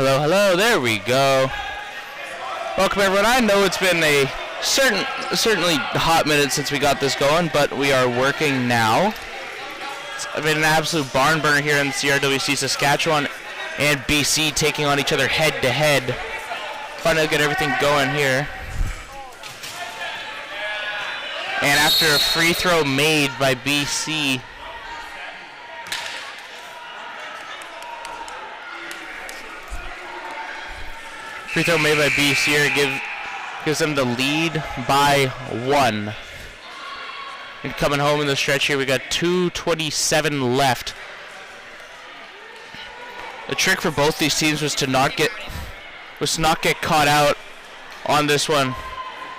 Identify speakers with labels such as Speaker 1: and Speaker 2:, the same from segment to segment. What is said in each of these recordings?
Speaker 1: Hello, hello, there we go. Welcome everyone. I know it's been a certainly hot minute since we got this going, but we are working now. It's been an absolute barn burner here in the CRWC. Saskatchewan and BC taking on each other head to head. Finally get everything going here. And after a free throw made by BC, here gives them the lead by 1. And coming home in the stretch here, we got 2:27 left. The trick for both these teams was to not get caught out on this one,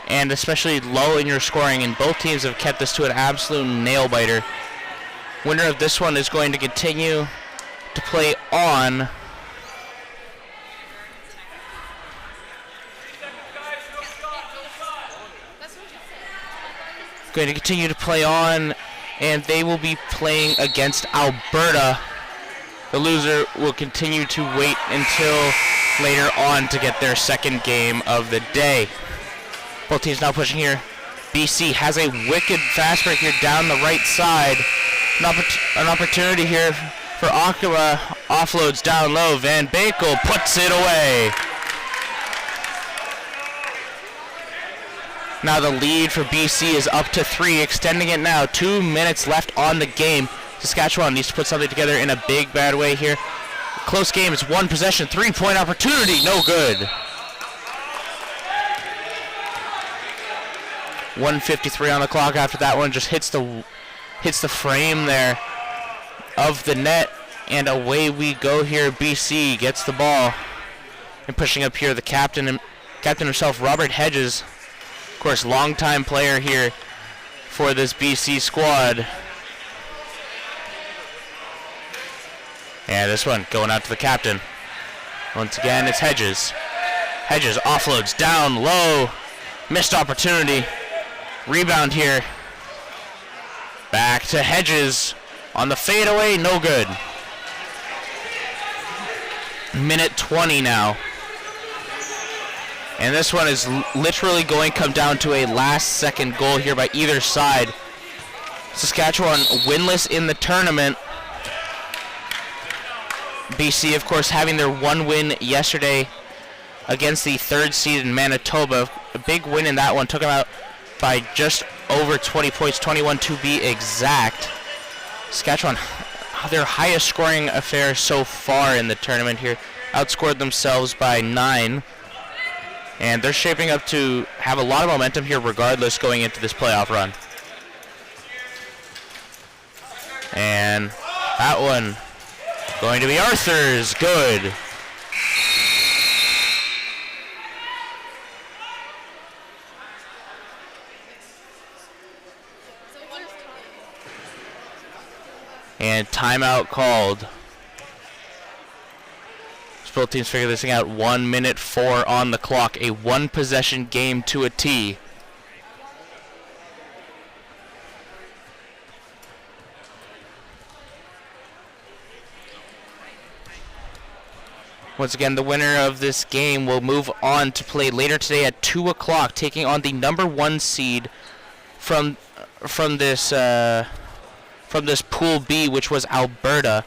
Speaker 1: and especially low in your scoring. And both teams have kept this to an absolute nail biter. Winner of this one is going to continue to play on. Going to continue to play on, and they will be playing against Alberta. The loser will continue to wait until later on to get their second game of the day. Both teams now pushing here. BC has a wicked fast break here down the right side. An opportunity here for Akaba. Offloads down low. Van Bakel puts it away. Now the lead for BC is up to 3, extending it now. 2 minutes left on the game. Saskatchewan needs to put something together in a big, bad way here. Close game. It's one possession. 3-point opportunity. No good. 1:53 on the clock after that one. Just hits the frame there of the net. And away we go here. BC gets the ball. And pushing up here, the captain himself, Robert Hedges. Of course, longtime player here for this BC squad. And this one going out to the captain. Once again, it's Hedges. Hedges offloads down low. Missed opportunity. Rebound here. Back to Hedges. On the fadeaway, no good. Minute 20 now. And this one is literally going to come down to a last-second goal here by either side. Saskatchewan winless in the tournament. BC, of course, having their one win yesterday against the third seed in Manitoba. A big win in that one. Took them out by just over 20 points, 21 to be exact. Saskatchewan, their highest scoring affair so far in the tournament here. Outscored themselves by 9. And they're shaping up to have a lot of momentum here regardless going into this playoff run. And that one going to be Arthur's. Good. And timeout called. Both teams figure this thing out. 1:04 on the clock. A one-possession game to a T. Once again, the winner of this game will move on to play later today at 2 o'clock, taking on the number 1 seed from this Pool B, which was Alberta.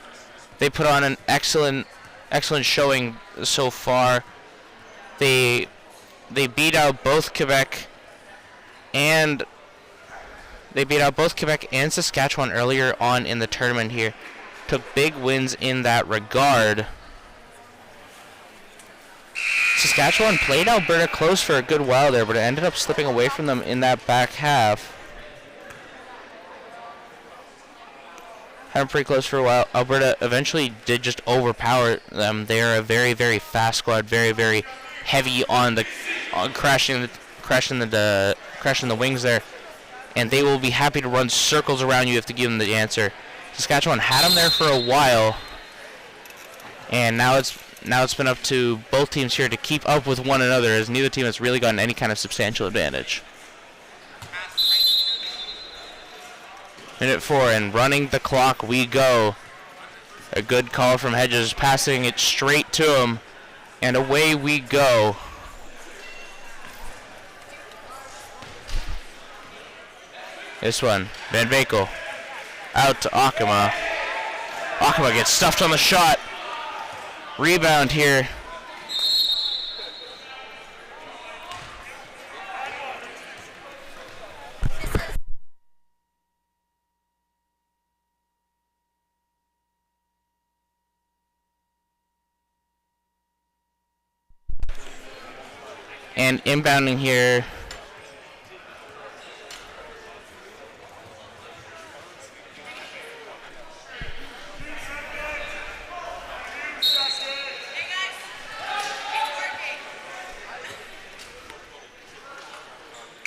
Speaker 1: They put on an excellent showing so far. They beat out both Quebec and Saskatchewan earlier on in the tournament here. Took big wins in that regard. Saskatchewan played Alberta close for a good while there, but it ended up slipping away from them in that back half. Had them pretty close for a while. Alberta eventually did just overpower them. They are a very, very fast squad, very, very heavy on crashing the wings there, and they will be happy to run circles around you if you give them the answer. Saskatchewan had them there for a while, and now it's been up to both teams here to keep up with one another, as neither team has really gotten any kind of substantial advantage. Minute 4, and running the clock we go. A good call from Hedges, passing it straight to him. And away we go. This one, Van Bakel. Out to Akama. Akama gets stuffed on the shot. Rebound here. And inbounding here.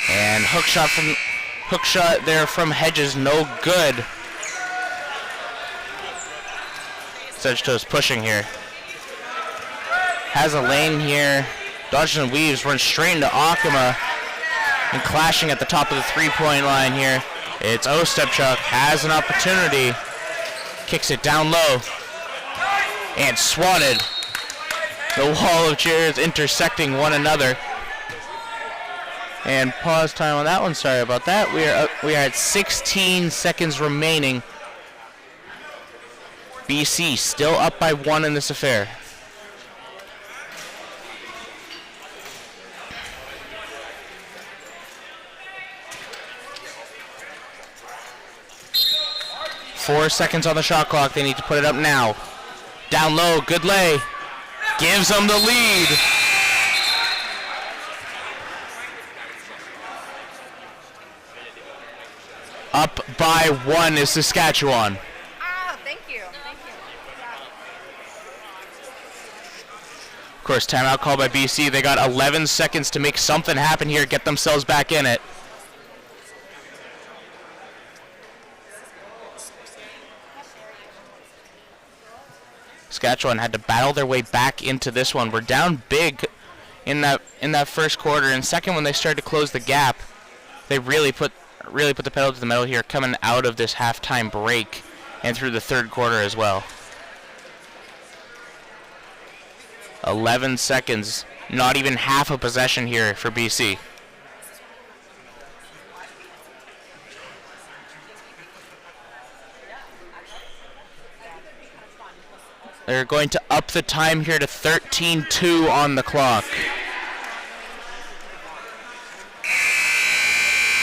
Speaker 1: And hook shot there from Hedges, no good. Sedgeto's pushing here. Has a lane here. Dodges and weaves, runs straight into Akama. And clashing at the top of the three-point line here. It's Ostapchuk, has an opportunity. Kicks it down low. And swatted. The wall of cheers intersecting one another. And pause time on that one, sorry about that. We are at 16 seconds remaining. BC still up by 1 in this affair. Four seconds on the shot clock. They need to put it up now. Down low, good lay. Gives them the lead. Up by 1 is Saskatchewan.
Speaker 2: Ah, thank you. Thank you.
Speaker 1: Of course, timeout call by BC. They got 11 seconds to make something happen here, get themselves back in it. Saskatchewan had to battle their way back into this one. We're down big in that first quarter. And second, when they started to close the gap, they really put the pedal to the metal here, coming out of this halftime break and through the third quarter as well. 11 seconds, not even half a possession here for BC. They're going to up the time here to 13-2 on the clock.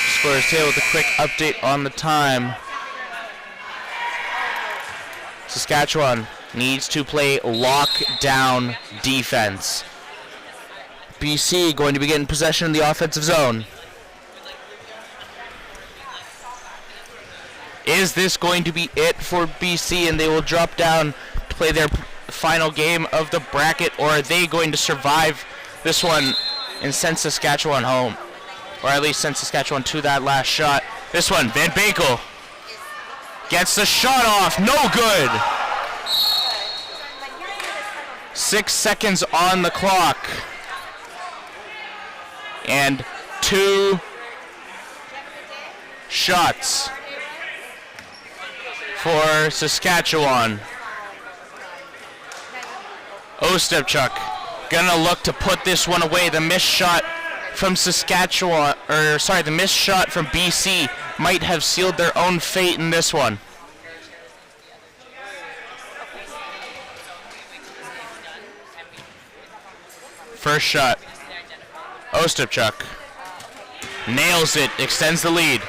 Speaker 1: Scorer's table with a quick update on the time. Saskatchewan needs to play lockdown defense. BC going to be getting possession in the offensive zone. Is this going to be it for BC and they will drop down to play their final game of the bracket, or are they going to survive this one and send Saskatchewan home? Or at least send Saskatchewan to that last shot. This one, Van Bakel gets the shot off, no good. 6 seconds on the clock. And 2 shots for Saskatchewan. Ostapchuk gonna look to put this one away. The missed shot from Saskatchewan, the missed shot from BC might have sealed their own fate in this one. First shot, Ostapchuk nails it, extends the lead.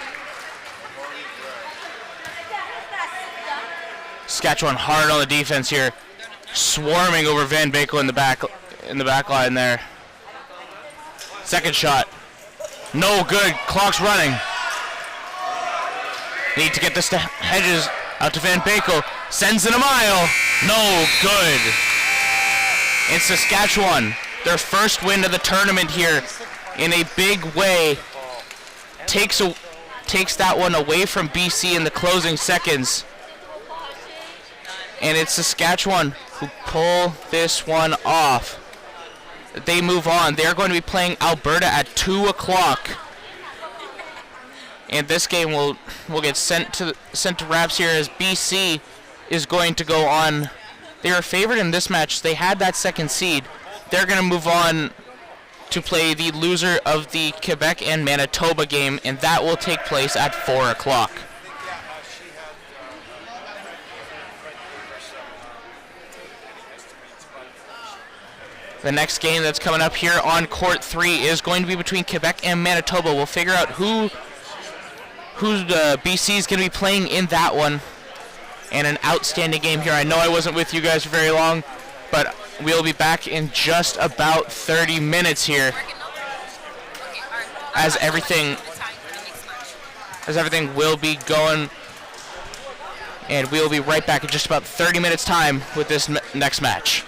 Speaker 1: Saskatchewan hard on the defense here, swarming over Van Bakel in the back line there. Second shot, no good. Clock's running. Need to get this to Hedges, out to Van Bakel, sends it a mile, no good. And Saskatchewan, their first win of the tournament here, in a big way, takes that one away from BC in the closing seconds. And it's Saskatchewan who pull this one off. They move on. They're going to be playing Alberta at 2 o'clock. And this game will get sent to wraps here as BC is going to go on. They were favored in this match. They had that second seed. they're going to move on to play the loser of the Quebec and Manitoba game, and that will take place at 4 o'clock. The next game that's coming up here on Court 3 is going to be between Quebec and Manitoba. We'll figure out who BC is going to be playing in that one. And an outstanding game here. I know I wasn't with you guys for very long, but we'll be back in just about 30 minutes here as everything will be going. And we'll be right back in just about 30 minutes time with this next match.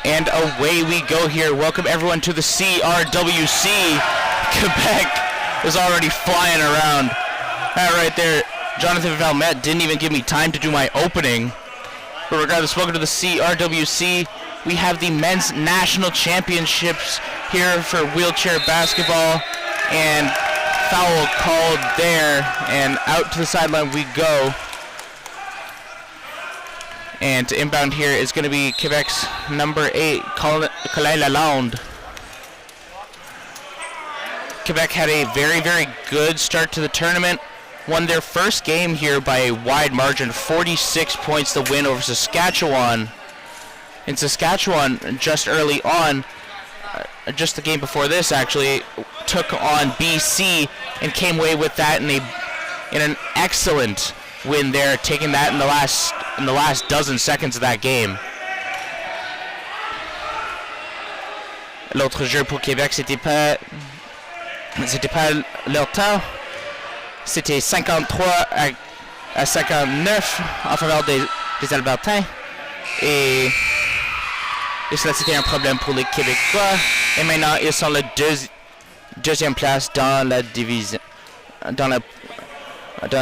Speaker 1: And away we go here. Welcome everyone to the CRWC. Quebec is already flying around. That right there, Jonathan Valmet didn't even give me time to do my opening. But regardless, welcome to the CRWC. We have the men's national championships here for wheelchair basketball. And foul called there. And out to the sideline we go. And to inbound here is going to be Quebec's number 8, Colin Lalonde. Quebec had a very, very good start to the tournament. Won their first game here by a wide margin, 46 points to win over Saskatchewan. And Saskatchewan, just early on, just the game before this actually, took on BC and came away with that in an excellent win there, taking that in the last dozen seconds of that game. L'autre jeu pour Québec, c'était pas leur temps. C'était 53 à 59 en faveur des Albertains. Et cela, c'était un problème pour les Québécois. Et maintenant, ils sont la deuxième place dans la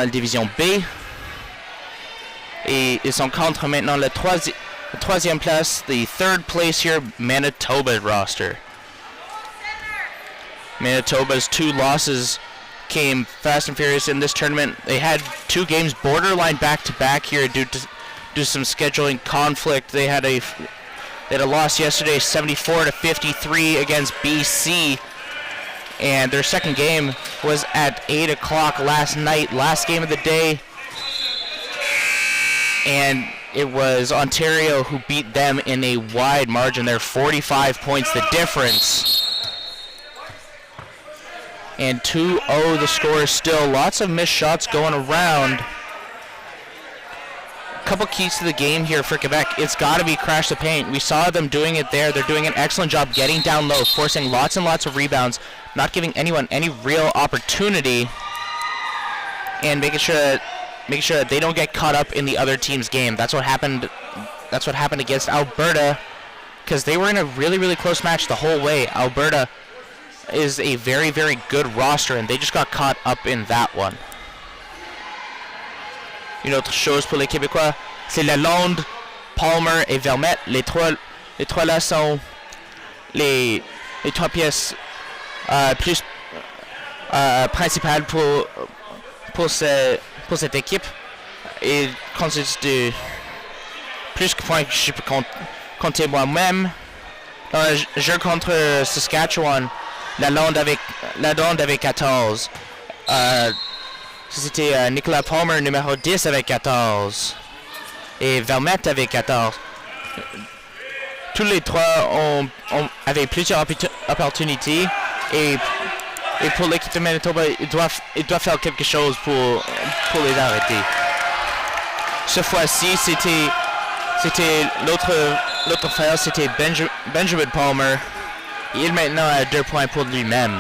Speaker 1: division B. Et ils sont contre maintenant la troisième place, the third place here, Manitoba roster. Manitoba's 2 losses came fast and furious in this tournament. They had 2 games borderline back-to-back here due to some scheduling conflict. They had a loss yesterday, 74-53 against BC. And their second game was at 8 o'clock last night, last game of the day. And it was Ontario who beat them in a wide margin. They're 45 points the difference. And 2-0 the score is still. Lots of missed shots going around. Couple keys to the game here for Quebec. It's got to be crash the paint. We saw them doing it there. They're doing an excellent job getting down low, forcing lots and lots of rebounds, not giving anyone any real opportunity, and making sure that they don't get caught up in the other team's game. That's what happened against Alberta, because they were in a really, really close match the whole way. Alberta is a very, very good roster, and they just got caught up in that one. Une autre chose pour les Québécois, c'est Lalonde, Palmer et Vermette. Les trois là sont les 3 pièces plus principales pour cette équipe. Et consiste de plus que points que je peux compter moi-même. Dans le jeu contre Saskatchewan, Lalonde avait 14. C'était Nicolas Palmer, numéro 10, avec 14. Et Vermette avec 14. Tous les 3 avaient plusieurs opportunités. Et pour l'équipe de Manitoba, il doit faire quelque chose pour les arrêter. Cette fois-ci, c'était l'autre frère, c'était Benjamin Palmer. Il maintenant a 2 points pour lui-même.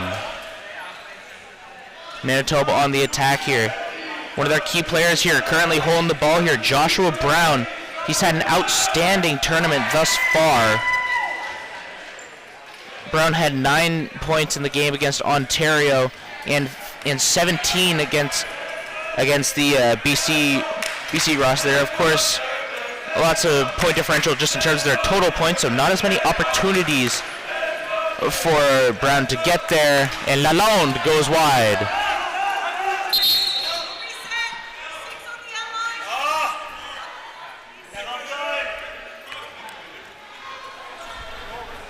Speaker 1: Manitoba on the attack here. One of their key players here currently holding the ball here, Joshua Brown. He's had an outstanding tournament thus far. Brown had 9 points in the game against Ontario and 17 against the BC roster there. Of course, lots of point differential just in terms of their total points, so not as many opportunities for Brown to get there. And Lalonde goes wide.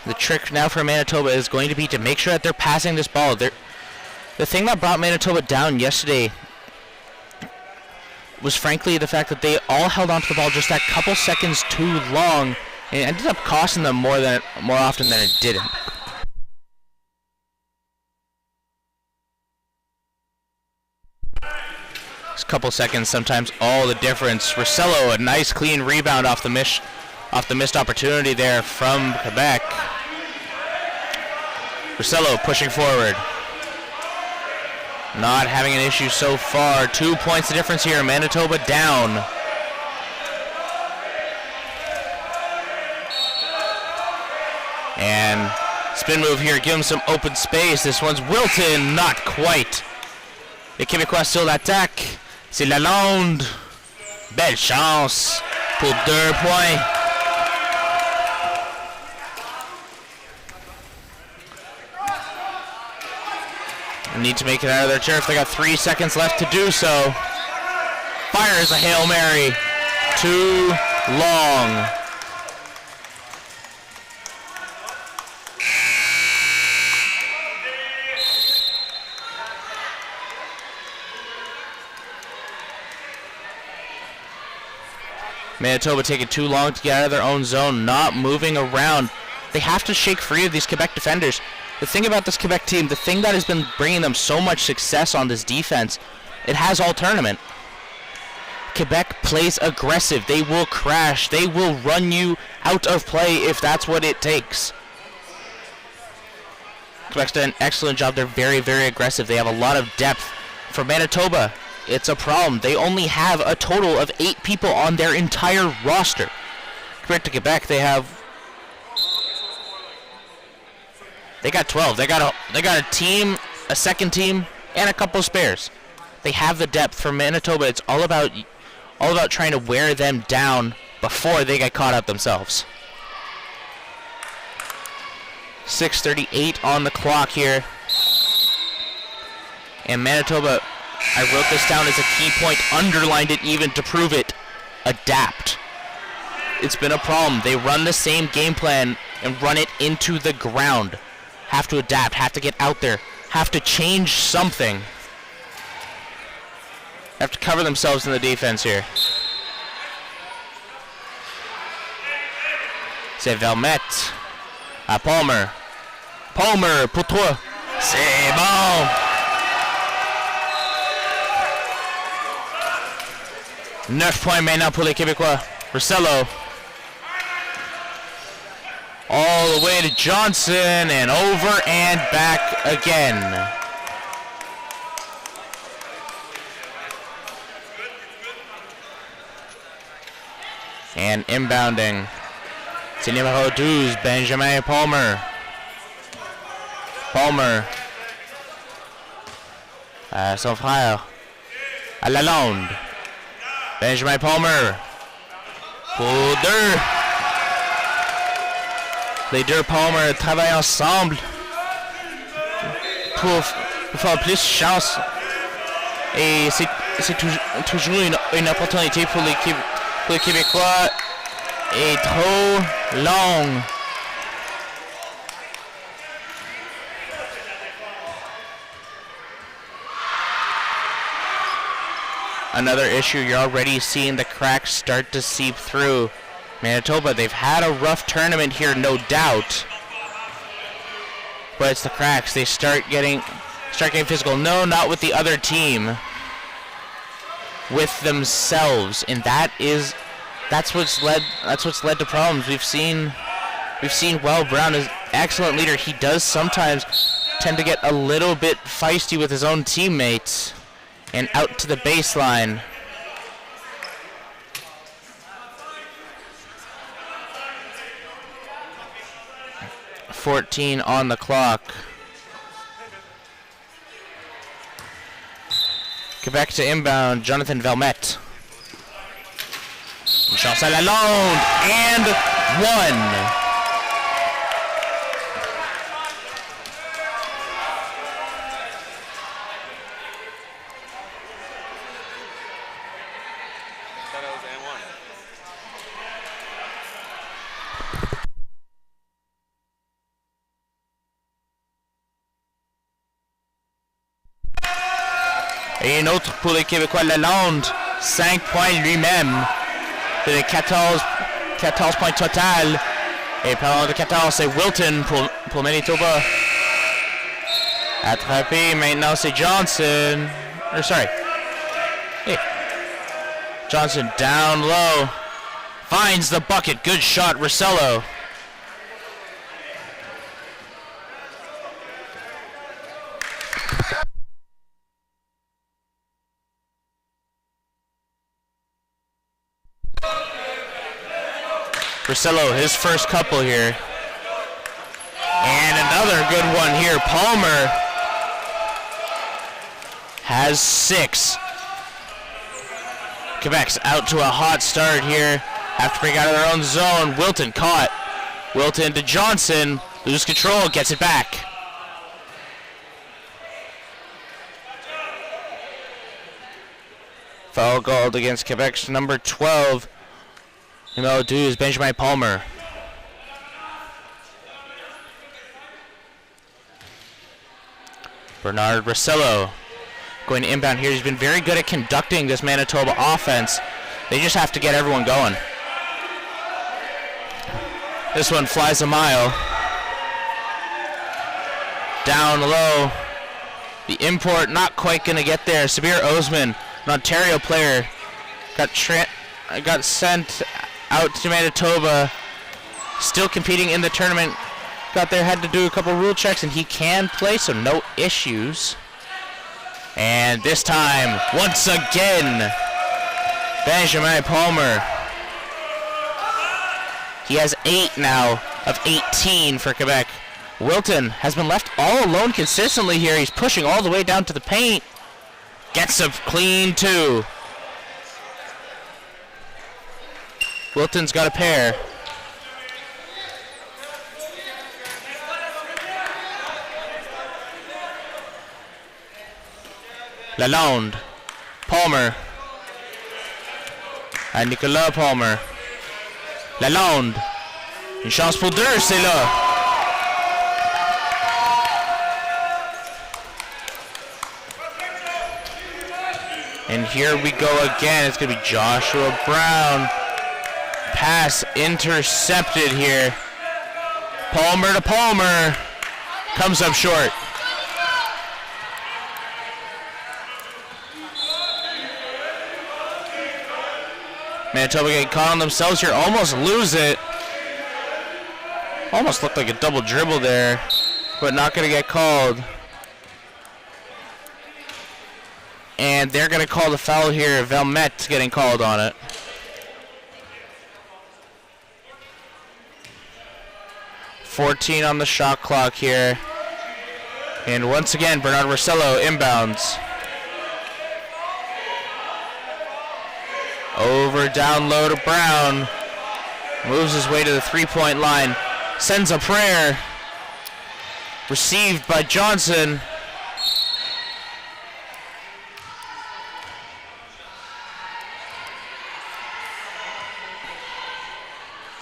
Speaker 1: The trick now for Manitoba is going to be to make sure that they're passing this ball. The thing that brought Manitoba down yesterday was frankly the fact that they all held onto the ball just that couple seconds too long, and it ended up costing them more often than it didn't. This couple seconds, sometimes all the difference. Rosello, a nice clean rebound off the missed opportunity there from Quebec. Rosello pushing forward. Not having an issue so far. 2 points the difference here. Manitoba down. And spin move here, give him some open space. This one's Wilton, not quite. Les Québécois sur l'attaque. C'est Lalonde. Belle chance pour 2 points. Need to make it out of their turf. They got 3 seconds left to do so. Fires a Hail Mary. Too long. Manitoba taking too long to get out of their own zone, not moving around. They have to shake free of these Quebec defenders. The thing about this Quebec team, the thing that has been bringing them so much success on this defense, it has all tournament. Quebec plays aggressive. They will crash. They will run you out of play if that's what it takes. Quebec's done an excellent job. They're very, very aggressive. They have a lot of depth. For Manitoba, it's a problem. They only have a total of 8 people on their entire roster. Compared to Quebec, they got 12. They got a team, a second team, and a couple spares. They have the depth. For Manitoba, it's all about trying to wear them down before they get caught up themselves. 6:38 on the clock here. And Manitoba, I wrote this down as a key point, underlined it even to prove it. Adapt. It's been a problem. They run the same game plan and run it into the ground. Have to adapt, have to get out there, have to change something. Have to cover themselves in the defense here. C'est Vermette à Palmer. Palmer pour toi. C'est bon. 9 points maintenant pour les Québécois. Rosello. All the way to Johnson and over and back again. And inbounding. C'est numéro 12, Benjamin Palmer. Palmer. Son frère. À Lalonde. Benjamin Palmer. Pour 2. Les deux Palmer travaillent ensemble pour faire plus de chance. Et c'est toujours une opportunité pour les Québécois. Et trop long. Another issue, you're already seeing the cracks start to seep through. Manitoba, they've had a rough tournament here, no doubt. But it's the cracks. They start getting physical. No, not with the other team. With themselves. And that's what's led to problems. We've seen Will Brown is an excellent leader. He does sometimes tend to get a little bit feisty with his own teammates and out to the baseline. .14 on the clock. Quebec to inbound, Jonathan Vermette. Chance à Lalonde, and 1. Et un autre pour les Québécois, Lalonde, 5 points lui-même. De 14 points total. Et parlant de 14, c'est Wilton pour Manitoba. Attrapé, maintenant c'est Johnson. Hey. Johnson down low. Finds the bucket. Good shot, Rosello. Rosello, his first couple here. another good one here. Palmer has 6. Quebec's out to a hot start here. Have to break out of their own zone. Wilton caught. Wilton to Johnson. Loses control. Gets it back. Foul called against Quebec's number 12. Numéro 2 is Benjamin Palmer. Bernard Rosello going inbound here. He's been very good at conducting this Manitoba offense. They just have to get everyone going. This one flies a mile. Down low. The import not quite going to get there. Sabir Osman, an Ontario player, got sent out to Manitoba. Still competing in the tournament. Got there, had to do a couple rule checks, and he can play, so no issues. And this time, once again, Benjamin Palmer. He has 8 now of 18 for Quebec. Wilton has been left all alone consistently here. He's pushing all the way down to the paint. Gets a clean 2. Wilton's got a pair. Lalonde, Palmer, and Nicolas Palmer. Lalonde, une chance pour 2, c'est là. And here we go again. It's going to be Joshua Brown. Pass intercepted here. Palmer to Palmer. Comes up short. Manitoba getting caught on themselves here. Almost lose it. Almost looked like a double dribble there, but not going to get called. And they're going to call the foul here. Valmet getting called on it. .14 on the shot clock here. And once again, Bernard Rosello inbounds. Over down low to Brown. Moves his way to the 3-point line. Sends a prayer. Received by Johnson.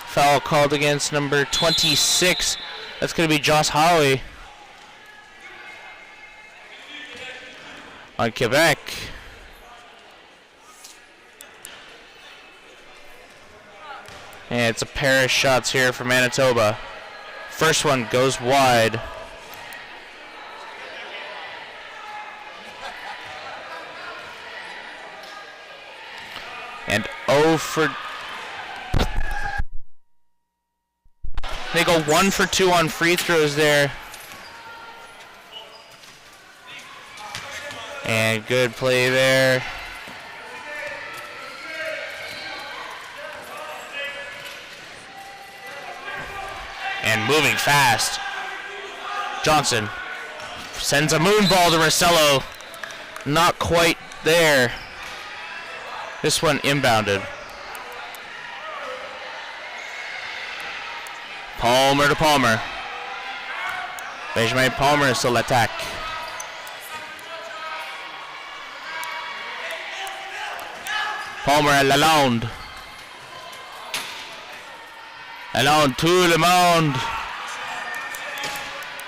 Speaker 1: Foul called against number 26. That's going to be Josh Howie on Quebec. And it's a pair of shots here for Manitoba. First one goes wide. And 0 for... They go 1 for 2 on free throws there. And good play there. And moving fast. Johnson sends a moon ball to Rosello. Not quite there. This one inbounded. Palmer to Palmer. Benjamin Palmer sur l'attaque. Palmer à Lalonde. Lalonde, tout le monde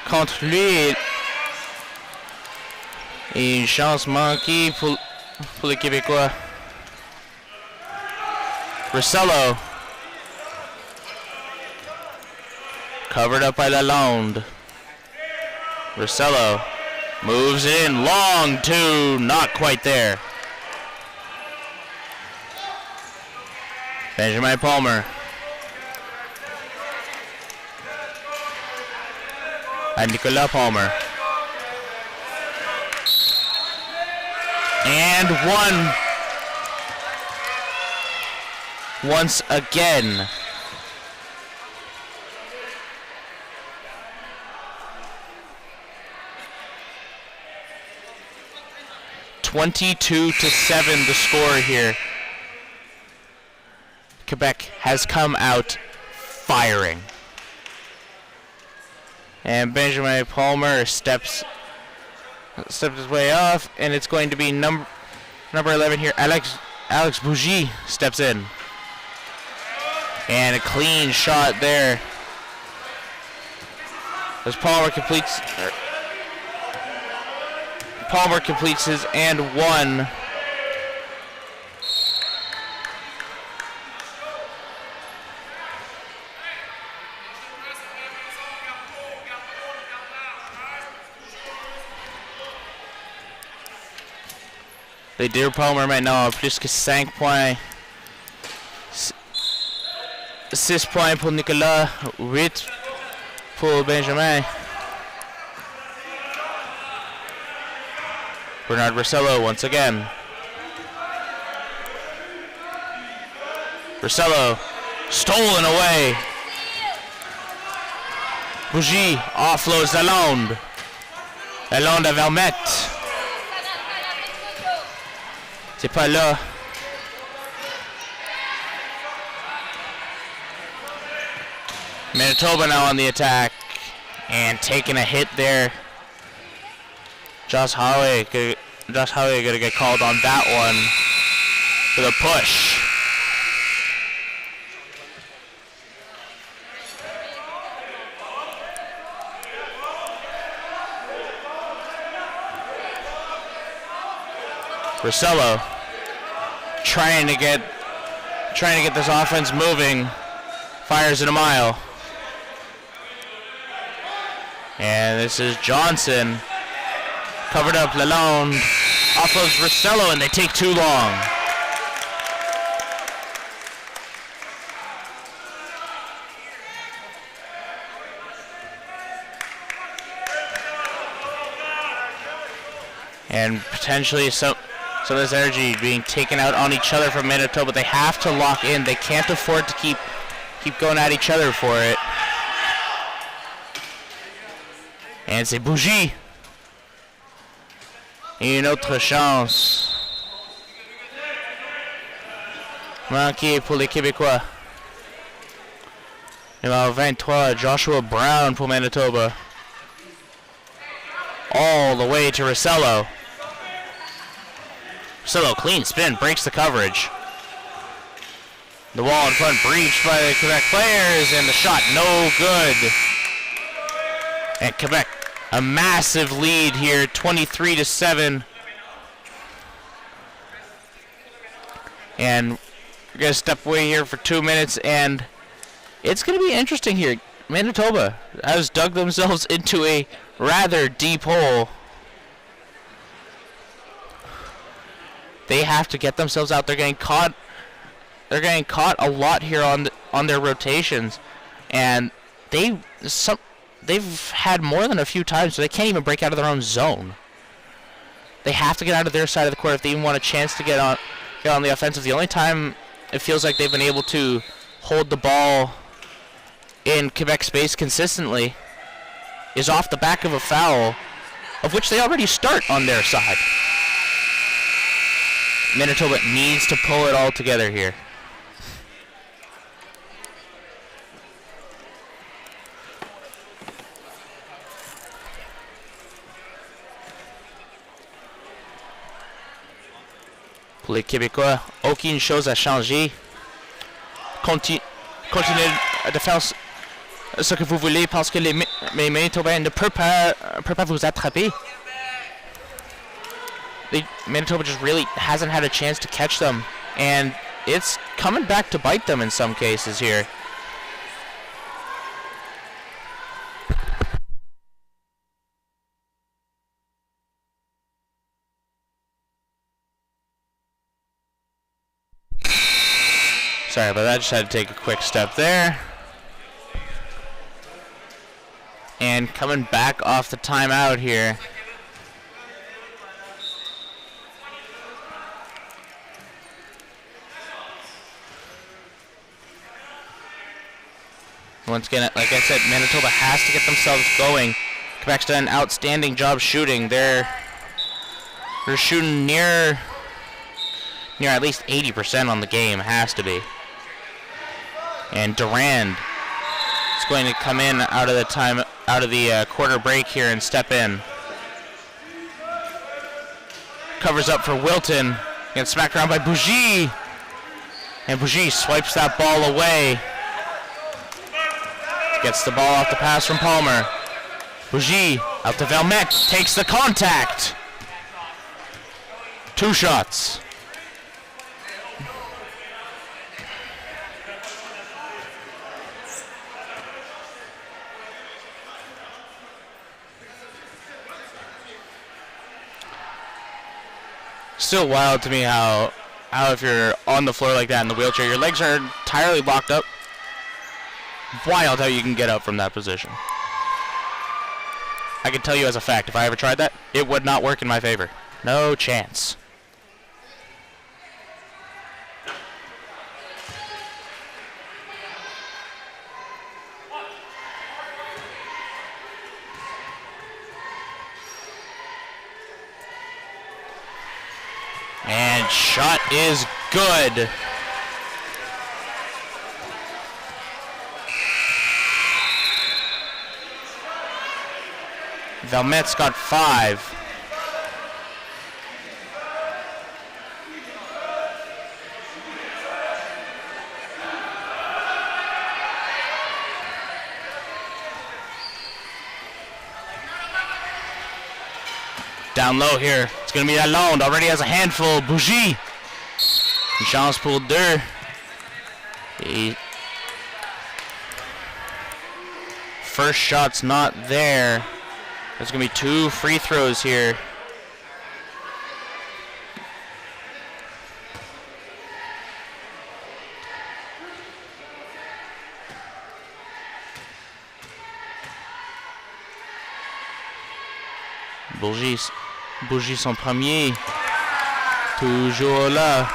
Speaker 1: contre lui. Et une chance manquée pour les Québécois. Rosello. Covered up by Lalonde. Rosello moves in. Long 2. Not quite there. Benjamin Palmer. And Nicolas Palmer. And 1. Once again. 22-7 the score here. Quebec has come out firing. And Benjamin Palmer steps his way off, and it's going to be number 11 here. Alex Bougie steps in. And a clean shot there. As Palmer completes his and one. Les deux Palmer maintenant plus que 5 points. 6 points pour Nicolas, 8 pour Benjamin. Bernard Rosello once again. Rosello stolen away. Bougie offloads Lalonde. Lalonde à Vermette. C'est pas là. Manitoba now on the attack and taking a hit there. Josh Holloway gonna get called on that one for the push. Rosello trying to get this offense moving. Fires in a mile. And this is Johnson. Covered up Lalonde. Offloads Rosello, and they take too long. And potentially some of this energy being taken out on each other from Manitoba. They have to lock in. They can't afford to keep going at each other for it. And c'est Bougie. Une autre chance. Manqué pour les Québécois. Numéro 23, Joshua Brown pour Manitoba. All the way to Rosello. Rosello, clean spin, breaks the coverage. The wall in front breached by the Quebec players, and the shot no good. And Quebec, a massive lead here, 23-7. And we're going to step away here for 2 minutes, and it's going to be interesting here. Manitoba has dug themselves into a rather deep hole. They have to get themselves out. They're getting caught a lot here on their rotations, and they've had more than a few times, so they can't even break out of their own zone. They have to get out of their side of the court if they even want a chance to get on the offensive. The only time it feels like they've been able to hold the ball in Quebec space consistently is off the back of a foul, of which they already start on their side. Manitoba needs to pull it all together here. Pour les Québécois, aucune chose à changer. Continuez de faire ce que vous voulez parce que les Manitobains ne peuvent pas vous attraper. Manitoba just really hasn't had a chance to catch them, and it's coming back to bite them in some cases here. Sorry about that, just had to take a quick step there. And coming back off the timeout here. Once again, like I said, Manitoba has to get themselves going. Quebec's done an outstanding job shooting. They're They're shooting near at least 80% on the game, has to be. And Durand is going to come in out of the quarter break here and step in. Covers up for Wilton. Gets smacked around by Bougie. And Bougie swipes that ball away. Gets the ball off the pass from Palmer. Bougie out to Valmet. Takes the contact. 2 shots. Still wild to me how if you're on the floor like that in the wheelchair, your legs are entirely locked up. Wild how you can get up from that position. I can tell you as a fact, if I ever tried that, it would not work in my favor. No chance. And shot is good. Valmet's got 5. Down low here. It's going to be Lalonde. Already has a handful. Bougie. Chance pour deux. First shot's not there. There's going to be 2 free throws here. Bougie son premier. Toujours là.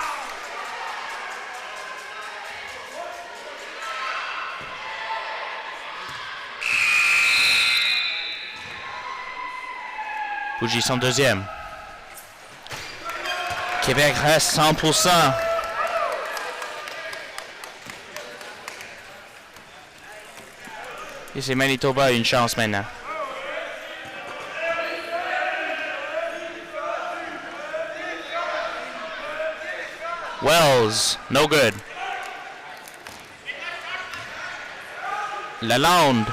Speaker 1: Bougie son deuxième. Québec reste 100%. Et c'est Manitoba une chance maintenant. Wells, no good. Lalonde.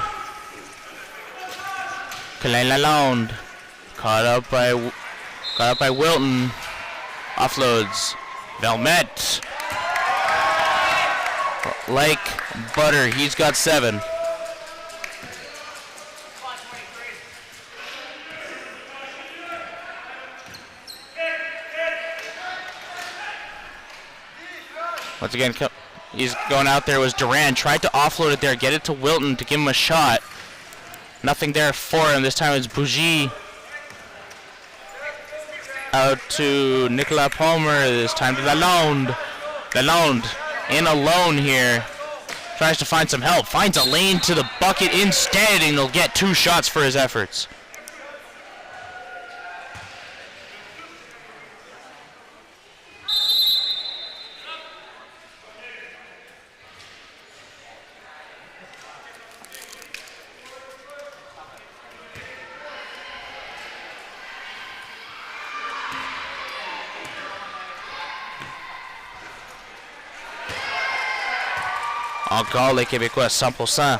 Speaker 1: Colin Lalonde. Caught up by Wilton. Offloads. Valmet. Like butter, he's got 7. Once again, he's going out there. Was Durand. Tried to offload it there, get it to Wilton to give him a shot. Nothing there for him. This time it's Bougie. Out to Nicolas Palmer. This time to Lalonde. Lalonde in alone here. Tries to find some help. Finds a lane to the bucket instead, and he'll get 2 shots for his efforts. Encore les Québécois 100%.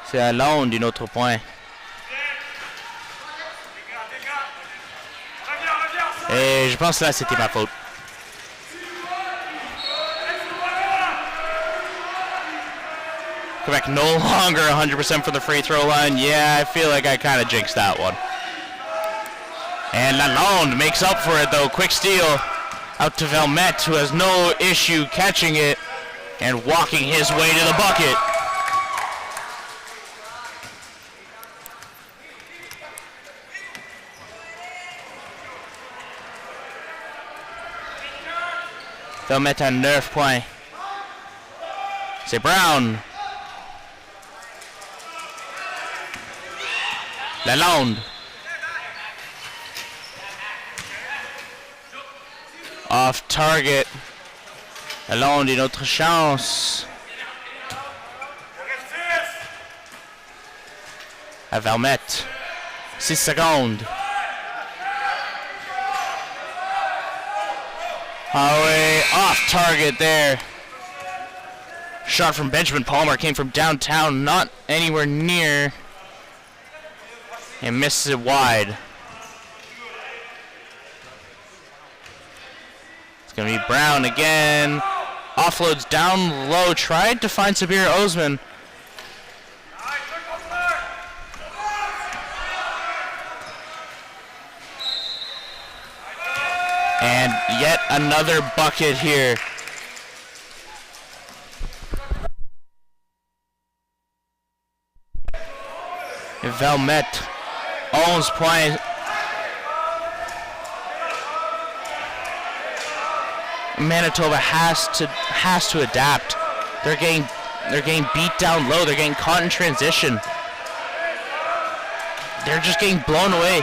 Speaker 1: C'est Lalonde d'un autre point. Et je pense que là c'était ma faute. Quebec no longer 100% for the free throw line. Yeah, I feel like I kind of jinxed that one. And Lalonde makes up for it though. Quick steal. Out to Valmet, who has no issue catching it and walking his way to the bucket. Valmet à 9 points. C'est Brown. Lalonde. Off target. Allons, une autre chance. À Vermette. 6 secondes. Holloway off target there. Shot from Benjamin Palmer came from downtown, not anywhere near. And misses it wide. It's going to be Brown again. Offloads down low. Tried to find Sabir Osman. And yet another bucket here. Valmet. 11 points. Manitoba has to adapt. They're getting beat down low. They're getting caught in transition. They're just getting blown away.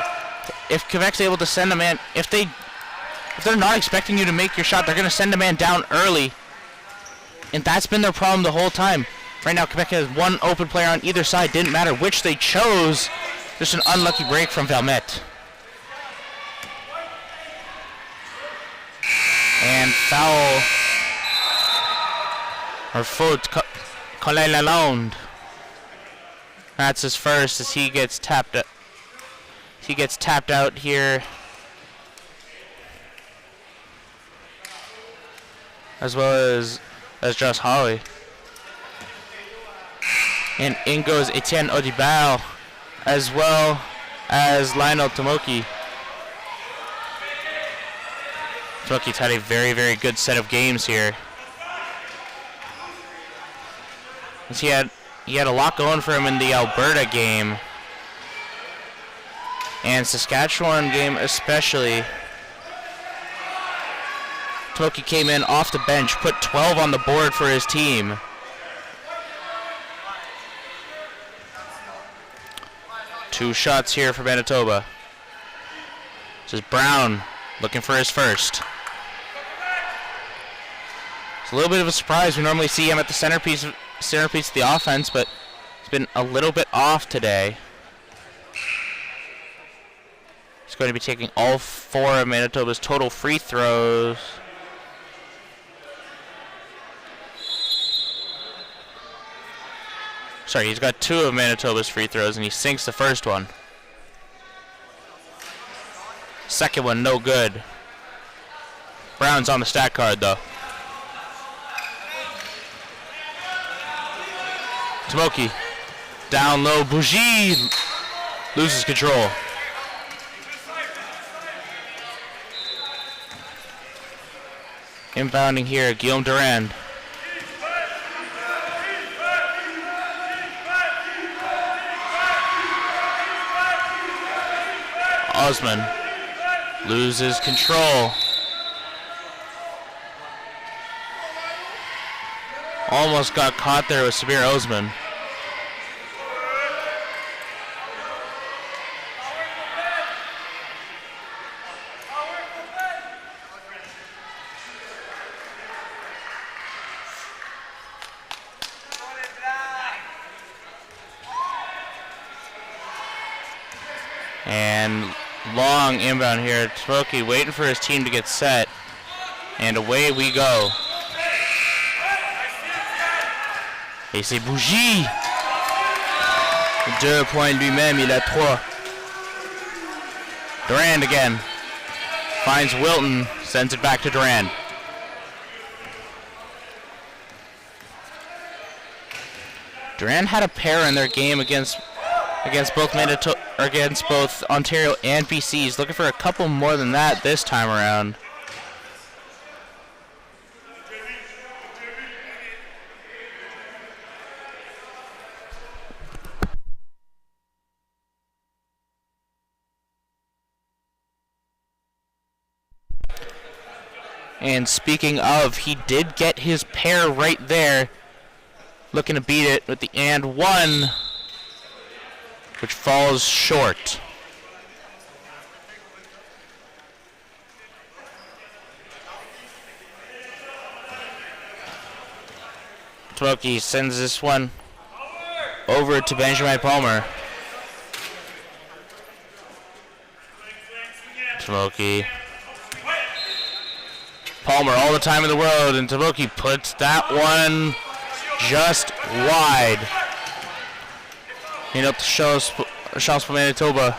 Speaker 1: If Quebec's able to send a man, if they're not expecting you to make your shot, they're going to send a man down early. And that's been their problem the whole time. Right now, Quebec has one open player on either side. Didn't matter which they chose. Just an unlucky break from Valmet. And foul. Or faute. Colin Lalonde. That's his first as he gets tapped out. He gets tapped out here. As well as Josh Holly. And in goes Etienne Odibao, as well as Lionel Tomoki. Tomoki's had a very, very good set of games here. As he had a lot going for him in the Alberta game. And Saskatchewan game especially. Tomoki came in off the bench, put 12 on the board for his team. Two shots here for Manitoba. This is Brown looking for his first. It's a little bit of a surprise. We normally see him at the centerpiece of the offense, but it's been a little bit off today. He's going to be taking all 4 of Manitoba's total free throws. Sorry, he's got 2 of Manitoba's free throws, and he sinks the first one. Second one, no good. Brown's on the stat card, though. Tomoki. Down low, Bougie loses control. Inbounding here, Guillaume Durand. Osman loses control. Almost got caught there with Sabir Osman. And long inbound here. Tomoki waiting for his team to get set. And away we go. Et c'est Bougie. 2 points lui-même, il a 3. Durand again. Finds Wilton, sends it back to Durand. Durand had a pair in their game against both Ontario and BC. He's looking for a couple more than that this time around. And speaking of, he did get his pair right there. Looking to beat it with the and one, which falls short. Tomoki sends this one over to Benjamin Palmer. Tomoki. Palmer all the time in the world, and Tomoki puts that one just wide. Up the chance for Manitoba.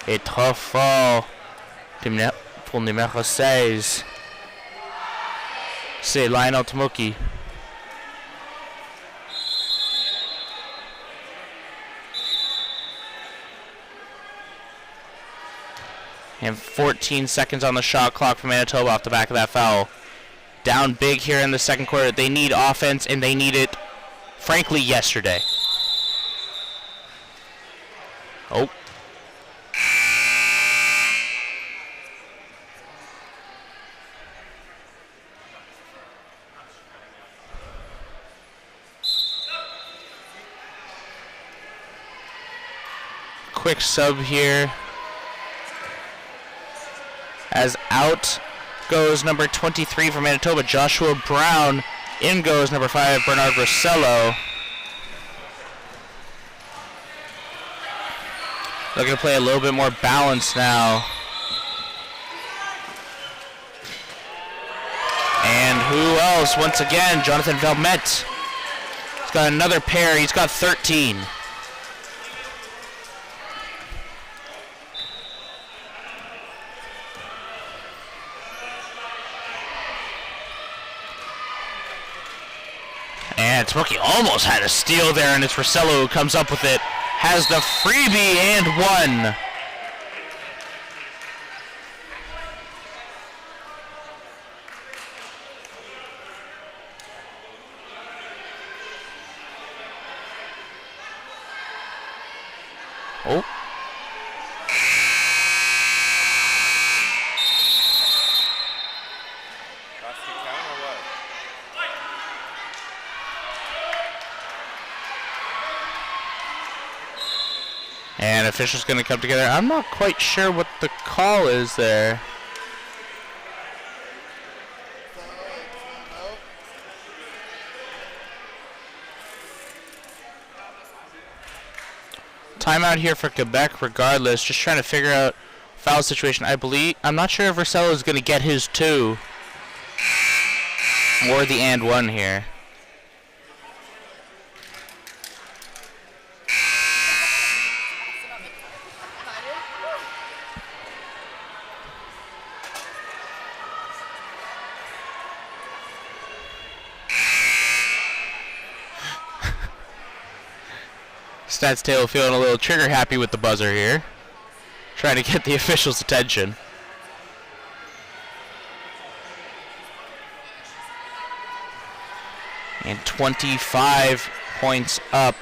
Speaker 1: Et trop fort pour numéro 16. C'est Lionel Tomoki. And 14 seconds on the shot clock for Manitoba off the back of that foul. Down big here in the second quarter. They need offense, and they need it, frankly, yesterday. Oh. Quick sub here. As out goes number 23 for Manitoba, Joshua Brown. In goes number 5, Bernard Rossello. Looking to play a little bit more balanced now. And who else? Once again, Jonathan Valmet. He's got another pair. He's got 13. And Tomoki almost had a steal there, and it's Rossello who comes up with it. Has the freebie and one. Oh. And officials going to come together. I'm not quite sure what the call is there. Timeout here for Quebec regardless. Just trying to figure out foul situation. I'm not sure if Rossello is going to get his 2. Or the and 1 here. Stats Tail feeling a little trigger happy with the buzzer here. Trying to get the officials' attention. And 25 points up.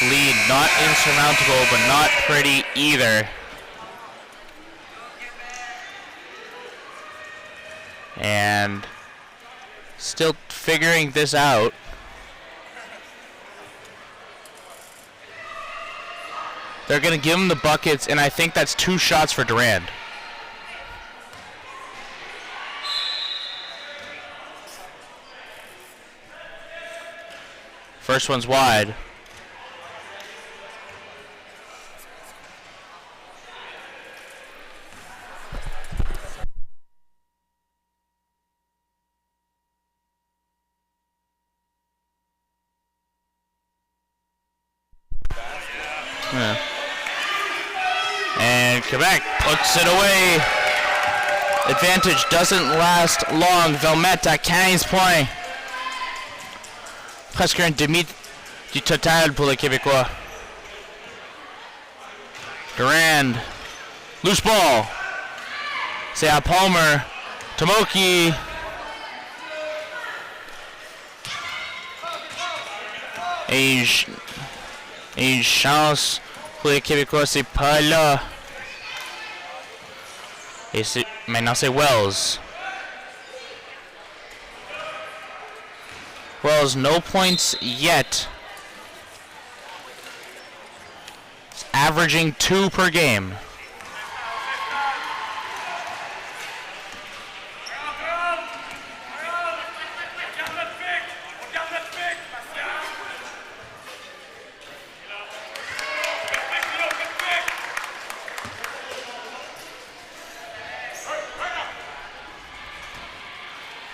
Speaker 1: Lead not insurmountable, but not pretty either. And still figuring this out. They're going to give him the buckets, and I think that's 2 shots for Durand. First one's wide. Yeah. And Quebec puts it away. Advantage doesn't last long. Valmet à 15 points. Presque un demi du total pour les Québécois. Durand. Loose ball. C'est à Palmer. Tomoki. Et une chance pour les Québécois, c'est pas là. Et c'est Maintenant c'est Wells. Wells, no points yet. It's averaging 2 per game.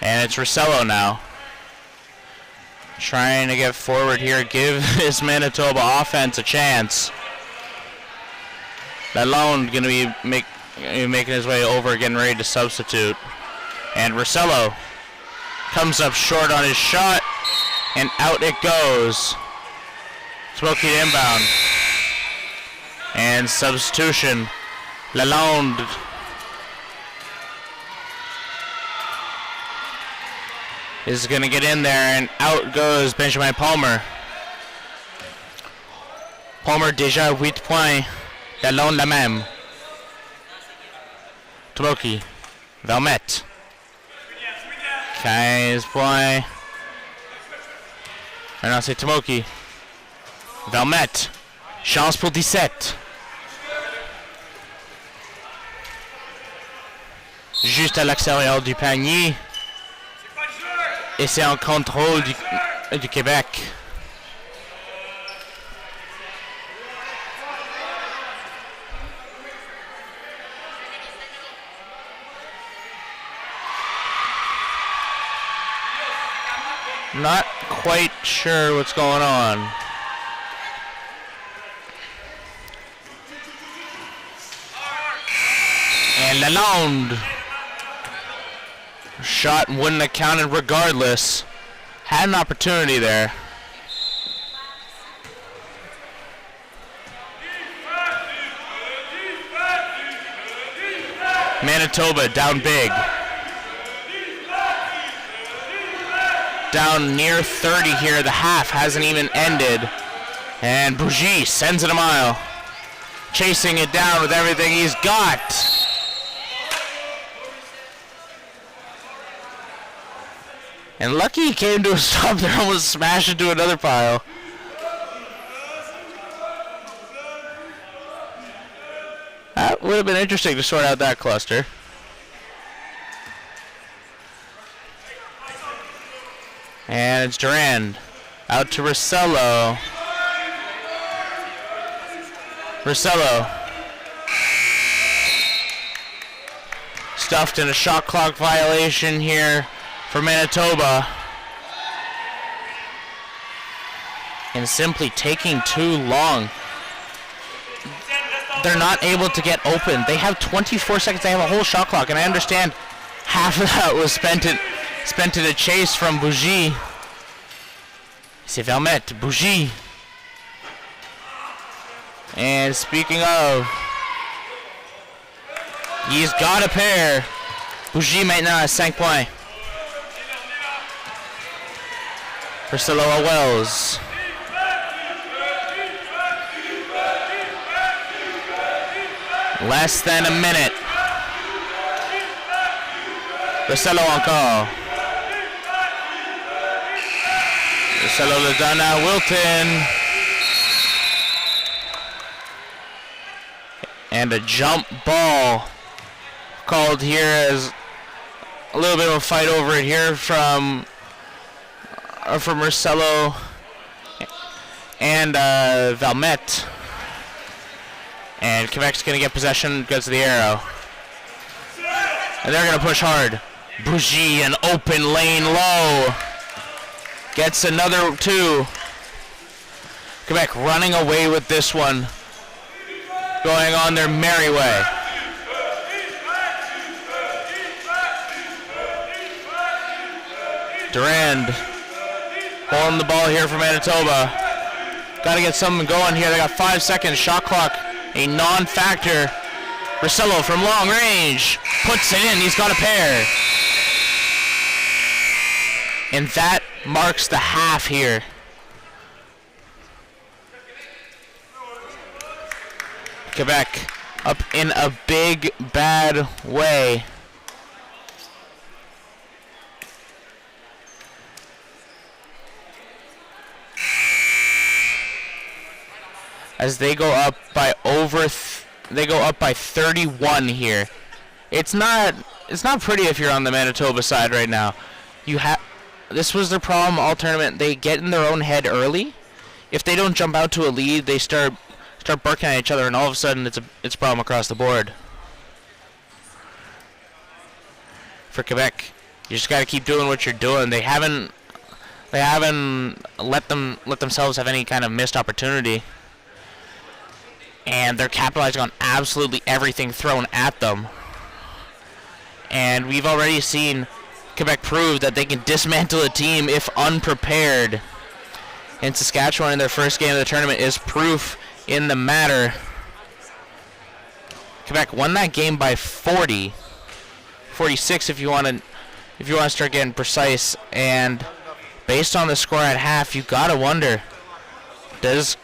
Speaker 1: And it's Rossello now. Trying to get forward here, give his Manitoba offense a chance. Lalonde going to be making his way over, getting ready to substitute. And Rossello comes up short on his shot, and out it goes. Smoky inbound. And substitution. Lalonde is going to get in there, and out goes Benjamin Palmer. Palmer déjà 8 points. Lalonde la même. Tmoki. Valmet. 15 points. Maintenant c'est Tmoki. Valmet. Chance pour 17. Juste à l'extérieur du panier. Et c'est en contrôle du Québec. Not quite sure what's going on. And Lalonde. Shot wouldn't have counted regardless. Had an opportunity there. Manitoba down big. Down near 30 here. The half hasn't even ended. And Bougie sends it a mile. Chasing it down with everything he's got. And lucky he came to a stop there, almost smashed into another pile. That would have been interesting to sort out that cluster. And it's Durand. Out to Rossello. Rossello. Stuffed in a shot clock violation here for Manitoba. And simply taking too long. They're not able to get open. They have 24 seconds. They have a whole shot clock, and I understand half of that was spent in a chase from Bougie. C'est Vermette, Bougie. And speaking of, he's got a pair. Bougie maintenant à 5 points. Rossello à Wells. Less than a minute. Rossello encore. Rossello le donne à Wilton. And a jump ball called here as a little bit of a fight over it here from Rossello and Valmet. And Quebec's going to get possession because of the arrow. And they're going to push hard. Bougie, an open lane low. Gets another 2. Quebec running away with this one. Going on their merry way. Durand holding the ball here for Manitoba. Got to get something going here. They got 5 seconds. Shot clock, a non-factor. Rossello from long range puts it in. He's got a pair. And that marks the half here. Quebec up in a big, bad way. as they go up by they go up by 31 here. It's not pretty if you're on the Manitoba side right now. This was their problem all tournament. They get in their own head early. If they don't jump out to a lead, they start barking at each other, and all of a sudden it's a problem across the board. For Quebec, you just got to keep doing what you're doing. They haven't let themselves have any kind of missed opportunity, and they're capitalizing on absolutely everything thrown at them. And we've already seen Quebec prove that they can dismantle a team if unprepared. And Saskatchewan in their first game of the tournament is proof in the matter. Quebec won that game by 40, 46 if you want to start getting precise. And based on the score at half, you gotta wonder, does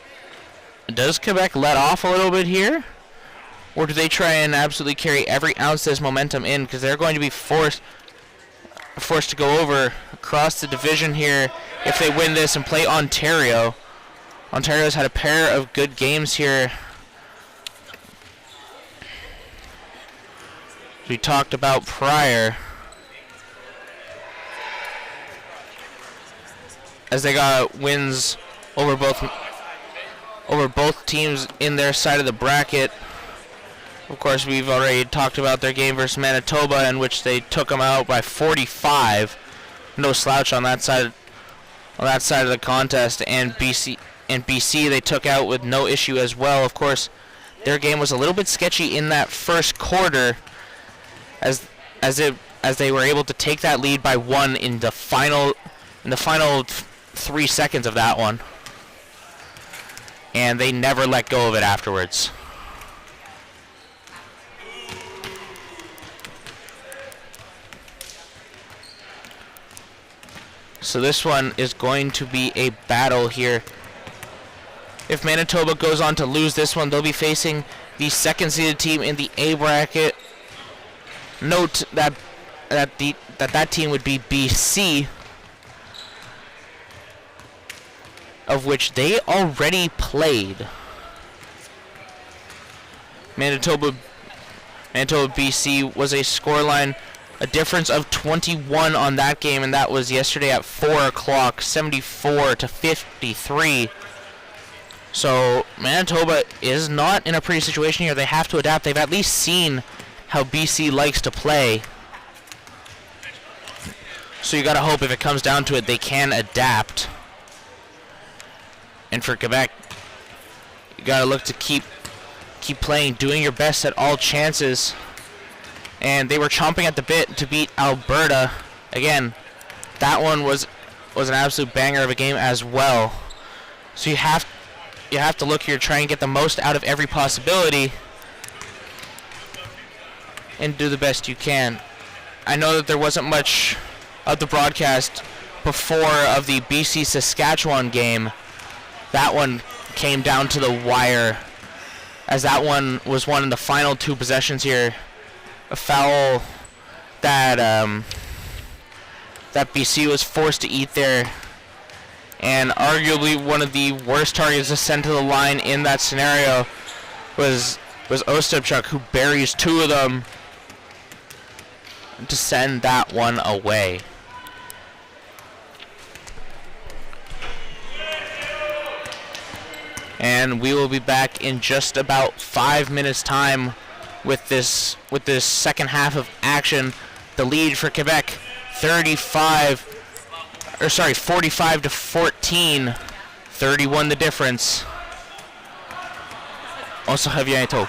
Speaker 1: Quebec let off a little bit here? Or do they try and absolutely carry every ounce of this momentum in? Because they're going to be forced to go over across the division here if they win this and play Ontario. Ontario's had a pair of good games here. We talked about prior, as they got wins over both teams in their side of the bracket. Of course, we've already talked about their game versus Manitoba, in which they took them out by 45. No slouch on that side of the contest. And BC they took out with no issue as well. Of course, their game was a little bit sketchy in that first quarter, as they were able to take that lead by 1 in the final 3 seconds of that one, and they never let go of it afterwards. So this one is going to be a battle here. If Manitoba goes on to lose this one, they'll be facing the second-seeded team in the A bracket. Note that that team would be BC, of which they already played. Manitoba BC was a scoreline, a difference of 21 on that game, and that was yesterday at 4 o'clock, 74-53. So Manitoba is not in a pretty situation here. They have to adapt. They've at least seen how BC likes to play. So you gotta hope if it comes down to it, they can adapt. And for Quebec, you gotta look to keep playing, doing your best at all chances. And they were chomping at the bit to beat Alberta. Again, that one was an absolute banger of a game as well. So you have to look here, try and get the most out of every possibility, and do the best you can. I know that there wasn't much of the broadcast before of the BC Saskatchewan game. That one came down to the wire, as that one was won in the final 2 possessions here. A foul that BC was forced to eat there, and arguably one of the worst targets to send to the line in that scenario was Ostapchuk, who buries 2 of them to send that one away. And we will be back in just about 5 minutes time with this second half of action. The lead for Quebec, 45-14, 31 the difference. On se revient bientôt.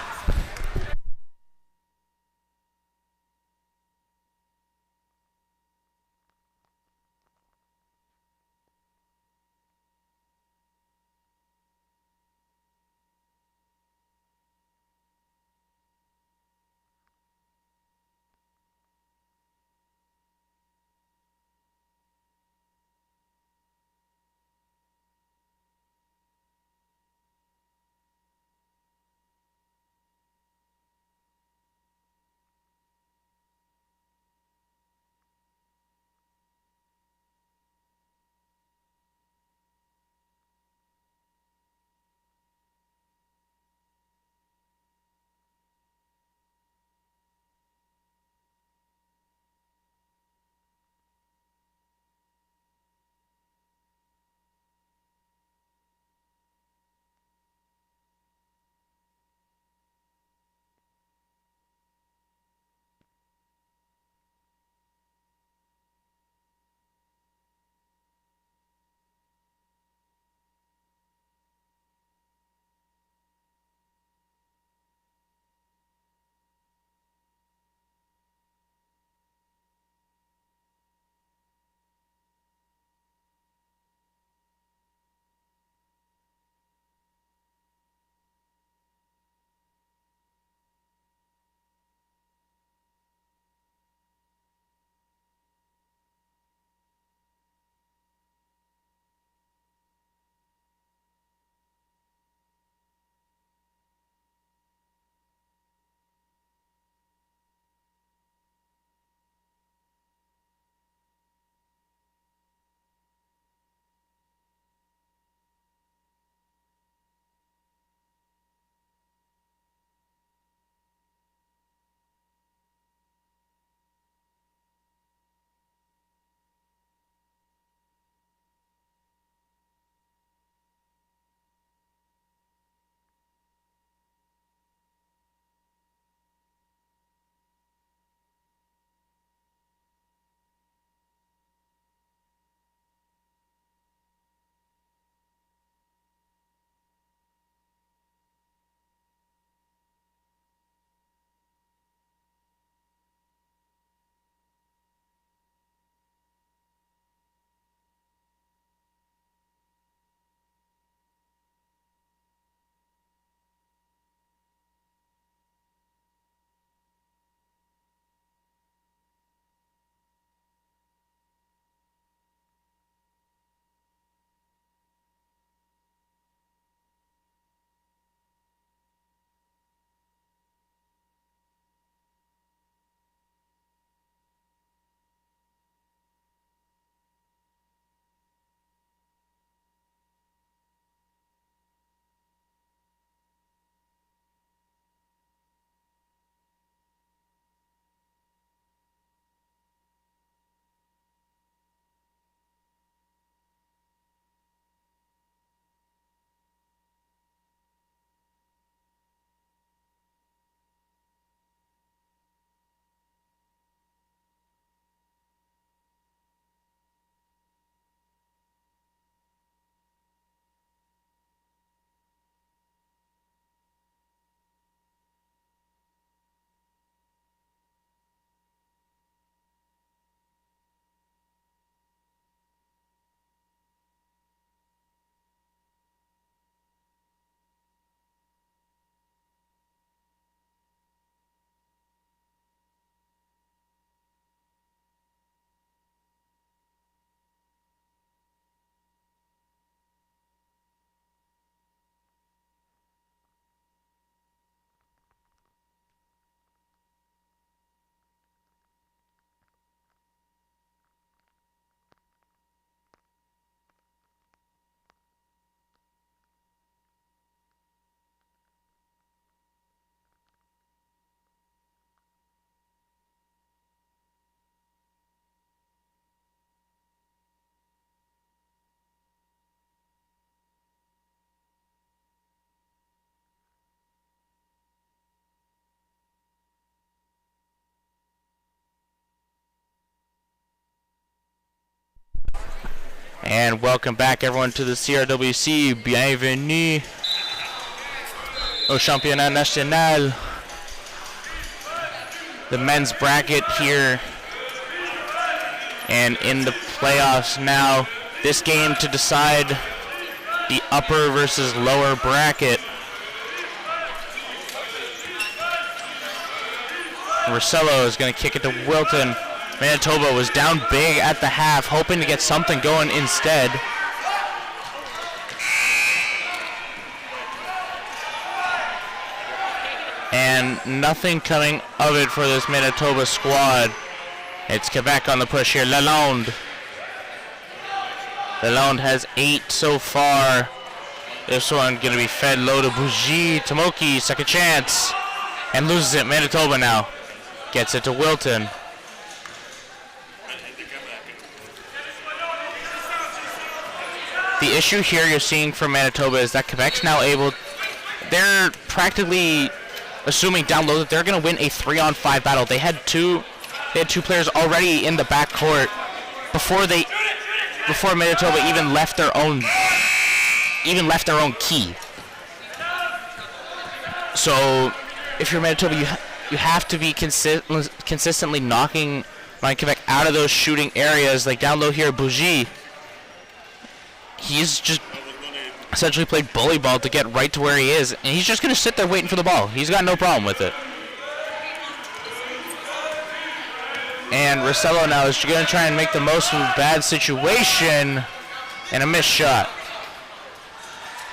Speaker 1: And welcome back everyone to the CRWC. Bienvenue au Championnat National. The men's bracket here. And in the playoffs now, this game to decide the upper versus lower bracket. Rosello is going to kick it to Wilton. Manitoba was down big at the half, hoping to get something going instead. And nothing coming of it for this Manitoba squad. It's Quebec on the push here. Lalonde. Lalonde has 8 so far. This one going to be fed low to Bougie. Tomoki, second chance. And loses it. Manitoba now gets it to Wilton. The issue here you're seeing from Manitoba is that Quebec's now able, they're practically assuming down low that they're going to win a 3-on-5 battle. They had two players already in the backcourt before Manitoba even left their own key. So if you're Manitoba, you have to be consistently knocking Quebec out of those shooting areas. Like down low here, Bougie, he's just essentially played bully ball to get right to where he is, and he's just going to sit there waiting for the ball. He's got no problem with it. And Rosello now is going to try and make the most of a bad situation, and a missed shot.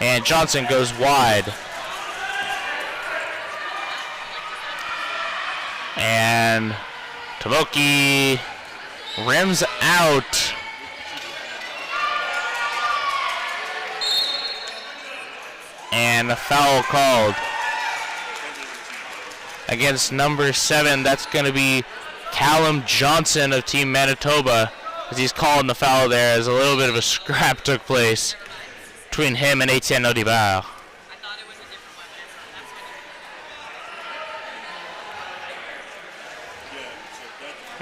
Speaker 1: And Johnson goes wide. And Tomoki rims out. And a foul called against number 7. That's going to be Callum Johnson of Team Manitoba, as he's calling the foul there, as a little bit of a scrap took place between him and Etienne Audibert.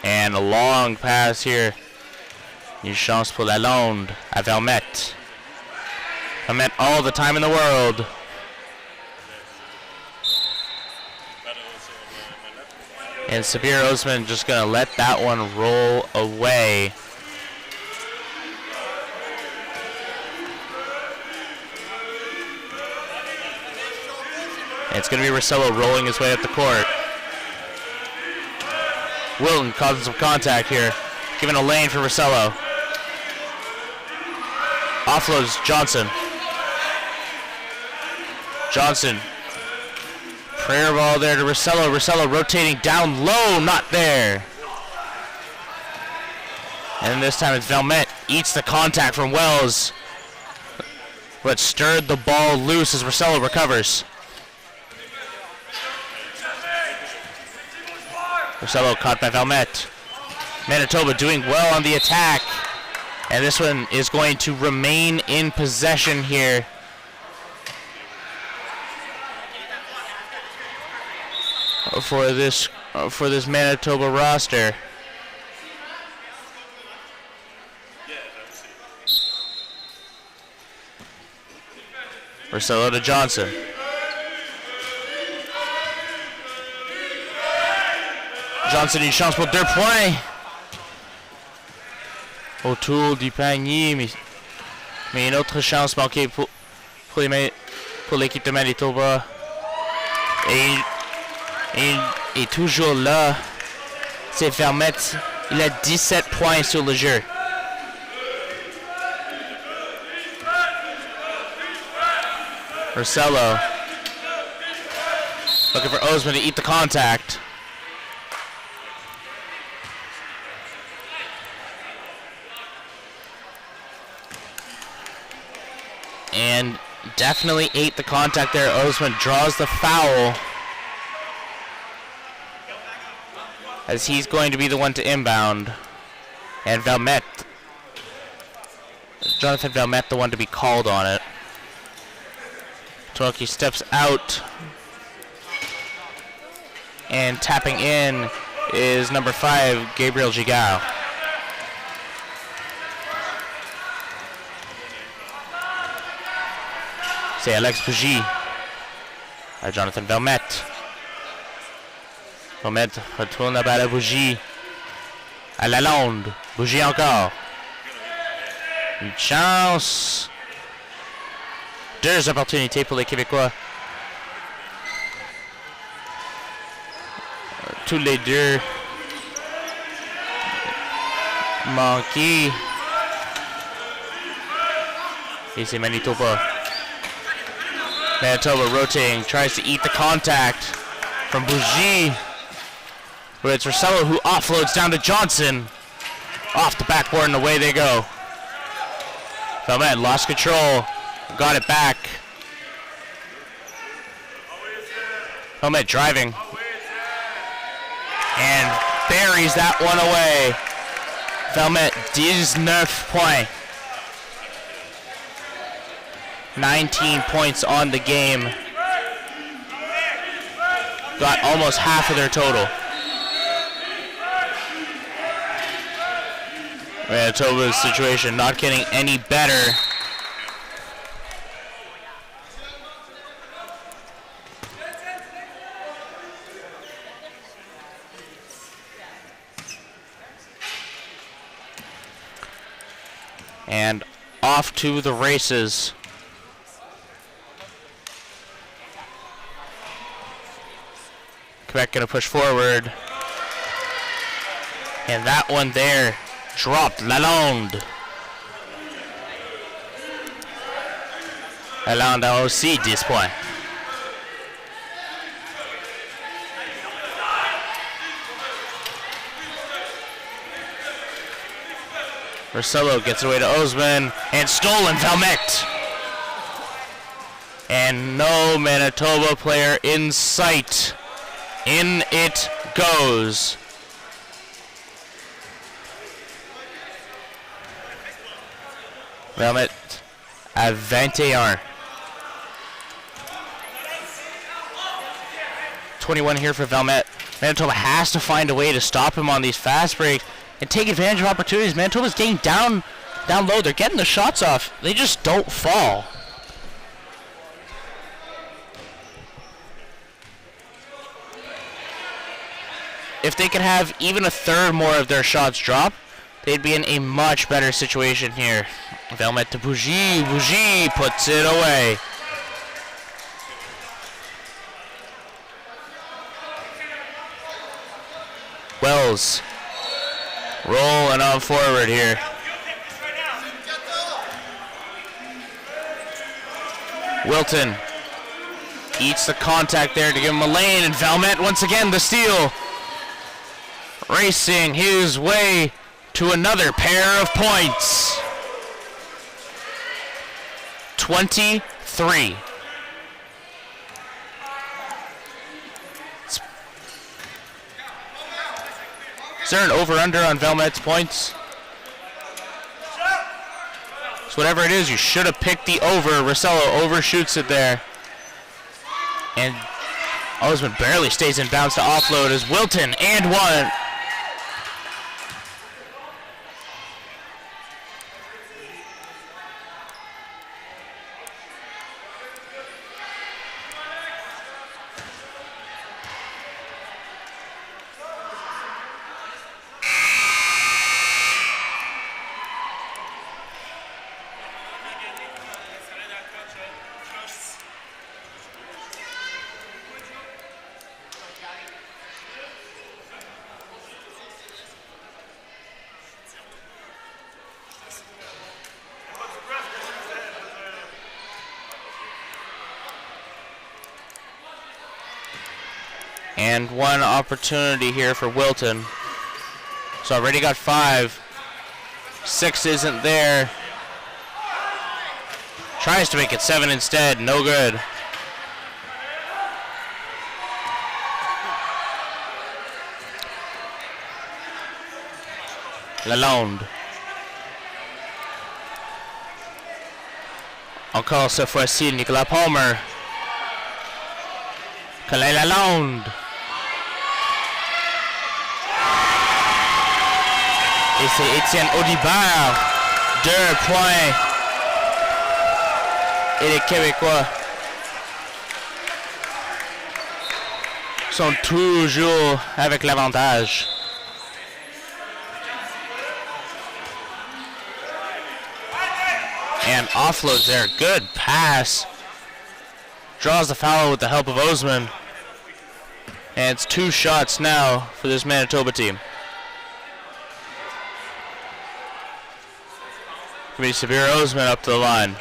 Speaker 1: And a long pass here. Une chance pour Lalonde à Vermette. Vermette all the time in the world. And Sabir Osman just going to let that one roll away. And it's going to be Rosello rolling his way up the court. Wilton causing some contact here. Giving a lane for Rosello. Offloads Johnson. Johnson. Prayer ball there to Rosello. Rosello rotating down low. Not there. And this time it's Vermette. Eats the contact from Wells. But stirred the ball loose as Rosello recovers. Rosello caught by Vermette. Manitoba doing well on the attack. And this one is going to remain in possession here. For this Manitoba roster. Rosello to Johnson. Johnson, une chance pour 2 points. Autour du panier, mais une autre chance manquée pour l'équipe de Manitoba. Et toujours là, c'est Vermette. Il a 17 points sur le jeu. Rosello looking for Osman to eat the contact. And definitely ate the contact there. Osman draws the foul, as he's going to be the one to inbound. And Vermette, Jonathan Vermette, the one to be called on it. Tomoki steps out. And tapping in is number 5, Gabriel Gigao. C'est Alex Bougie. À Jonathan Vermette. Vermette retourne la balle à Bougie. À Lalonde. Bougie encore. Une chance. Deux opportunités pour les Québécois. Tous les deux manqués. Et c'est Manitoba. Manitoba rotating, tries to eat the contact from Bougie. But it's Rosello who offloads down to Johnson. Off the backboard and away they go. Valmet lost control. Got it back. Valmet driving. And buries that one away. Valmet 19 points. 19 points on the game. Got almost half of their total. Manitoba's situation not getting any better. And off to the races. Quebec gonna push forward. And that one there dropped. Lalonde. Lalonde a aussi 10 points. Rosello gets away to Osman and stolen Valmet. And no Manitoba player in sight. In it goes. Valmet à 21. 21 here for Valmet. Manitoba has to find a way to stop him on these fast breaks and take advantage of opportunities. Manitoba's getting down low. They're getting the shots off. They just don't fall. If they could have even a third more of their shots drop, they'd be in a much better situation here. Valmet to Bougie. Bougie puts it away. Wells rolling on forward here. Wilton eats the contact there to give him a lane, and Valmet once again the steal. Racing his way to another pair of points. 23. Is there an over-under on Valmet's points? So whatever it is, you should have picked the over. Rosello overshoots it there. And Osman barely stays in bounds to offload as Wilton and one. And one opportunity here for Wilton. So already got 5. 6 isn't there. Tries to make it 7 instead. No good. Lalonde. Encore cette fois-ci, Nicolas Palmer. Calais Lalonde. Et c'est Étienne Audibert. 2 points. Et les Québécois sont toujours avec l'avantage. And offloads there. Good pass. Draws the foul with the help of Osman. And it's 2 shots now for this Manitoba team. Gonna be Sabir Osman up to the line.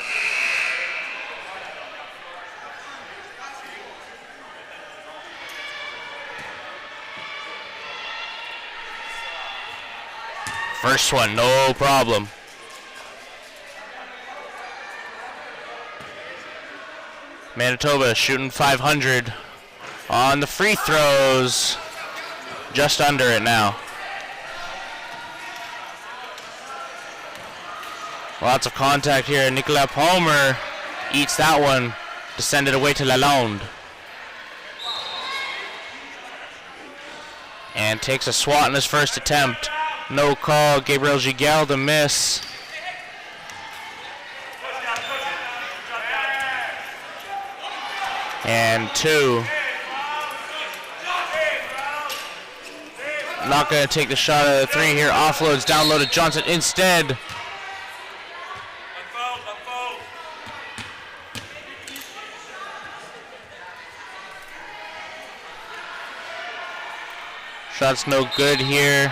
Speaker 1: First one, no problem. Manitoba shooting 500 on the free throws. Just under it now. Lots of contact here. Nicolas Palmer eats that one to send it away to Lalonde. And takes a swat in his first attempt. No call. Gabriel Giguel to miss. And 2. Not going to take the shot at the 3 here. Offloads down low to Johnson instead. Shot's no good here.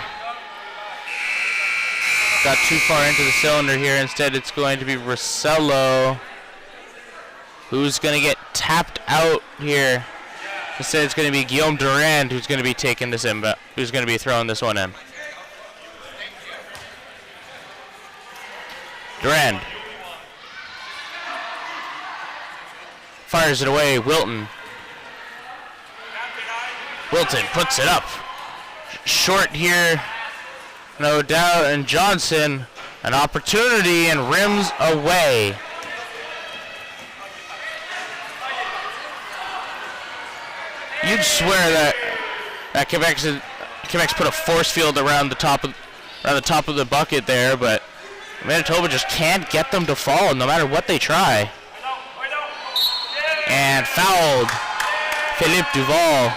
Speaker 1: Got too far into the cylinder here. Instead, it's going to be Rosello, who's going to get tapped out here. Instead, it's going to be Guillaume Durand who's going to be taking this in, but who's going to be throwing this one in. Durand fires it away. Wilton puts it up. Short here, no doubt, and Johnson, an opportunity, and rims away. You'd swear that Quebec's put a force field around the top of the bucket there, but Manitoba just can't get them to fall no matter what they try. And fouled, Philippe Duval.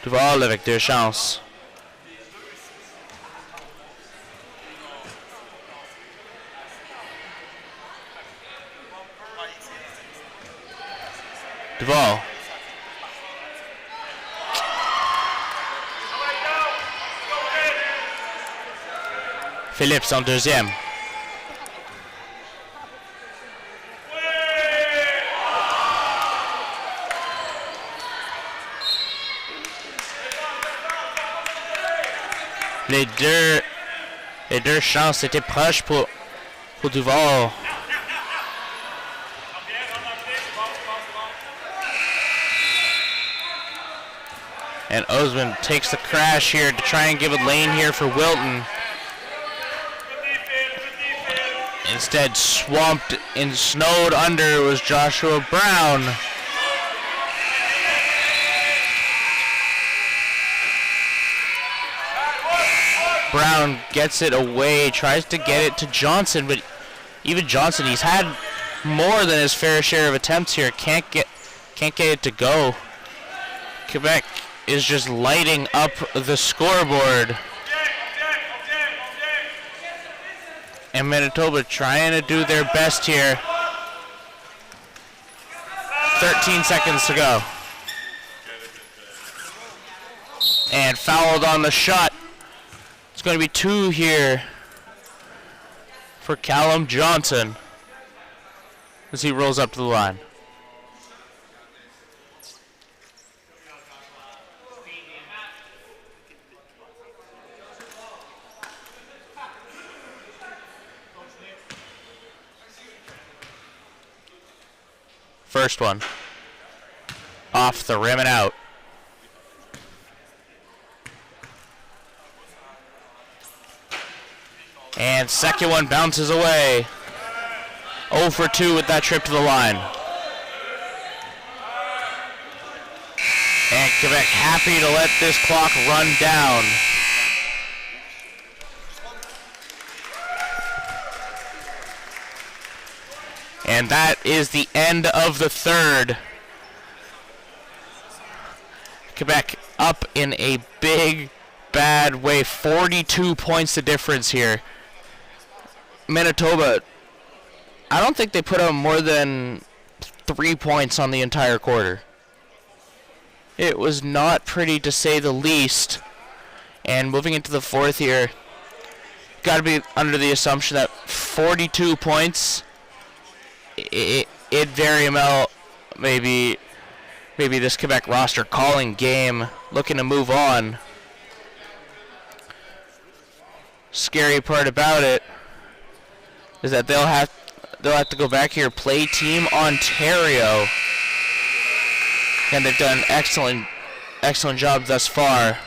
Speaker 1: Duval avec 2 chances. Duval. Phillips en deuxième. Les deux chances étaient proches pour Duval. And Osman takes the crash here to try and give a lane here for Wilton. Instead, swamped and snowed under was Joshua Brown. Brown gets it away, tries to get it to Johnson, but even Johnson, he's had more than his fair share of attempts here. Can't get it to go. Quebec is just lighting up the scoreboard. And Manitoba trying to do their best here. 13 seconds to go. And fouled on the shot. It's going to be 2 here for Callum Johnson as he rolls up to the line. First one. Off the rim and out. And second one bounces away. 0 for 2 with that trip to the line. And Quebec happy to let this clock run down. And that is the end of the third. Quebec up in a big, bad way. 42 points the difference here. Manitoba, I don't think they put up more than 3 points on the entire quarter. It was not pretty, to say the least. And moving into the fourth here, got to be under the assumption that 42 points, it very well maybe this Quebec roster calling game, looking to move on. Scary part about it is that they'll have to go back here, play Team Ontario, and they've done excellent job thus far.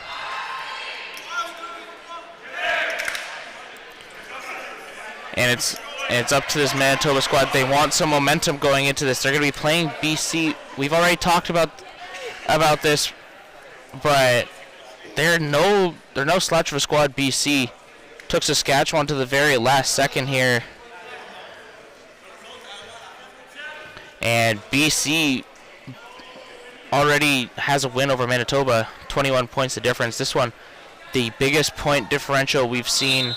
Speaker 1: And it's up to this Manitoba squad. They want some momentum going into this. They're going to be playing BC. We've already talked about this, but they're no slouch of a squad. BC took Saskatchewan to the very last second here. And BC already has a win over Manitoba, 21 points the difference. This one, the biggest point differential we've seen,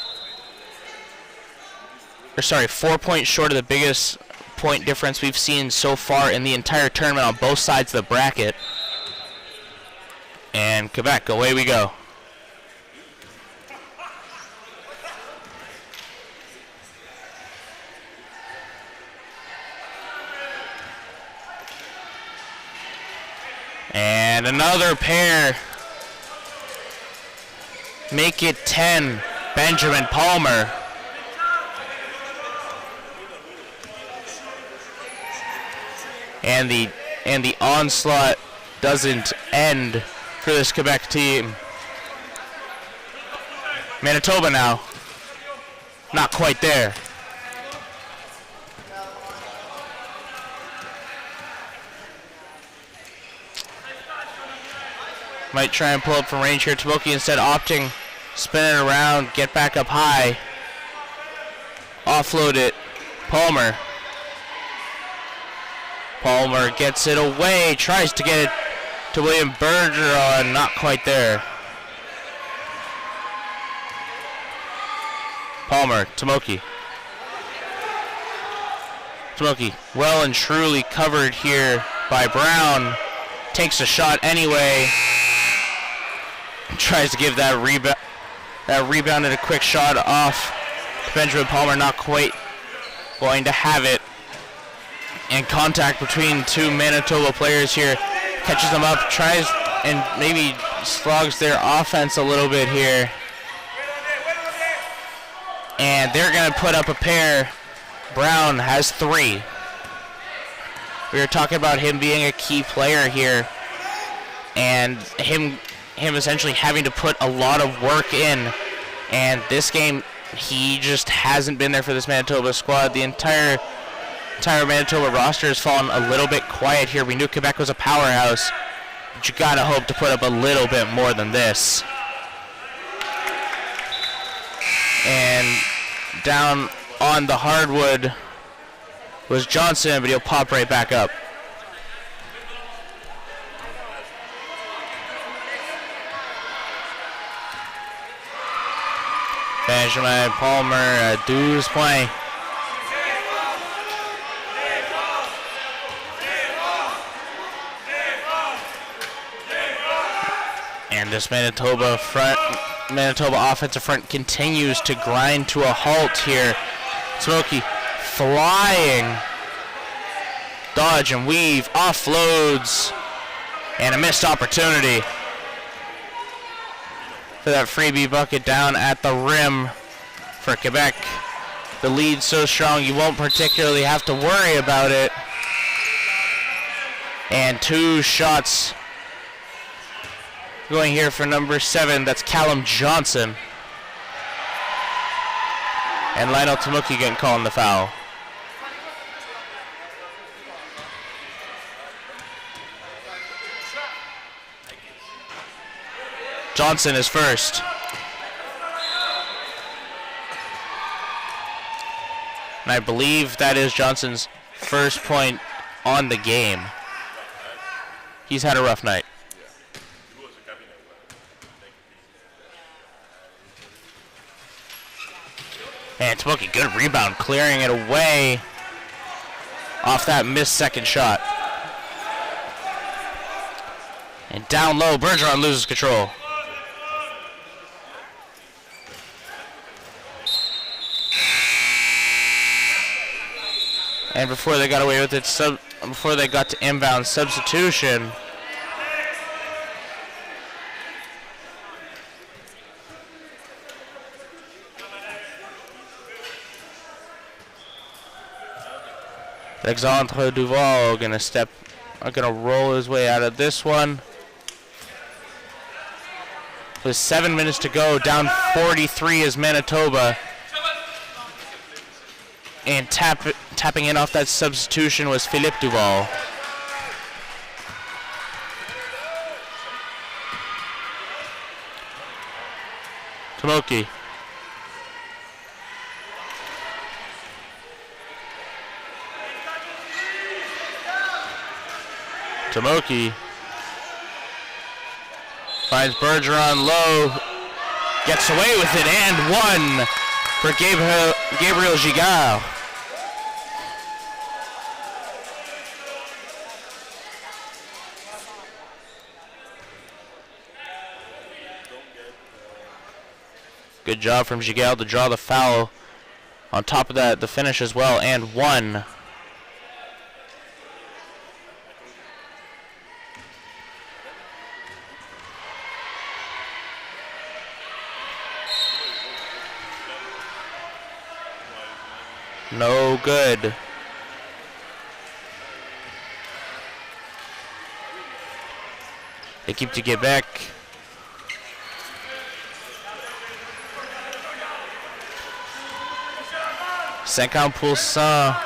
Speaker 1: 4 points short of the biggest point difference we've seen so far in the entire tournament on both sides of the bracket. And Quebec, away we go. And another pair. Make it 10. Benjamin Palmer. And the onslaught doesn't end for this Quebec team. Manitoba now. Not quite there. Might try and pull up from range here. Tomoki instead opting, spin it around, get back up high. Offload it. Palmer. Palmer gets it away, tries to get it to William Bergeron, not quite there. Palmer, Tomoki. Tomoki, well and truly covered here by Brown. Takes a shot anyway. Tries to give that rebound and a quick shot off. Benjamin Palmer not quite going to have it. And contact between two Manitoba players here. Catches them up, tries and maybe slogs their offense a little bit here. And they're going to put up a pair. Brown has 3. We were talking about him being a key player here. And him essentially having to put a lot of work in. And this game, he just hasn't been there for this Manitoba squad. The entire Manitoba roster has fallen a little bit quiet here. We knew Quebec was a powerhouse, but you gotta hope to put up a little bit more than this. And down on the hardwood was Johnson, but he'll pop right back up. Benjamin Palmer, Dues playing. And this Manitoba offensive front continues to grind to a halt here. Smoky flying. Dodge and weave, offloads, and a missed opportunity for that freebie bucket down at the rim for Quebec. The lead's so strong you won't particularly have to worry about it. And 2 shots going here for number 7, that's Callum Johnson. And Lionel Tomoki getting called in the foul. Johnson is first. And I believe that is Johnson's first point on the game. He's had a rough night. And Smokey, good rebound, clearing it away off that missed second shot. And down low, Bergeron loses control. And before they got away with it, before they got to inbound substitution, Alexandre Duval gonna roll his way out of this one. With 7 minutes to go, down 43 is Manitoba. And tapping in off that substitution was Philippe Duval. Tomoki. Tomoki finds Bergeron low, gets away with it, and one for Gabriel Gigard. Good job from Gigard to draw the foul. On top of that, the finish as well, and one. No good. Équipe du Québec. %50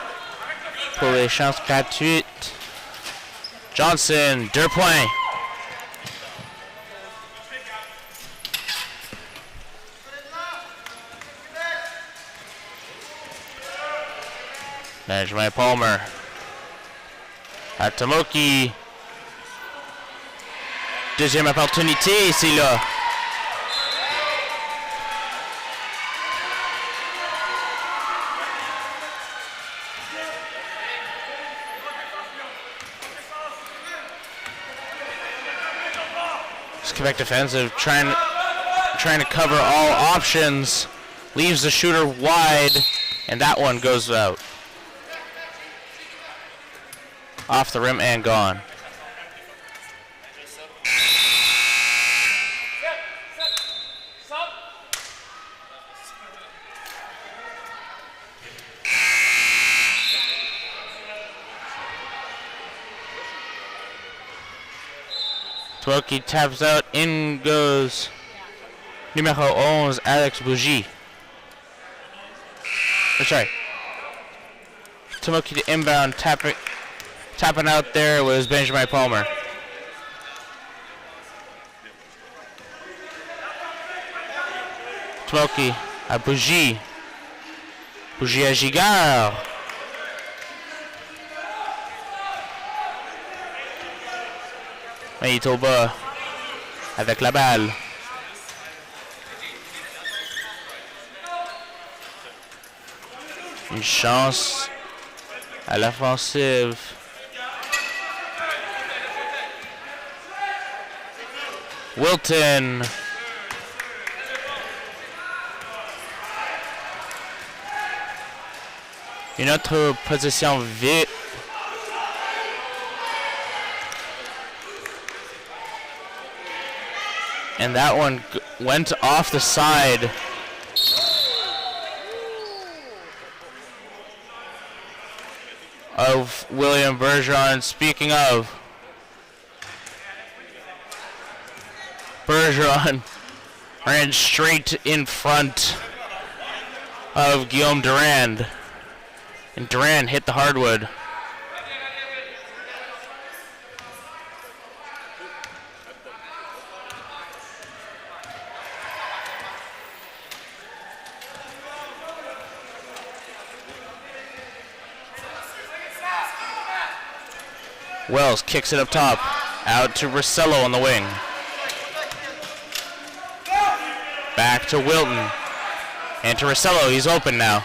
Speaker 1: pour les chances gratuites. Johnson, 2 points. Benjamin Palmer. À Tomoki. Deuxième opportunité, c'est là. Quebec defensive trying to cover all options, leaves the shooter wide, and that one goes out. Off the rim and gone. Tomoki taps out, in goes numéro 11, Alex Bougie. Sorry. Tomoki to inbound, tapping out there was Benjamin Palmer. Tomoki à Bougie. Bougie à Gigard. Manitoba avec la balle. Une chance à l'offensive. Wilton. Une autre position vite. And that one went off the side. Of William Bergeron. Speaking of, Bergeron ran straight in front of Guillaume Durand. And Durand hit the hardwood. Wells kicks it up top. Out to Rosello on the wing. Back to Wilton. And to Rosello. He's open now.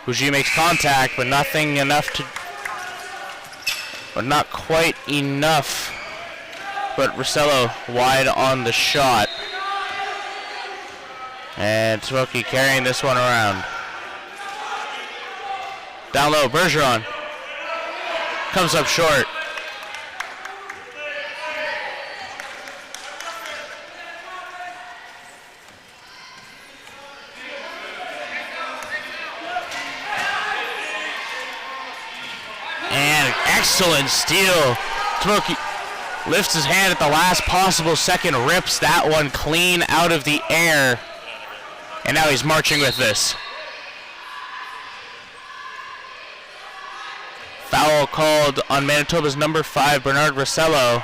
Speaker 1: Bougie makes contact, but nothing enough to... But not quite enough. But Rosello wide on the shot. And Tomoki carrying this one around. Down low, Bergeron. Comes up short. And excellent steal. Tomoki lifts his hand at the last possible second, rips that one clean out of the air. And now he's marching with this. Foul called on Manitoba's number 5, Bernard Rosello.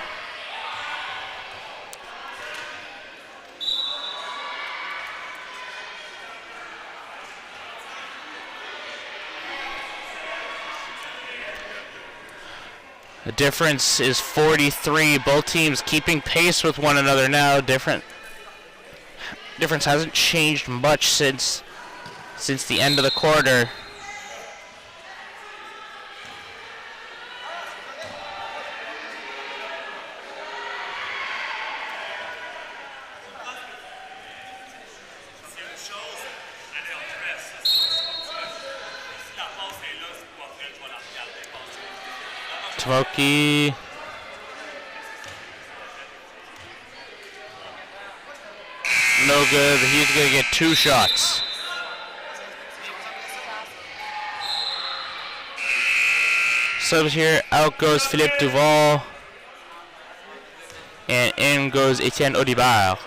Speaker 1: The difference is 43. Both teams keeping pace with one another now. Difference hasn't changed much since the end of the quarter. Tomoki. No good. He's going to get 2 shots. Subs here. Out goes Philippe Duval. And in goes Etienne Audibert.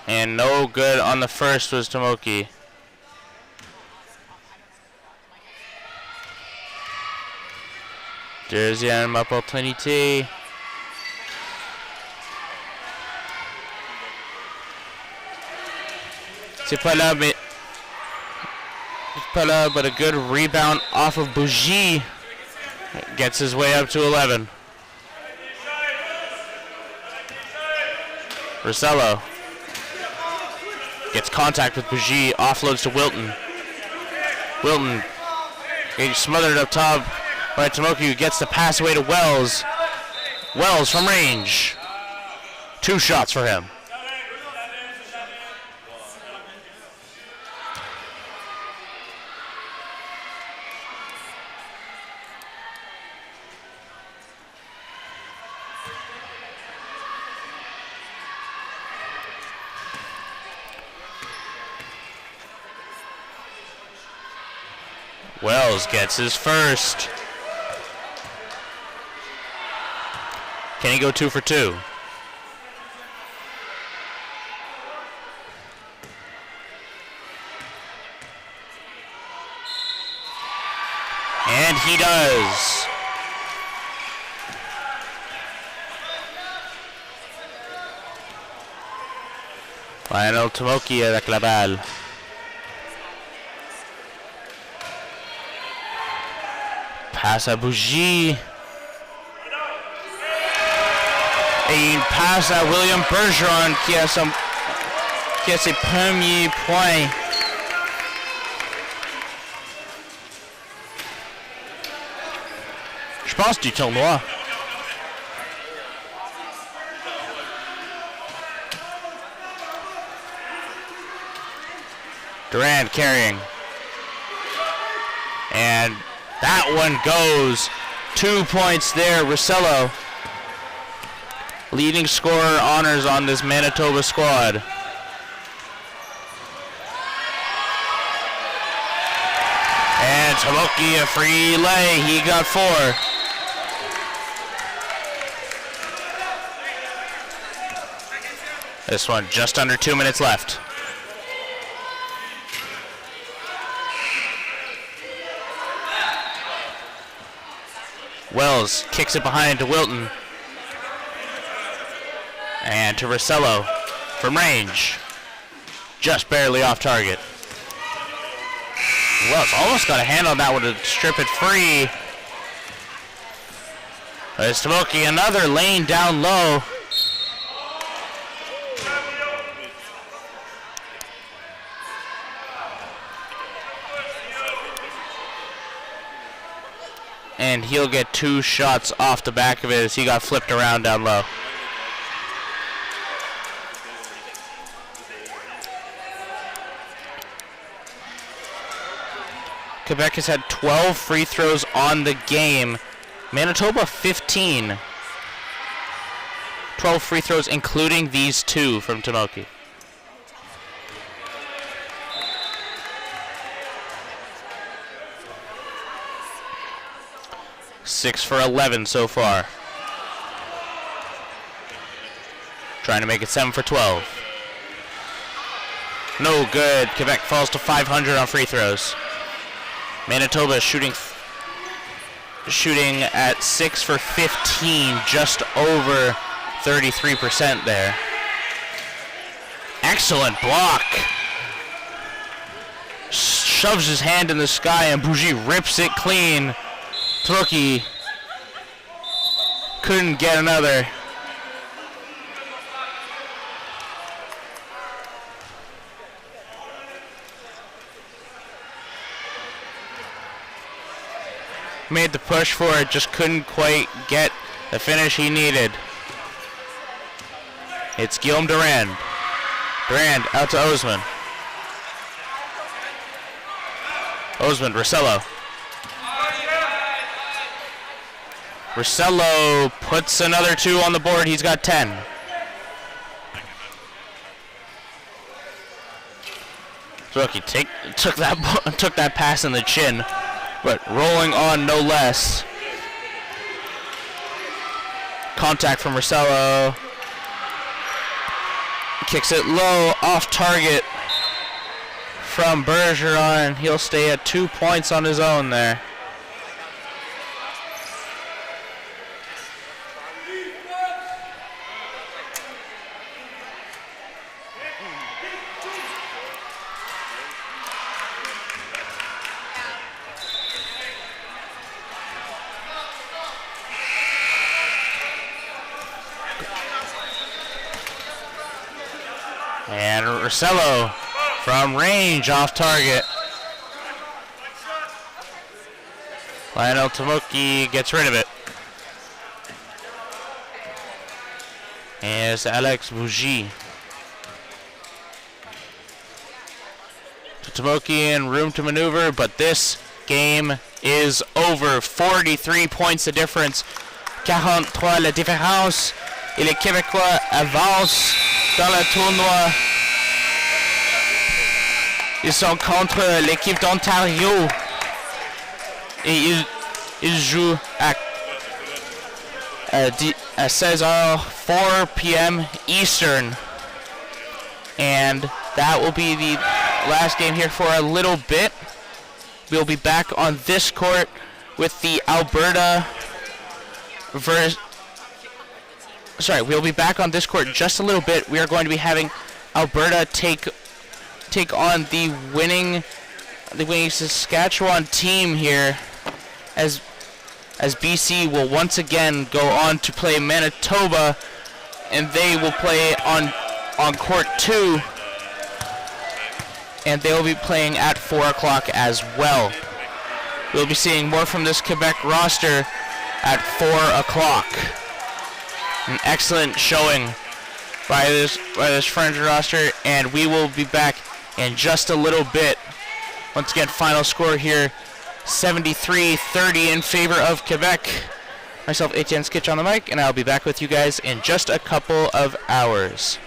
Speaker 1: And no good on the first was Tomoki. Deuxième opportunité. C'est pas là, but a good rebound off of Bougie. Gets his way up to 11. Rosello gets contact with Bougie, offloads to Wilton. Wilton getting smothered up top by Tomoki, who gets the pass away to Wells. Wells from range. 2 shots for him. Wells gets his first. Can he go 2 for 2? And he does. Lionel Tomoki avec la balle. Passe à Bougie. Et une passe à William Bergeron qui a ses premiers points. Je pense du tournoi. Durant carrying. And that one goes. 2 points there. Rosello, leading scorer honors on this Manitoba squad. And Tomoki a free lay. He got 4. This one just under 2 minutes left. Wells kicks it behind to Wilton. And to Rosello from range. Just barely off target. Well, it's almost got a hand on that one to strip it free. There's Tomoki, another lane down low. And he'll get 2 shots off the back of it as he got flipped around down low. Quebec has had 12 free throws on the game. Manitoba 15. 12 free throws including these 2 from Tomoki. Six for 11 so far. Trying to make it 7 for 12. No good. Quebec falls to 500 on free throws. Manitoba shooting at 6 for 15, just over 33% there. Excellent block. Shoves his hand in the sky and Bougie rips it clean. Tomoki couldn't get another. Made the push for it, just couldn't quite get the finish he needed. It's Guillaume Durand. Durand out to Osman. Osman, Rosello. Rosello puts another 2 on the board. He's got 10. Rookie took that pass in the chin, but rolling on no less. Contact from Rosello. Kicks it low, off target from Bergeron. He'll stay at 2 points on his own there. And Rosello from range off target. Lionel Tomoki gets rid of it. And it's Alex Bougie. To Tomoki and room to maneuver, but this game is over. 43 points the difference. 43 la différence. Et les Québécois avancent dans le tournoi. Ils sont contre l'équipe d'Ontario. Et ils jouent à 16h, 4 p.m. Eastern. And that will be the last game here for a little bit. We'll be back on this court with the Alberta we'll be back on this court just a little bit. We are going to be having Alberta take on the winning Saskatchewan team here, as BC will once again go on to play Manitoba, and they will play on court 2, and they will be playing at 4 o'clock as well. We'll be seeing more from this Quebec roster at 4 o'clock. An excellent showing by this French roster, and we will be back in just a little bit. Once again, final score here, 73-30 in favor of Quebec. Myself, Etienne Skitch on the mic, and I'll be back with you guys in just a couple of hours.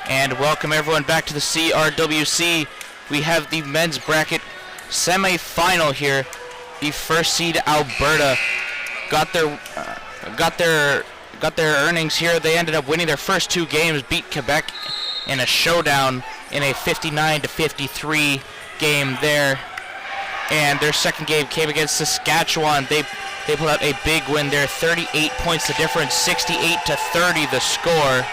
Speaker 1: And welcome everyone back to the CRWC. We have the men's bracket semi-final here. The first seed Alberta got their earnings here. They ended up winning their first 2 games, beat Quebec in a showdown in a 59-53 game there. And their second game came against Saskatchewan. They pulled out a big win there, 38 points the difference, 68-30 the score.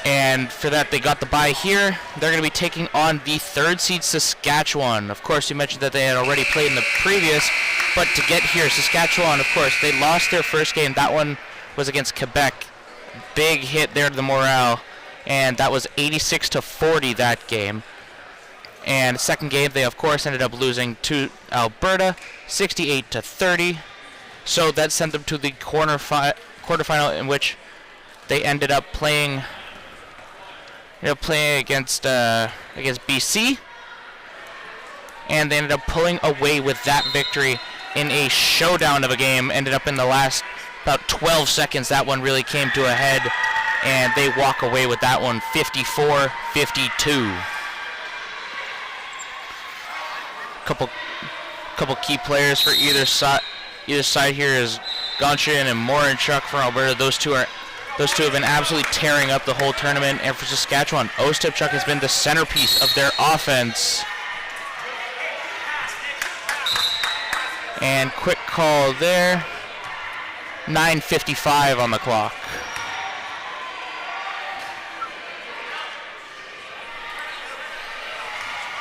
Speaker 1: And for that, they got the bye here. They're going to be taking on the 3rd seed Saskatchewan. Of course, you mentioned that they had already played in the previous, but to get here, Saskatchewan, of course, they lost their first game. That one was against Quebec. Big hit there to the morale, and that was 86-40 that game. And second game, they of course ended up losing to Alberta, 68-30. So that sent them to the quarterfinal, in which they ended up playing against BC, and they ended up pulling away with that victory in a showdown of a game. Ended up in the last about 12 seconds. That one really came to a head, and they walk away with that one, 54-52. Couple key players for either side here is Gonshin and Morinchuk from Alberta. Those two have been absolutely tearing up the whole tournament. And for Saskatchewan, Ostapchuk has been the centerpiece of their offense. And quick call there. 9:55 on the clock.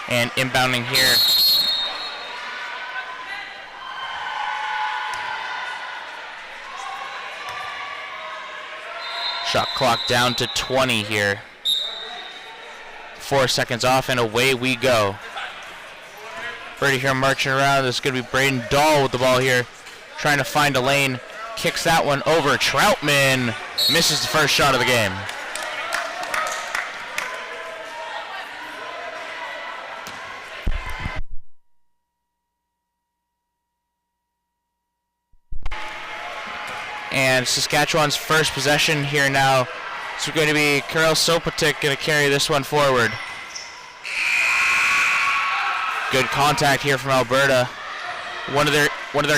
Speaker 1: And inbounding here. Shot clock down to 20 here. 4 seconds off, and away we go. Brady here marching around. This is going to be Braden Dahl with the ball here, trying to find a lane. Kicks that one over. Troutman misses the first shot of the game. And Saskatchewan's first possession here now. It's going to be Karel Sopotik going to carry this one forward. Good contact here from Alberta. One of their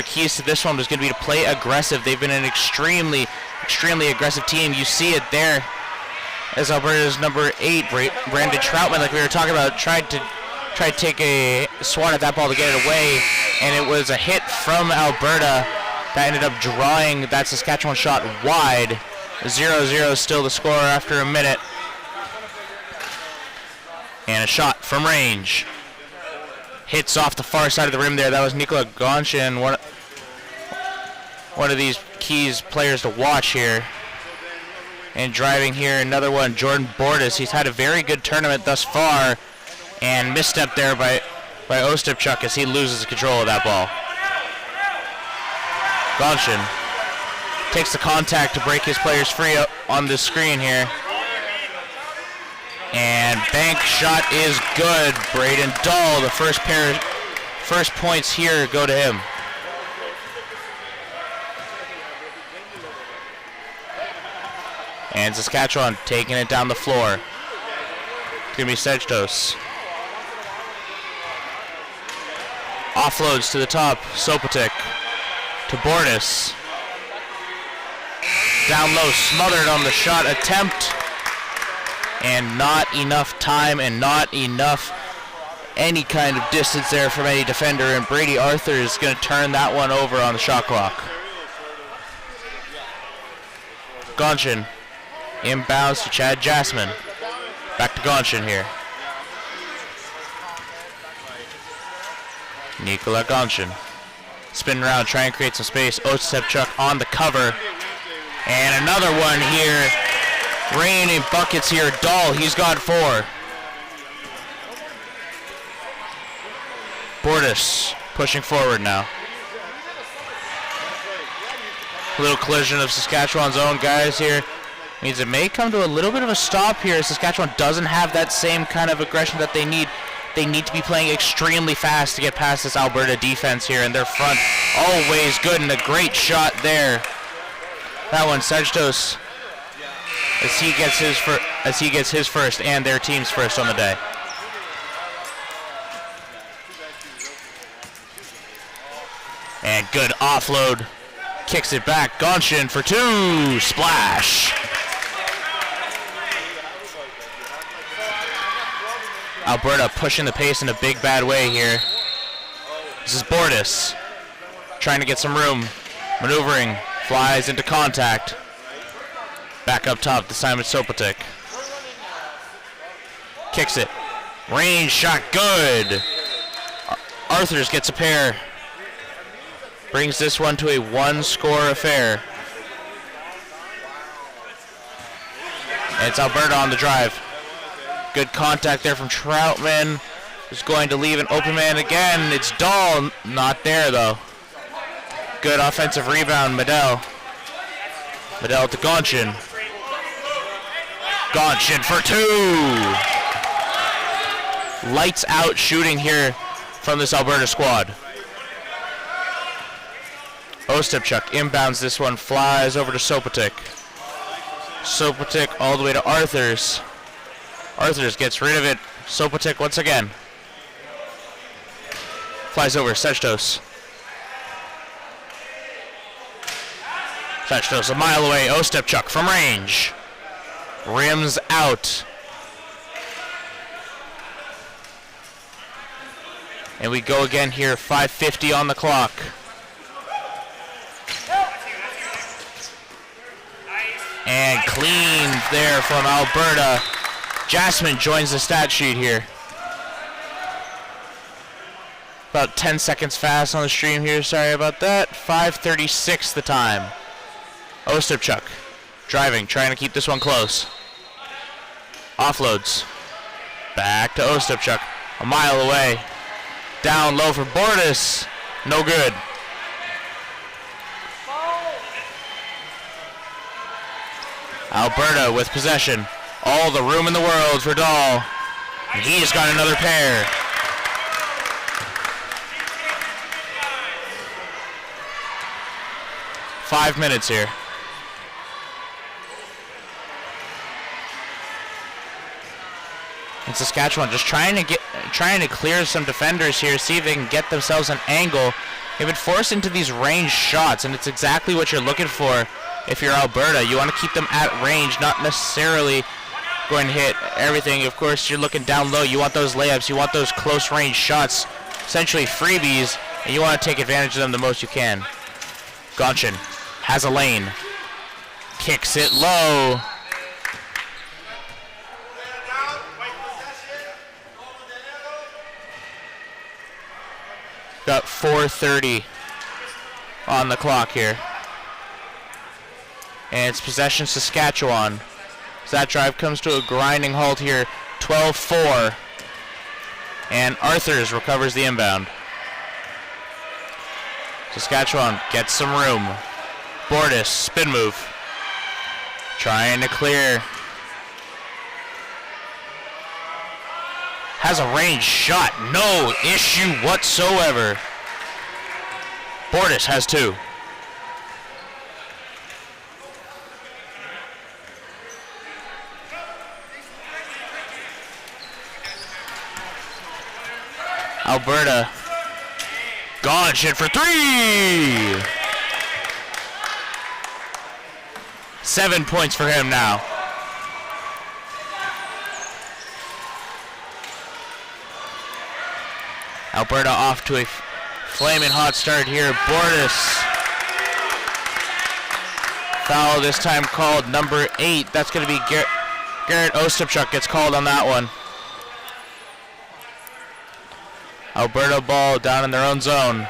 Speaker 1: keys to this one was going to be to play aggressive. They've been an extremely aggressive team. You see it there as Alberta's number 8, Brandon Troutman, like we were talking about, tried to take a swat at that ball to get it away, and it was a hit from Alberta that ended up drawing that Saskatchewan shot wide. 0-0 still the score after a minute. And a shot from range. Hits off the far side of the rim there. That was Nikola Gonshin, one of these keys players to watch here. And driving here, another one, Jordan Bordas. He's had a very good tournament thus far, and misstep there by Ostapchuk as he loses control of that ball. Gonshin takes the contact to break his players free on the screen here. And bank shot is good. Braden Dahl, the first points here go to him. And Saskatchewan taking it down the floor. It's going to be Sejtos. Offloads to the top. Sopotik to Bordas. Down low, smothered on the shot attempt. And not enough time and not enough any kind of distance there from any defender. And Brady Arthur is going to turn that one over on the shot clock. Gonshin inbounds to Chad Jasmine. Back to Gonshin here. Nikola Gonshin. Spin around, try and create some space. Ostapchuk on the cover. And another one here. Raining buckets here. Dahl, he's got 4. Bordas pushing forward now. A little collision of Saskatchewan's own guys here. Means it may come to a little bit of a stop here. Saskatchewan doesn't have that same kind of aggression that they need. They need to be playing extremely fast to get past this Alberta defense here. And their front always good, and a great shot there. That one, Sejtos as he gets his first and their team's first on the day. And good offload. Kicks it back. Gonshin for two. Splash. Alberta pushing the pace in a big bad way here. This is Bordas trying to get some room. Maneuvering. Flies into contact. Back up top. This time it's Sopotik. Kicks it. Range shot. Good. Arthurs gets a pair. Brings this one to a one-score affair. And it's Alberta on the drive. Good contact there from Troutman. Is going to leave an open man again. It's Dahl. Not there, though. Good offensive rebound, Medell. Medell to Gonshin. Gonshin for two. Lights out shooting here from this Alberta squad. Ostapchuk inbounds this one, flies over to Sopotik. Sopotik all the way to Arthurs. Arthurs gets rid of it. Sopotik once again. Flies over Sechtos. Sechtos a mile away. Ostapchuk from range. Rims out. And we go again here, 5:50 on the clock. And clean there from Alberta. Jasmine joins the stat sheet here. About 10 seconds fast on the stream here, sorry about that. 5:36 the time. Ostapchuk driving, trying to keep this one close. Offloads. Back to Ostapchuk, a mile away. Down low for Bordas, no good. Alberta with possession. All the room in the world for Dahl. And he's got another pair. Five minutes here. And Saskatchewan just trying to clear some defenders here, see if they can get themselves an angle. They've been forced into these range shots, and it's exactly what you're looking for if you're Alberta. You want to keep them at range, not necessarily going to hit everything. Of course, you're looking down low. You want those layups. You want those close range shots, essentially freebies, and you want to take advantage of them the most you can. Gonshin has a lane. Kicks it low. Got 4:30 on the clock here. And it's possession Saskatchewan. So that drive comes to a grinding halt here. 12-4. And Arthurs recovers the inbound. Saskatchewan gets some room. Bordas, spin move. Trying to clear. Has a range shot. No issue whatsoever. Bordas has two. Alberta. Gonshin for three. 7 points for him now. Alberta off to a flaming hot start here. Bordas. Foul this time called, number 8. That's going to be Garrett Ostapchuk gets called on that one. Alberta ball down in their own zone.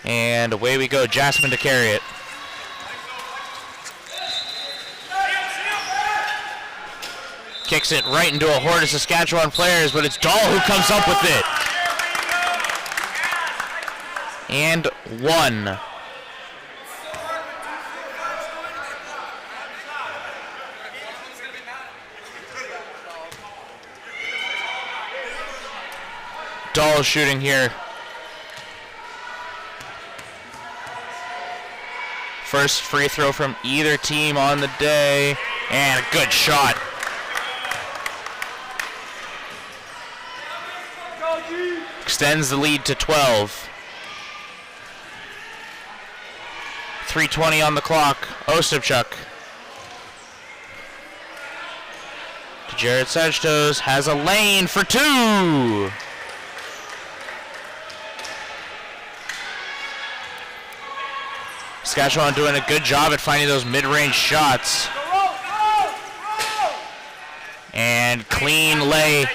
Speaker 1: And away we go. Jasmine to carry it. Kicks it right into a horde of Saskatchewan players, but it's Dahl who comes up with it. And one. Dahl shooting here. First free throw from either team on the day, and a good shot. Extends the lead to 12. 3:20 on the clock. Ostapchuk to Jared Sajtos, has a lane for two. Saskatchewan doing a good job at finding those mid-range shots. And clean lay.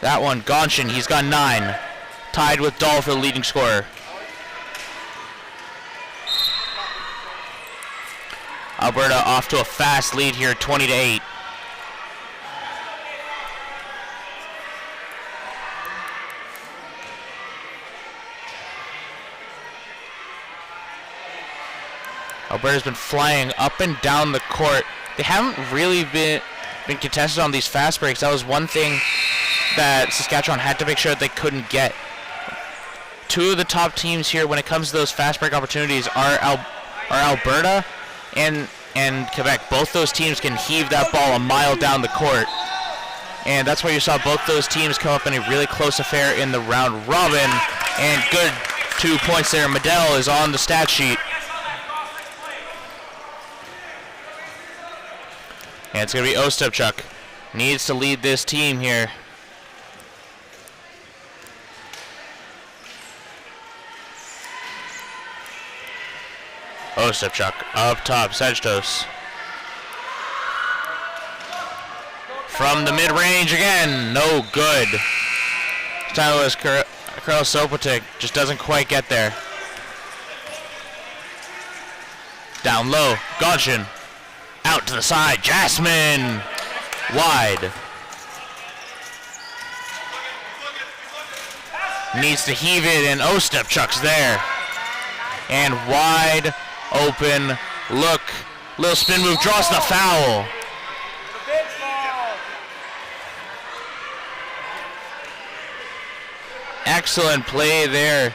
Speaker 1: That one, Gonshin, he's got 9. Tied with Dahl for the leading scorer. Alberta off to a fast lead here, 20-8. Alberta's been flying up and down the court. They haven't really been contested on these fast breaks. That was one thing that Saskatchewan had to make sure that they couldn't get. Two of the top teams here when it comes to those fast break opportunities are Alberta and Quebec. Both those teams can heave that ball a mile down the court. And that's why you saw both those teams come up in a really close affair in the round robin. And good 2 points there. Medell is on the stat sheet. And it's going to be Ostapchuk. Needs to lead this team here. Ostapchuk up top, Sajtos. From the mid-range again, no good. This time it was Karel Sopotik, just doesn't quite get there. Down low, Gonshin. Out to the side, Jasmine. Wide. Needs to heave it, and Ostapchuk's there. And wide open look. Little spin move, draws the foul. Excellent play there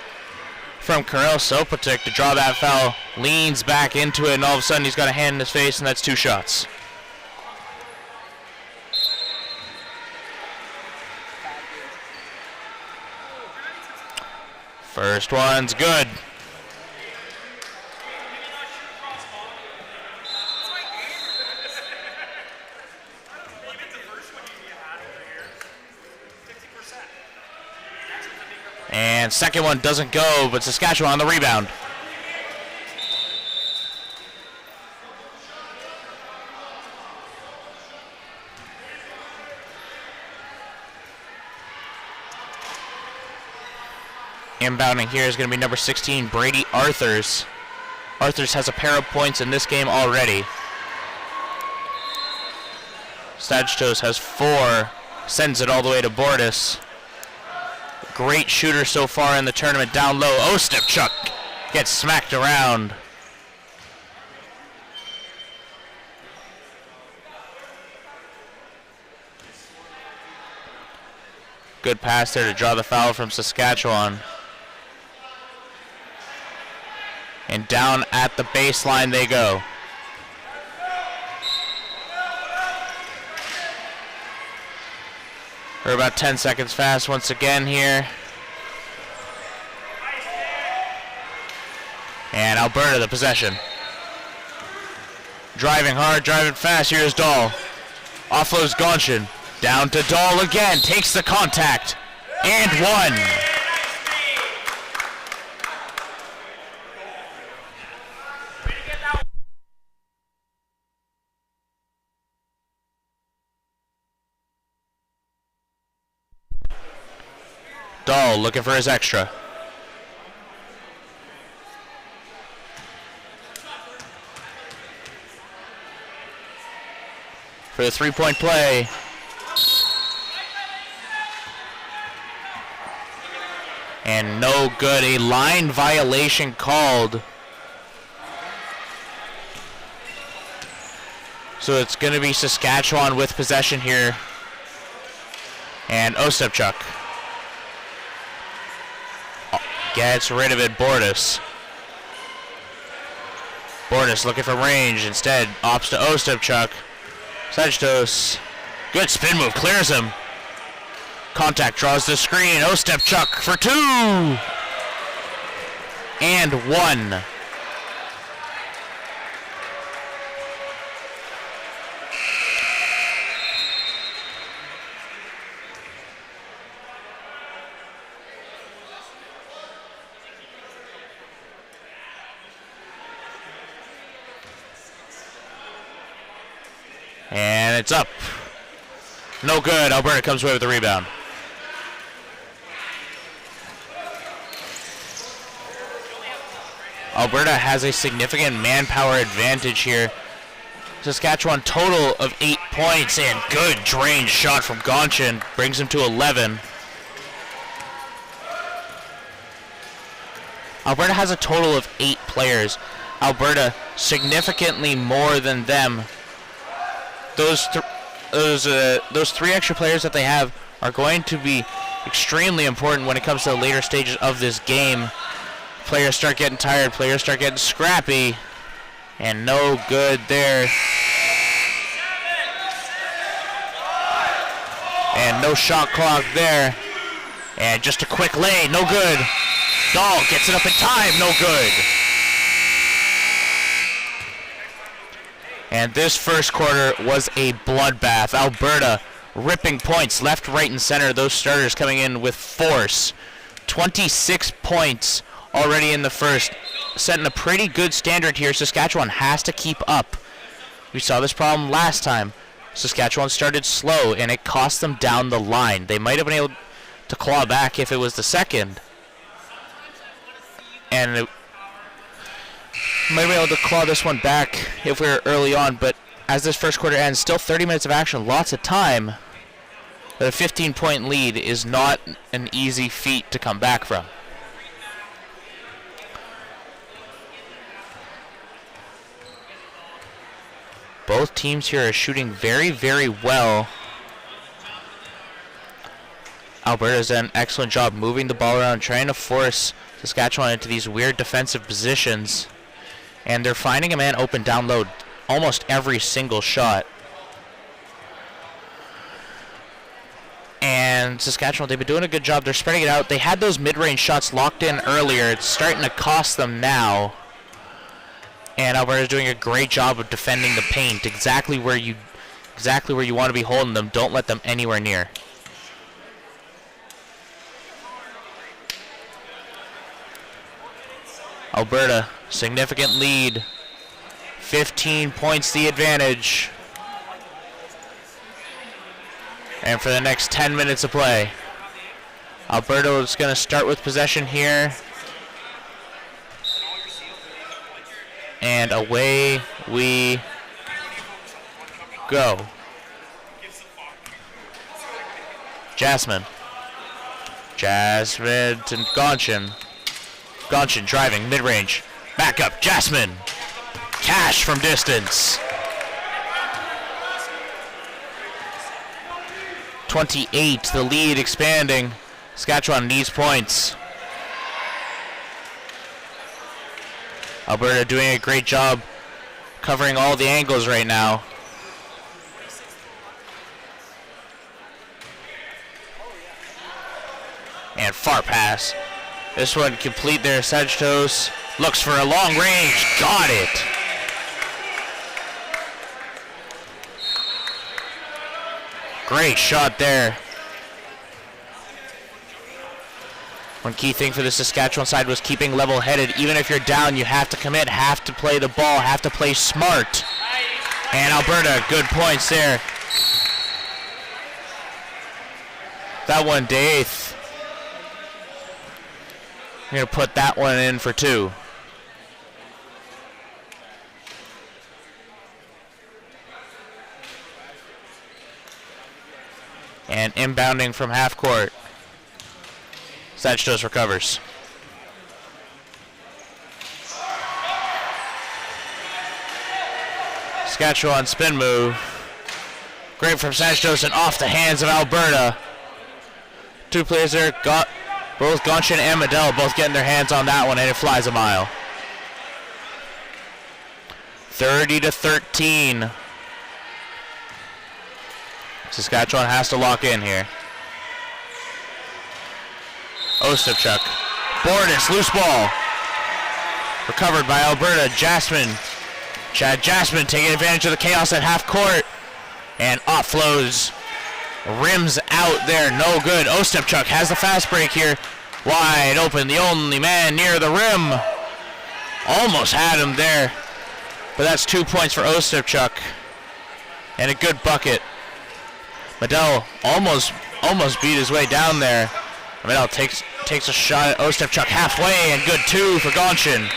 Speaker 1: from Karel Sopotik to draw that foul. Leans back into it, and all of a sudden he's got a hand in his face, and that's 2 shots. First one's good. And second one doesn't go, but Saskatchewan on the rebound. Inbounding here is going to be number 16, Brady Arthurs. Arthurs has a pair of points in this game already. Sajtos has 4, sends it all the way to Bordas. Great shooter so far in the tournament. Down low, Ostapchuk gets smacked around. Good pass there to draw the foul from Saskatchewan. And down at the baseline they go. We're about 10 seconds fast once again here. And Alberta the possession. Driving hard, driving fast. Here's Dahl. Offloads Gonshin. Down to Dahl again. Takes the contact. And 1. Dahl looking for his extra. For the 3-point play. And no good. A line violation called. So it's going to be Saskatchewan with possession here. And Ostapchuk gets rid of it. Bordas Bordas looking for range. Instead, opts to Ostapchuk. Sajtos. Good spin move. Clears him. Contact draws the screen. Ostapchuk for 2. And 1. And it's up. No good. Alberta comes away with the rebound. Alberta has a significant manpower advantage here. Saskatchewan total of 8 points, and good drained shot from Gonchin brings him to 11. Alberta has a total of 8 players. Alberta significantly more than them. Those 3 extra players that they have are going to be extremely important when it comes to the later stages of this game. Players start getting tired, players start getting scrappy, and no good there. And no shot clock there. And just a quick lay, no good. Dahl gets it up in time, no good. And this first quarter was a bloodbath. Alberta ripping points left, right, and center. Those starters coming in with force. 26 points already in the first. Setting a pretty good standard here. Saskatchewan has to keep up. We saw this problem last time. Saskatchewan started slow, and it cost them down the line. They might have been able to claw back if it was the second. And it might be able to claw this one back if we were early on, but as this first quarter ends, still 30 minutes of action, lots of time. But a 15-point lead is not an easy feat to come back from. Both teams here are shooting very, very well. Alberta's done an excellent job moving the ball around, trying to force Saskatchewan into these weird defensive positions. And they're finding a man open down low almost every single shot. And Saskatchewan, they've been doing a good job. They're spreading it out. They had those mid-range shots locked in earlier. It's starting to cost them now. And Alberta's doing a great job of defending the paint exactly where you want to be holding them. Don't let them anywhere near. Alberta, significant lead. 15 points the advantage. And for the next 10 minutes of play, Alberta is going to start with possession here. And away we go. Jasmine to Gonchin. Gonchin driving mid-range. Back up, Jasmine. Cash from distance. 28, the lead expanding. Saskatchewan needs points. Alberta doing a great job covering all the angles right now. And far pass. This one complete there. Sajtos looks for a long range. Got it. Great shot there. One key thing for the Saskatchewan side was keeping level-headed. Even if you're down, you have to commit, have to play the ball, have to play smart. And Alberta, good points there. That one, Daith. I'm going to put that one in for 2. And inbounding from half court. Sajtos recovers. Saskatchewan spin move. Great from Sajtos and off the hands of Alberta. 2 players there, both Gonchin and Medell both getting their hands on that one, and it flies a mile. 30-13. Saskatchewan has to lock in here. Ostapchuk. Bordas, loose ball. Recovered by Alberta. Chad Jasmine taking advantage of the chaos at half court. And offloads. Rims out there, no good. Ostapchuk has the fast break here. Wide open, the only man near the rim. Almost had him there. But that's 2 points for Ostapchuk. And a good bucket. Medell almost beat his way down there. Medell takes a shot at Ostapchuk halfway, and good two for Gonshin.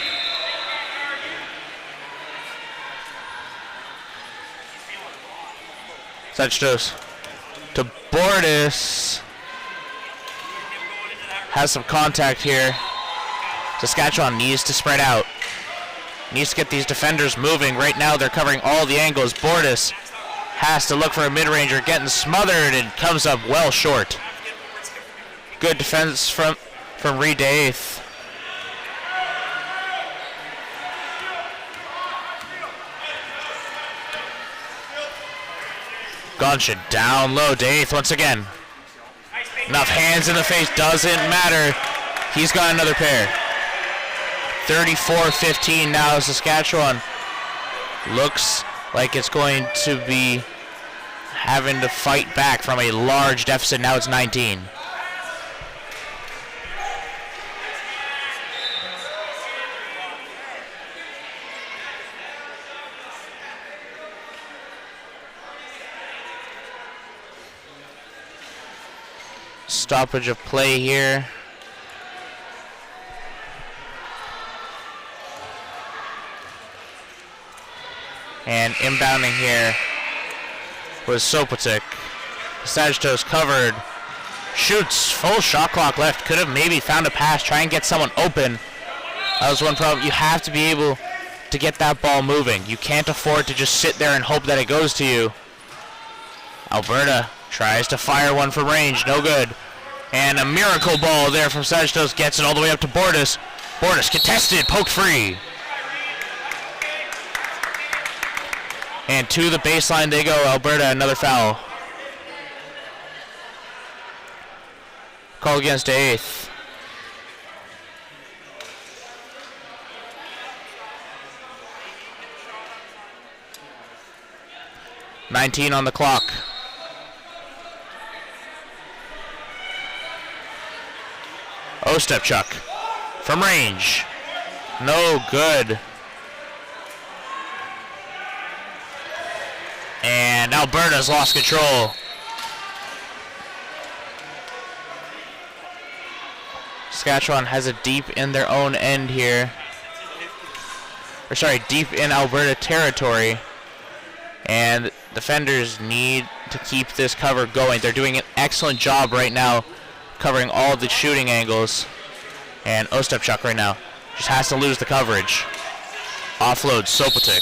Speaker 1: Sechtos to Bordas. Has some contact here. Saskatchewan needs to spread out. Needs to get these defenders moving. Right now they're covering all the angles. Bordas has to look for a mid-ranger, getting smothered, and comes up well short. Good defense from Reed to eighth. Gonshin down low to eighth once again. Enough hands in the face, doesn't matter. He's got another pair. 34-15 now. Saskatchewan looks like it's going to be having to fight back from a large deficit. Now it's 19. Stoppage of play here. And inbounding here was Sopotic. Sagitos covered. Shoots. Full shot clock left. Could have maybe found a pass. Try and get someone open. That was one problem. You have to be able to get that ball moving. You can't afford to just sit there and hope that it goes to you. Alberta tries to fire one from range. No good. And a miracle ball there from Sagitos. Gets it all the way up to Bordas. Bordas contested. Poked free. And to the baseline they go. Alberta, another foul. Call against eighth. $19 on the clock. Ostapchuk from range. No good. And Alberta's lost control. Saskatchewan has it deep in their own end here. Or sorry, deep in Alberta territory. And defenders need to keep this cover going. They're doing an excellent job right now covering all the shooting angles. And Ostapchuk right now just has to lose the coverage. Offload Sopotic.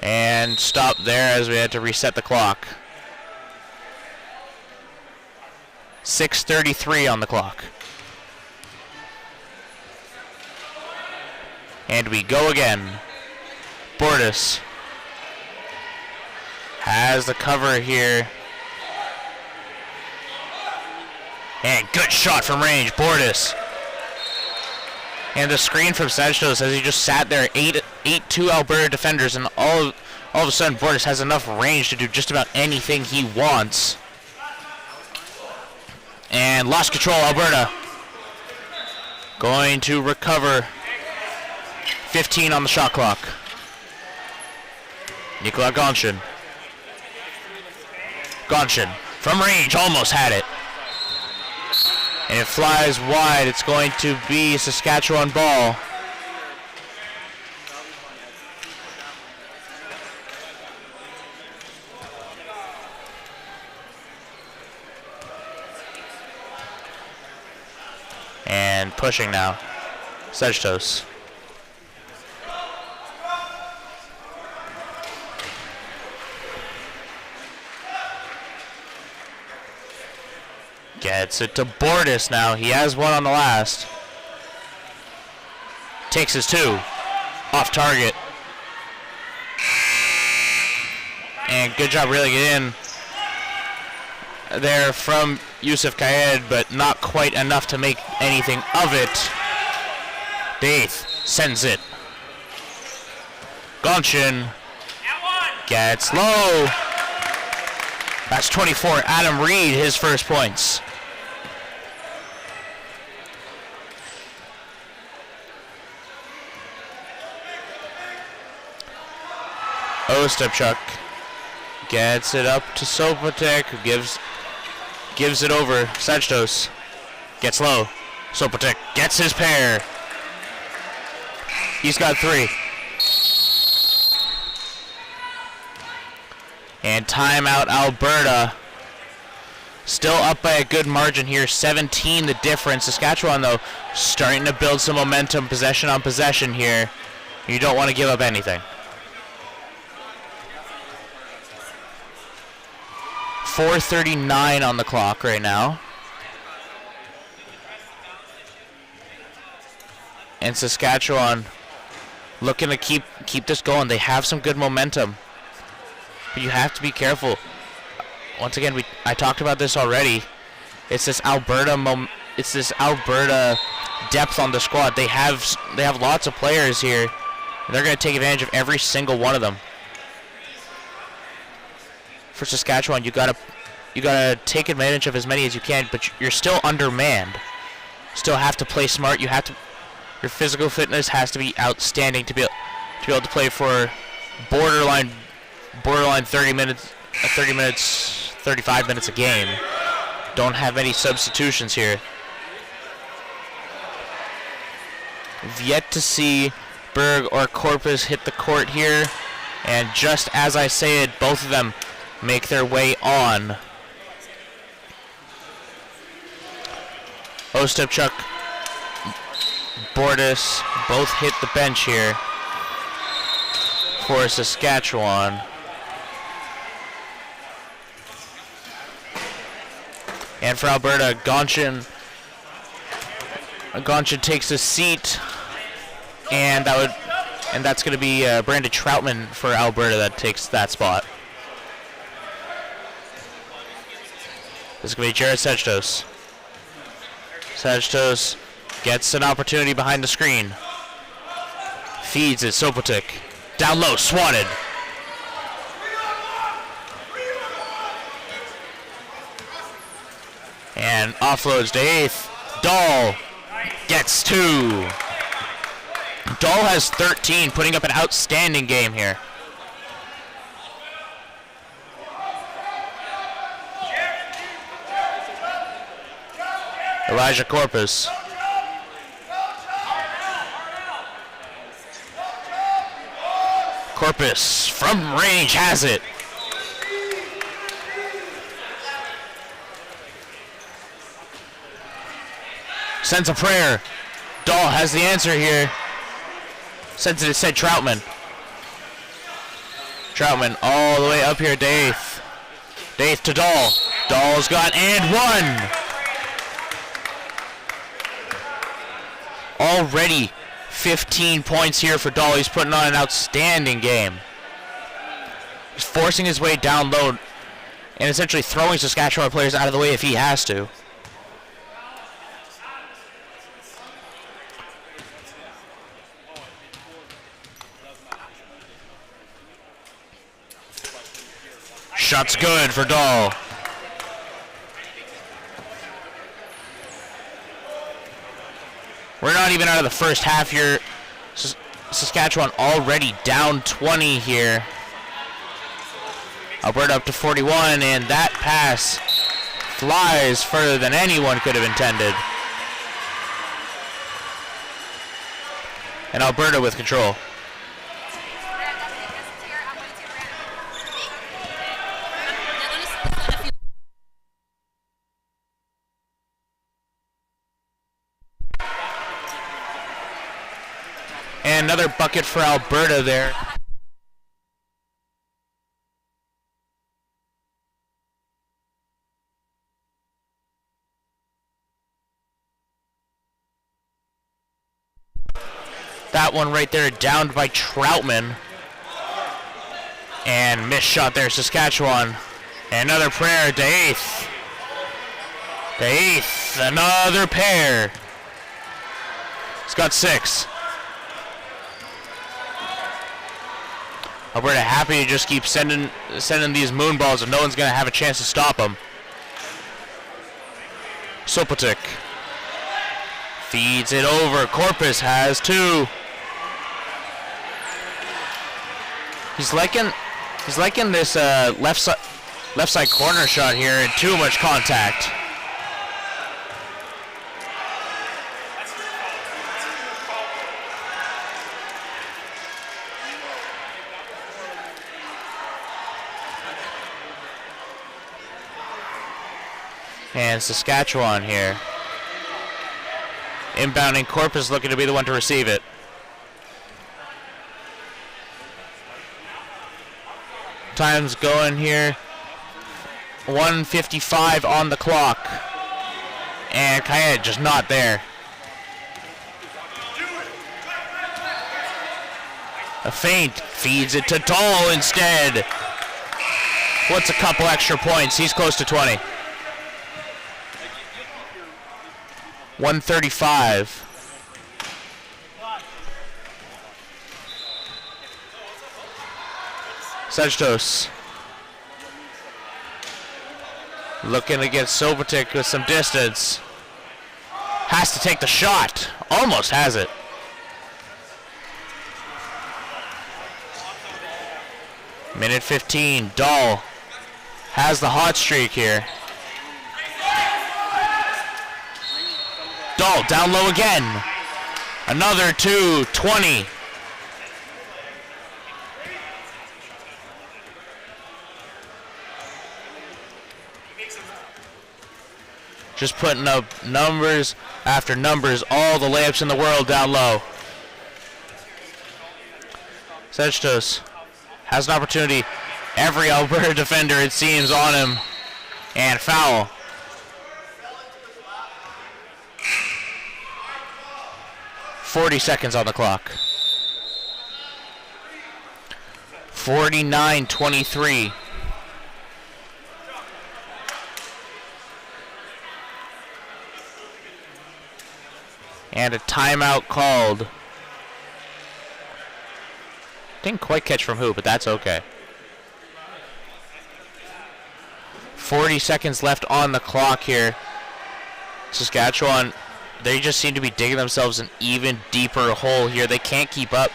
Speaker 1: And stop there as we had to reset the clock. 6:33 on the clock. And we go again. Bordas has the cover here. And good shot from range, Bordas. And the screen from Sagitos as he just sat there, 8-2 Alberta defenders, and all of a sudden Bordas has enough range to do just about anything he wants. And lost control, Alberta. Going to recover. 15 on the shot clock. Nikolai Gonshin. Gonshin from range, almost had it. And it flies wide. It's going to be Saskatchewan ball. And pushing now. Sagitos. Gets it to Bordas now. He has one on the last. Takes his two. Off target. And good job reeling it in there from Yusuf Kayed, but not quite enough to make anything of it. Daith sends it. Gonshin gets low. That's 24. Adam Reed, his first points. Ostapchuk gets it up to Sopotek, who gives it over. Sajtos gets low. Sopotek gets his pair. He's got three. And timeout Alberta. Still up by a good margin here. 17 the difference. Saskatchewan, though, starting to build some momentum, possession on possession here. You don't want to give up anything. 4:39 on the clock right now. And Saskatchewan looking to keep this going. They have some good momentum. But you have to be careful. Once again, I talked about this already. It's this Alberta depth on the squad. They have lots of players here. And they're going to take advantage of every single one of them. For Saskatchewan, you gotta take advantage of as many as you can, but you're still undermanned. Still have to play smart. Your physical fitness has to be outstanding to be able to play for borderline 35 minutes a game. Don't have any substitutions here. We've yet to see Berg or Corpus hit the court here, and just as I say it, both of them make their way on. Ostapchuk, Bordas both hit the bench here for Saskatchewan. And for Alberta, Gonshin takes a seat, and that's going to be Brandon Troutman for Alberta that takes that spot. This is going to be Jared Sajtos. Sajtos gets an opportunity behind the screen. Feeds it, Sopotek. Down low, swatted. And offloads to eighth. Dahl gets two. Dahl has 13, putting up an outstanding game here. Elijah Corpus. Corpus from range has it. Sends a prayer. Dahl has the answer here. Sends it to said Troutman. Troutman all the way up here, Daith. Daith to Dahl. Dahl's got and one. Already 15 points here for Dahl. He's putting on an outstanding game. He's forcing his way down low and essentially throwing Saskatchewan players out of the way if he has to. Shot's good for Dahl. We're not even out of the first half here. Saskatchewan already down 20 here. Alberta up to 41, and that pass flies further than anyone could have intended. And Alberta with control. And another bucket for Alberta there. That one right there downed by Troutman. And missed shot there, Saskatchewan. Another prayer, DeEighth. DeEighth, another pair. He's got 6. Alberta happy to just keep sending these moon balls and no one's going to have a chance to stop them. Sopotik feeds it over. Corpus has 2. He's liking this left side corner shot here and too much contact. And Saskatchewan here. Inbounding, Corpus looking to be the one to receive it. Time's going here. 1:55 on the clock. And Kayed just not there. A feint, feeds it to Dahl instead. What's a couple extra points? He's close to 20. 135. Sejtos looking to get Sopotik with some distance. Has to take the shot. Almost has it. Minute 15. Dahl has the hot streak here. Dahl down low again. Another 2:20. Just putting up numbers after numbers, all the layups in the world down low. Sejtos has an opportunity. Every Alberta defender, it seems, on him. And foul. .40 seconds on the clock. 49-23. And a timeout called. Didn't quite catch from who, but that's okay. 40 seconds left on the clock here. Saskatchewan, they just seem to be digging themselves an even deeper hole here. They can't keep up.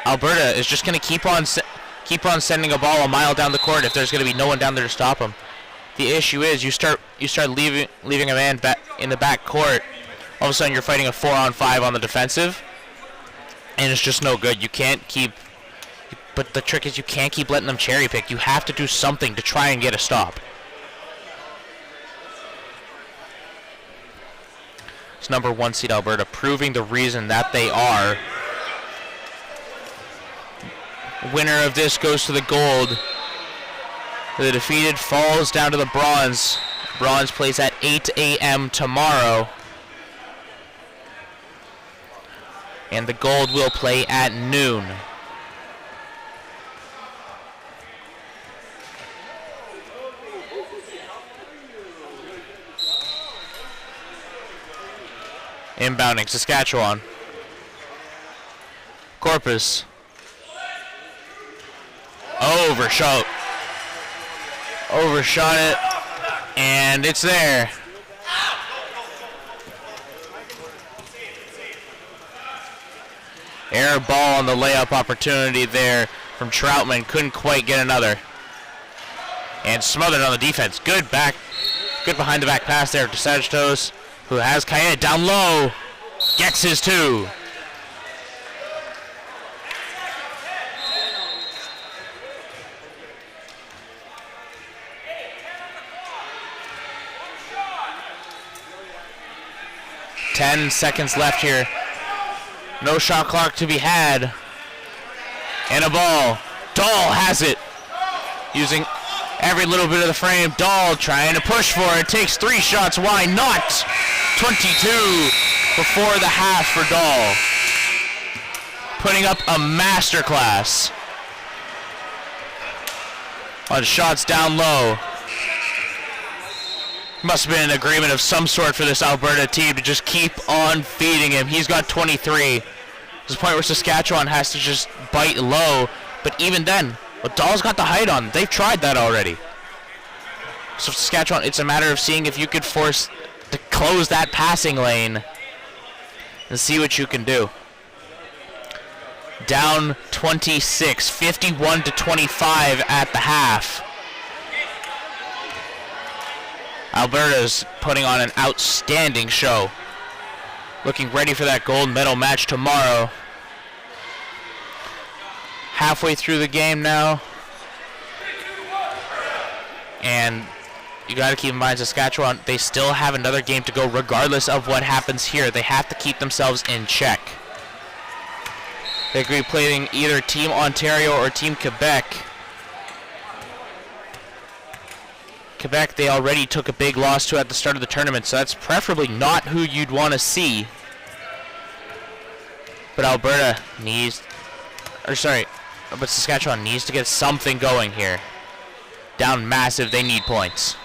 Speaker 1: Alberta is just going to keep on sending a ball a mile down the court if there's going to be no one down there to stop them. The issue is you start leaving a man back in the back court. All of a sudden you're fighting a 4-on-5 on the defensive, and it's just no good. You can't keep. But the trick is you can't keep letting them cherry pick. You have to do something to try and get a stop. It's number 1 seed Alberta proving the reason that they are. Winner of this goes to the gold. The defeated falls down to the bronze. Bronze plays at 8 a.m. tomorrow. And the gold will play at noon. Inbounding Saskatchewan. Corpus. Overshot it, and it's there. Air ball on the layup opportunity there from Troutman. Couldn't quite get another. And smothered on the defense. Good behind the back pass there to Sejtos, who has Kayed down low. Gets his 2. Ten seconds left here. No shot clock to be had. And a ball. Dahl has it. Using every little bit of the frame. Dahl trying to push for it. Takes 3 shots. Why not? 22 before the half for Dahl. putting up a masterclass on shots down low. Must have been an agreement of some sort for this Alberta team to just keep on feeding him. He's got 23. There's a point where Saskatchewan has to just bite low, but even then, Dahl's got the height on. They've tried that already. So Saskatchewan, it's a matter of seeing if you could force to close that passing lane and see what you can do. Down 26, 51 to 25 at the half. Alberta's putting on an outstanding show. Looking ready for that gold medal match tomorrow. Halfway through the game now. And you got to keep in mind, Saskatchewan, they still have another game to go regardless of what happens here. They have to keep themselves in check. They could be playing either Team Ontario or Team Quebec. Quebec, they already took a big loss to at the start of the tournament, so that's preferably not who you'd want to see. But Saskatchewan needs to get something going here. Down massive, they need points.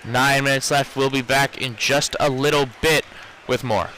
Speaker 1: 9 minutes left. We'll be back in just a little bit with more.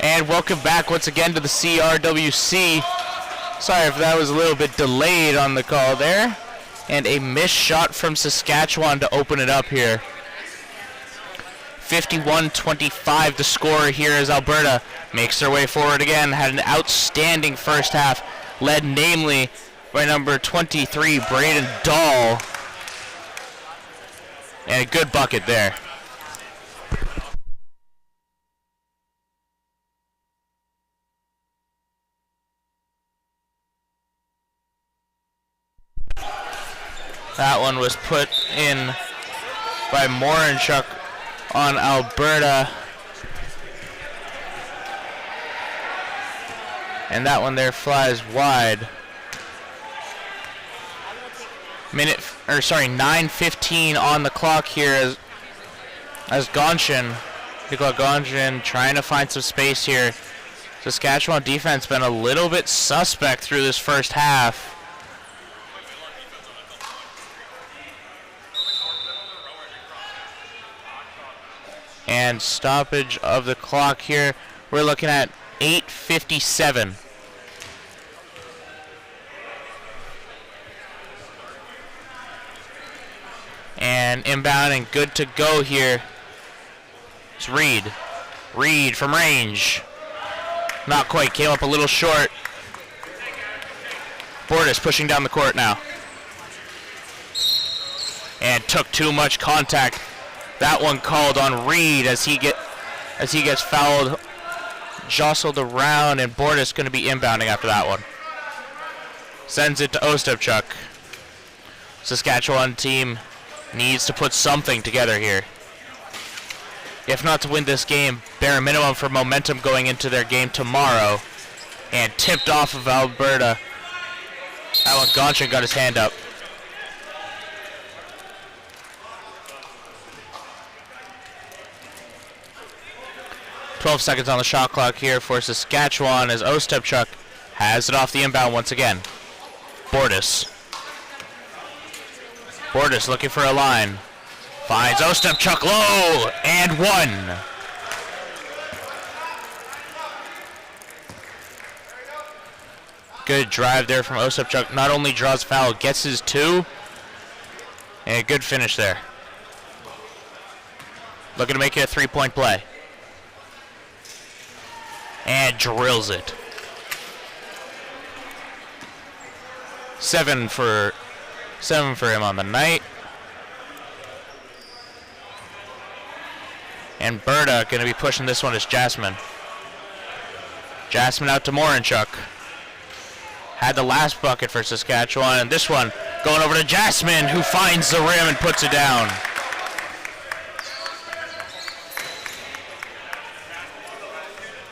Speaker 1: And welcome back once again to the CRWC. Sorry if that was a little bit delayed on the call there. And a missed shot from Saskatchewan to open it up here. 51-25 the score here as Alberta makes their way forward again. Had an outstanding first half, led namely by number 23, Braden Dahl. And a good bucket there. That one was put in by Morinchuk on Alberta. And that one there flies wide. 9:15 on the clock here as Gonshin, Nicola Gonshin trying to find some space here. Saskatchewan defense been a little bit suspect through this first half. And stoppage of the clock here. We're looking at 8:57. And inbound and good to go here. It's Reed. Reed from range. Not quite, came up a little short. Bordas pushing down the court now. And took too much contact. That one called on Reed as he gets fouled, jostled around, and Bordas going to be inbounding after that one. Sends it to Ostapchuk. Saskatchewan team needs to put something together here. If not to win this game, bare minimum for momentum going into their game tomorrow. And tipped off of Alberta. That one, Gonshin got his hand up. .12 seconds on the shot clock here for Saskatchewan as Ostapchuk has it off the inbound once again. Bordas. Bordas looking for a line. Finds Ostapchuk low and one. Good drive there from Ostapchuk. Not only draws foul, gets his two. And a good finish there. Looking to make it a three-point play. And drills it. 7 for him on the night. And Berta going to be pushing this one as Jasmine. Jasmine out to Morinchuk. Had the last bucket for Saskatchewan, and this one going over to Jasmine, who finds the rim and puts it down.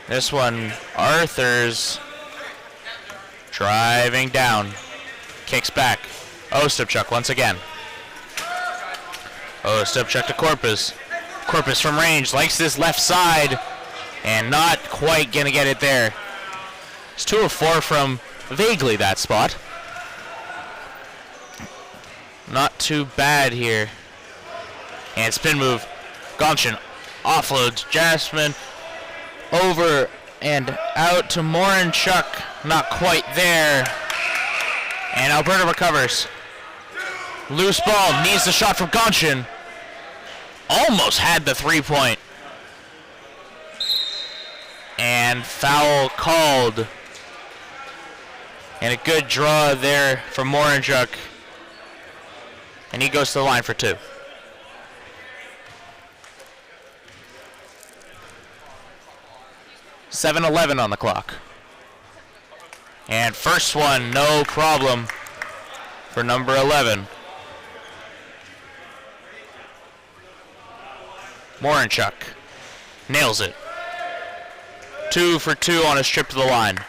Speaker 1: This one, Arthurs driving down. Kicks back. Ostapchuk once again. Ostapchuk to Corpus. Corpus from range, likes this left side, and not quite going to get it there. It's 2 of 4 from vaguely that spot. Not too bad here. And spin move. Gonshin offloads Jasmine. Over and out to Morinchuk. Not quite there. And Alberta recovers. Loose ball. Needs the shot from Gonshin. Almost had the 3-point. And foul called. And a good draw there from Morinchuk. And he goes to the line for 2. .7:11 on the clock. And first one, no problem for number 11. Morinchuk nails it. 2 for 2 on his trip to the line.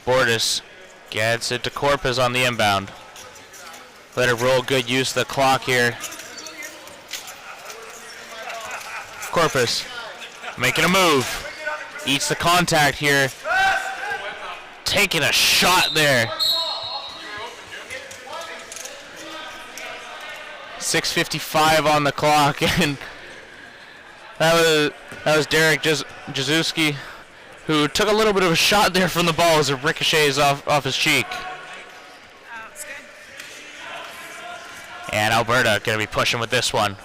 Speaker 1: Bordas gets it to Corpus on the inbound. Let it roll, good use of the clock here. Corpus making a move. Eats the contact here. Taking a shot there. 6:55 on the clock, and That was Derek Jazuski, who took a little bit of a shot there from the ball as it ricochets off his cheek.
Speaker 2: It's good.
Speaker 1: And Alberta going to be pushing with this one.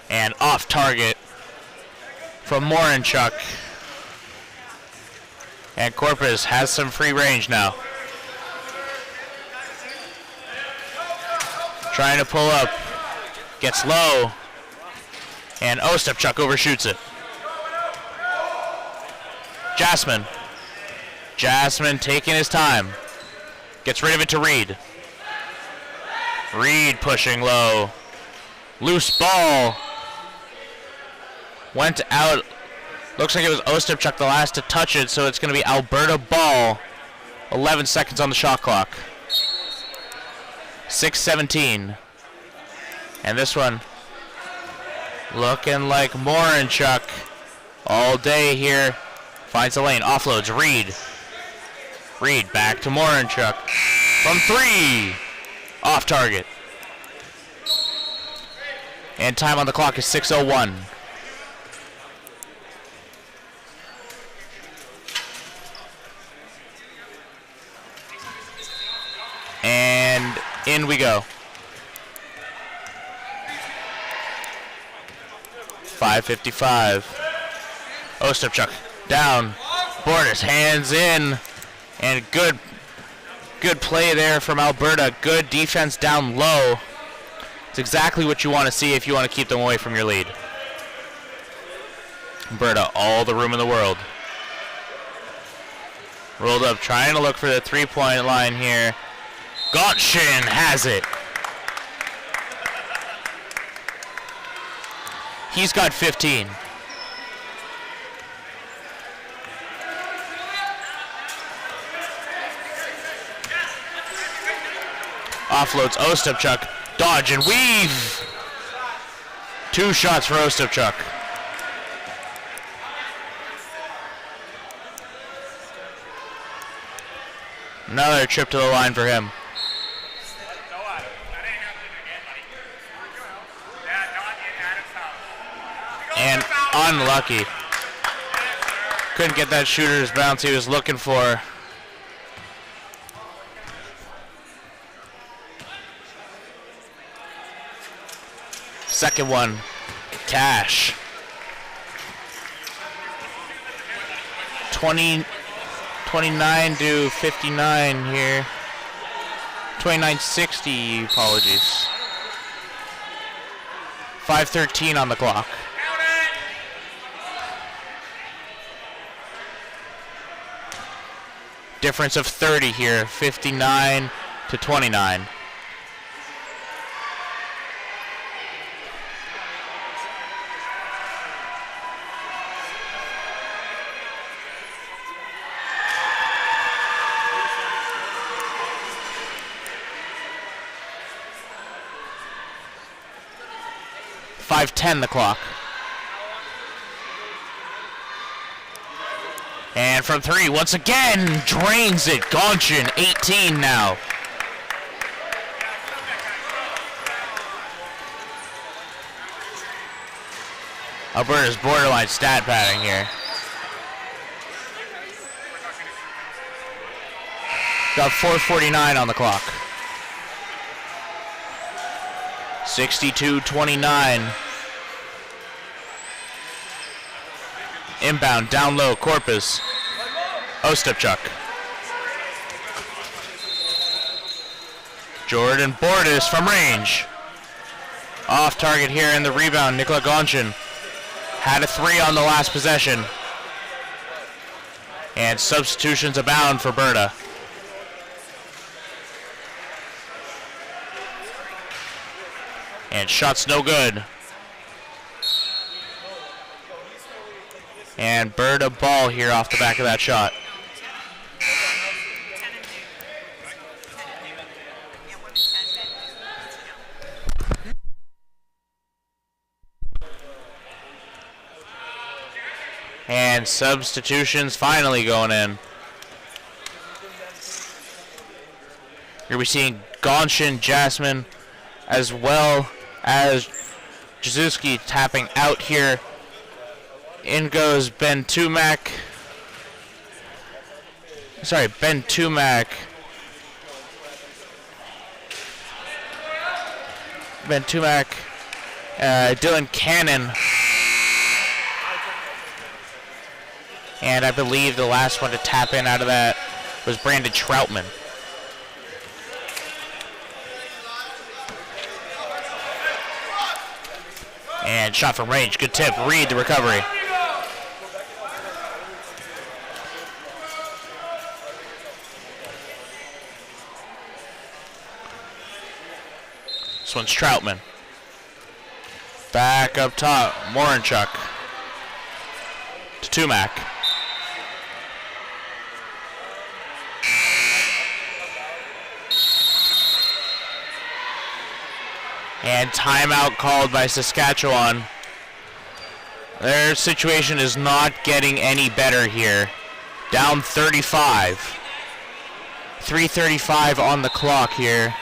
Speaker 1: And off target from Morinchuk. And Corpus has some free range now. Trying to pull up. Gets low. And Ostapchuk overshoots it. Jasmine taking his time. Gets rid of it to Reed. Reed pushing low. Loose ball. Went out. Looks like it was Ostapchuk the last to touch it, so it's going to be Alberta ball. 11 seconds on the shot clock. 6:17. And this one looking like Morinchuk all day here. Finds the lane, offloads, Reed. Reed back to Morinchuk. From 3. Off target. And time on the clock is 6:01. And in we go. 5:55. Ostapchuk down. Borders hands in. And good play there from Alberta. Good defense down low. It's exactly what you want to see if you want to keep them away from your lead. Alberta, all the room in the world. Rolled up, trying to look for the three-point line here. Gonshin has it. He's got 15. Offloads Ostapchuk. Dodge and weave. 2 shots for Ostapchuk. Another trip to the line for him. And unlucky. Couldn't get that shooter's bounce he was looking for. Second one, Cash. 29 to 59 here. 29-60, apologies. 5:13 on the clock. Difference of 30 here, 59 to 29. .510 the clock. And from 3, once again, drains it. Gonshin, 18 now. Alberta's borderline stat padding here. Got 4:49 on the clock. 62-29. Inbound, down low, Corpus. Ostapchuk. Jordan Bordis from range. Off target here in the rebound, Nikola Gonshin. Had a 3 on the last possession. And substitutions abound for Berta. And shots no good. And Berta ball here off the back of that shot. And substitutions finally going in. You're be seeing Gonshin, Jasmine, as well as Jazuski tapping out here In goes Ben Tumac. Sorry, Ben Tumac. Ben Tumac. Dylan Cannon. And I believe the last one to tap in out of that was Brandon Troutman. And shot from range. Good tip. Reed the recovery. This one's Troutman. Back up top. Morinchuk. To Tumac. And timeout called by Saskatchewan. Their situation is not getting any better here. Down 35. 3:35 on the clock here.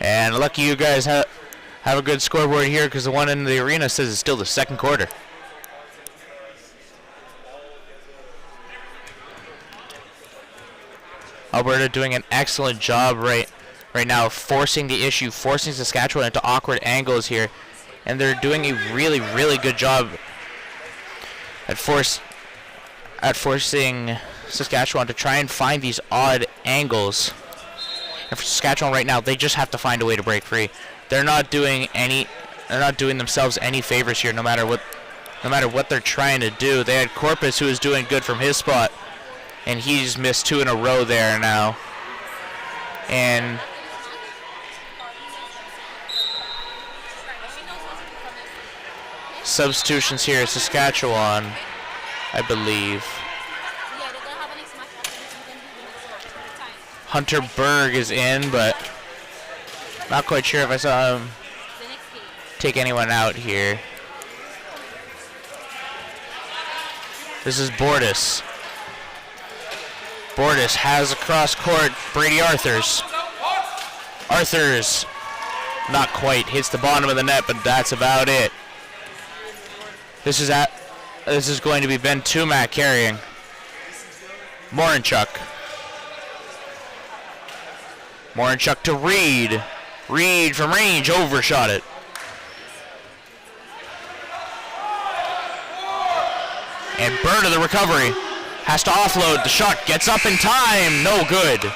Speaker 1: And lucky you guys have a good scoreboard here, because the one in the arena says it's still the second quarter. Alberta doing an excellent job right now, forcing the issue, forcing Saskatchewan into awkward angles here, and they're doing a really, really good job at forcing Saskatchewan to try and find these odd angles. And for Saskatchewan right now, they just have to find a way to break free. They're not doing themselves any favors here, no matter what they're trying to do. They had Corpus, who is doing good from his spot, and he's missed 2 in a row there now. And substitutions here, Saskatchewan, I believe. Hunter Berg is in, but not quite sure if I saw him take anyone out here. This is Bordas. Bordas has across court Brady Arthurs. Arthurs, not quite, hits the bottom of the net, but that's about it. This is going to be Ben Tumac carrying. Morinchuk. Morinchuk to Reed. Reed from range, overshot it. And Berta the recovery. Has to offload. The shot gets up in time. No good.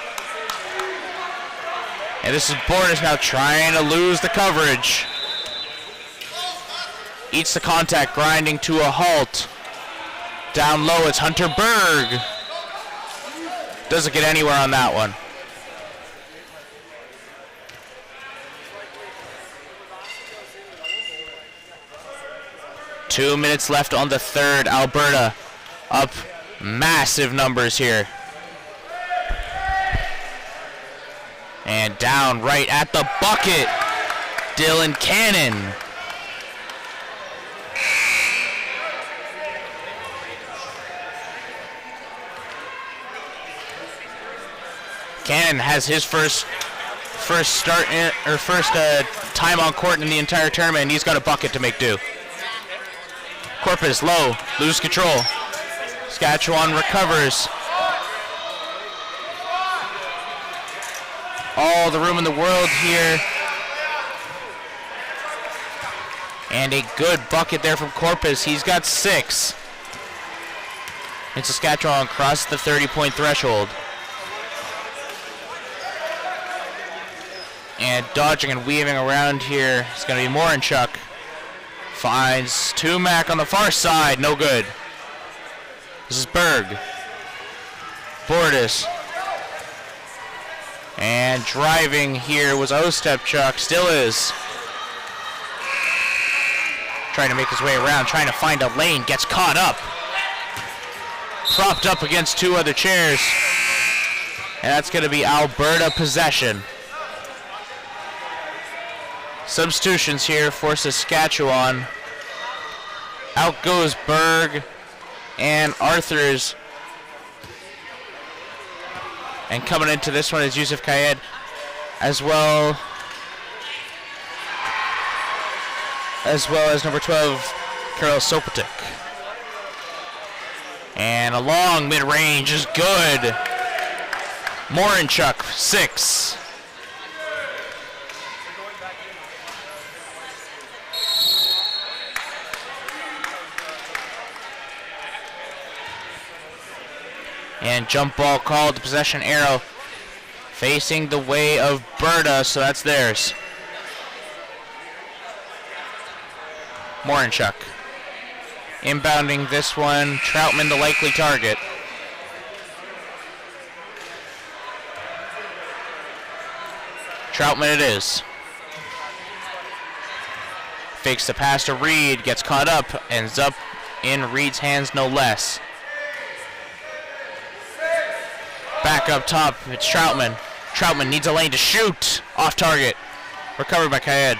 Speaker 1: And this is Bordas now trying to lose the coverage. Eats the contact, grinding to a halt. Down low, it's Hunter Berg. Doesn't get anywhere on that one. Two minutes left on the third. Alberta up massive numbers here. And down right at the bucket, Dylan Cannon. Cannon has his first time on court in the entire tournament, and he's got a bucket to make do. Corpus low, lose control. Saskatchewan recovers. All the room in the world here. And a good bucket there from Corpus. He's got 6. And Saskatchewan crossed the 30-point threshold. And dodging and weaving around here is going to be Morinchuk. Finds Tumac on the far side. No good. This is Berg. Bordas. And driving here was Ostapchuk. Still is. Trying to make his way around. Trying to find a lane. Gets caught up. Propped up against 2 other chairs. And that's going to be Alberta possession. Substitutions here for Saskatchewan. Out goes Berg and Arthurs. And coming into this one is Yusuf Kayed, as well as well as number 12, Karol Sopotyk. And a long mid-range is good. Morinchuk, 6. And jump ball called, the possession arrow facing the way of Berta, so that's theirs. Morinchuk. Inbounding this one, Troutman the likely target. Troutman it is. Fakes the pass to Reed, gets caught up, ends up in Reed's hands no less. Back up top, it's Troutman. Troutman needs a lane to shoot. Off target. Recovered by Kaed.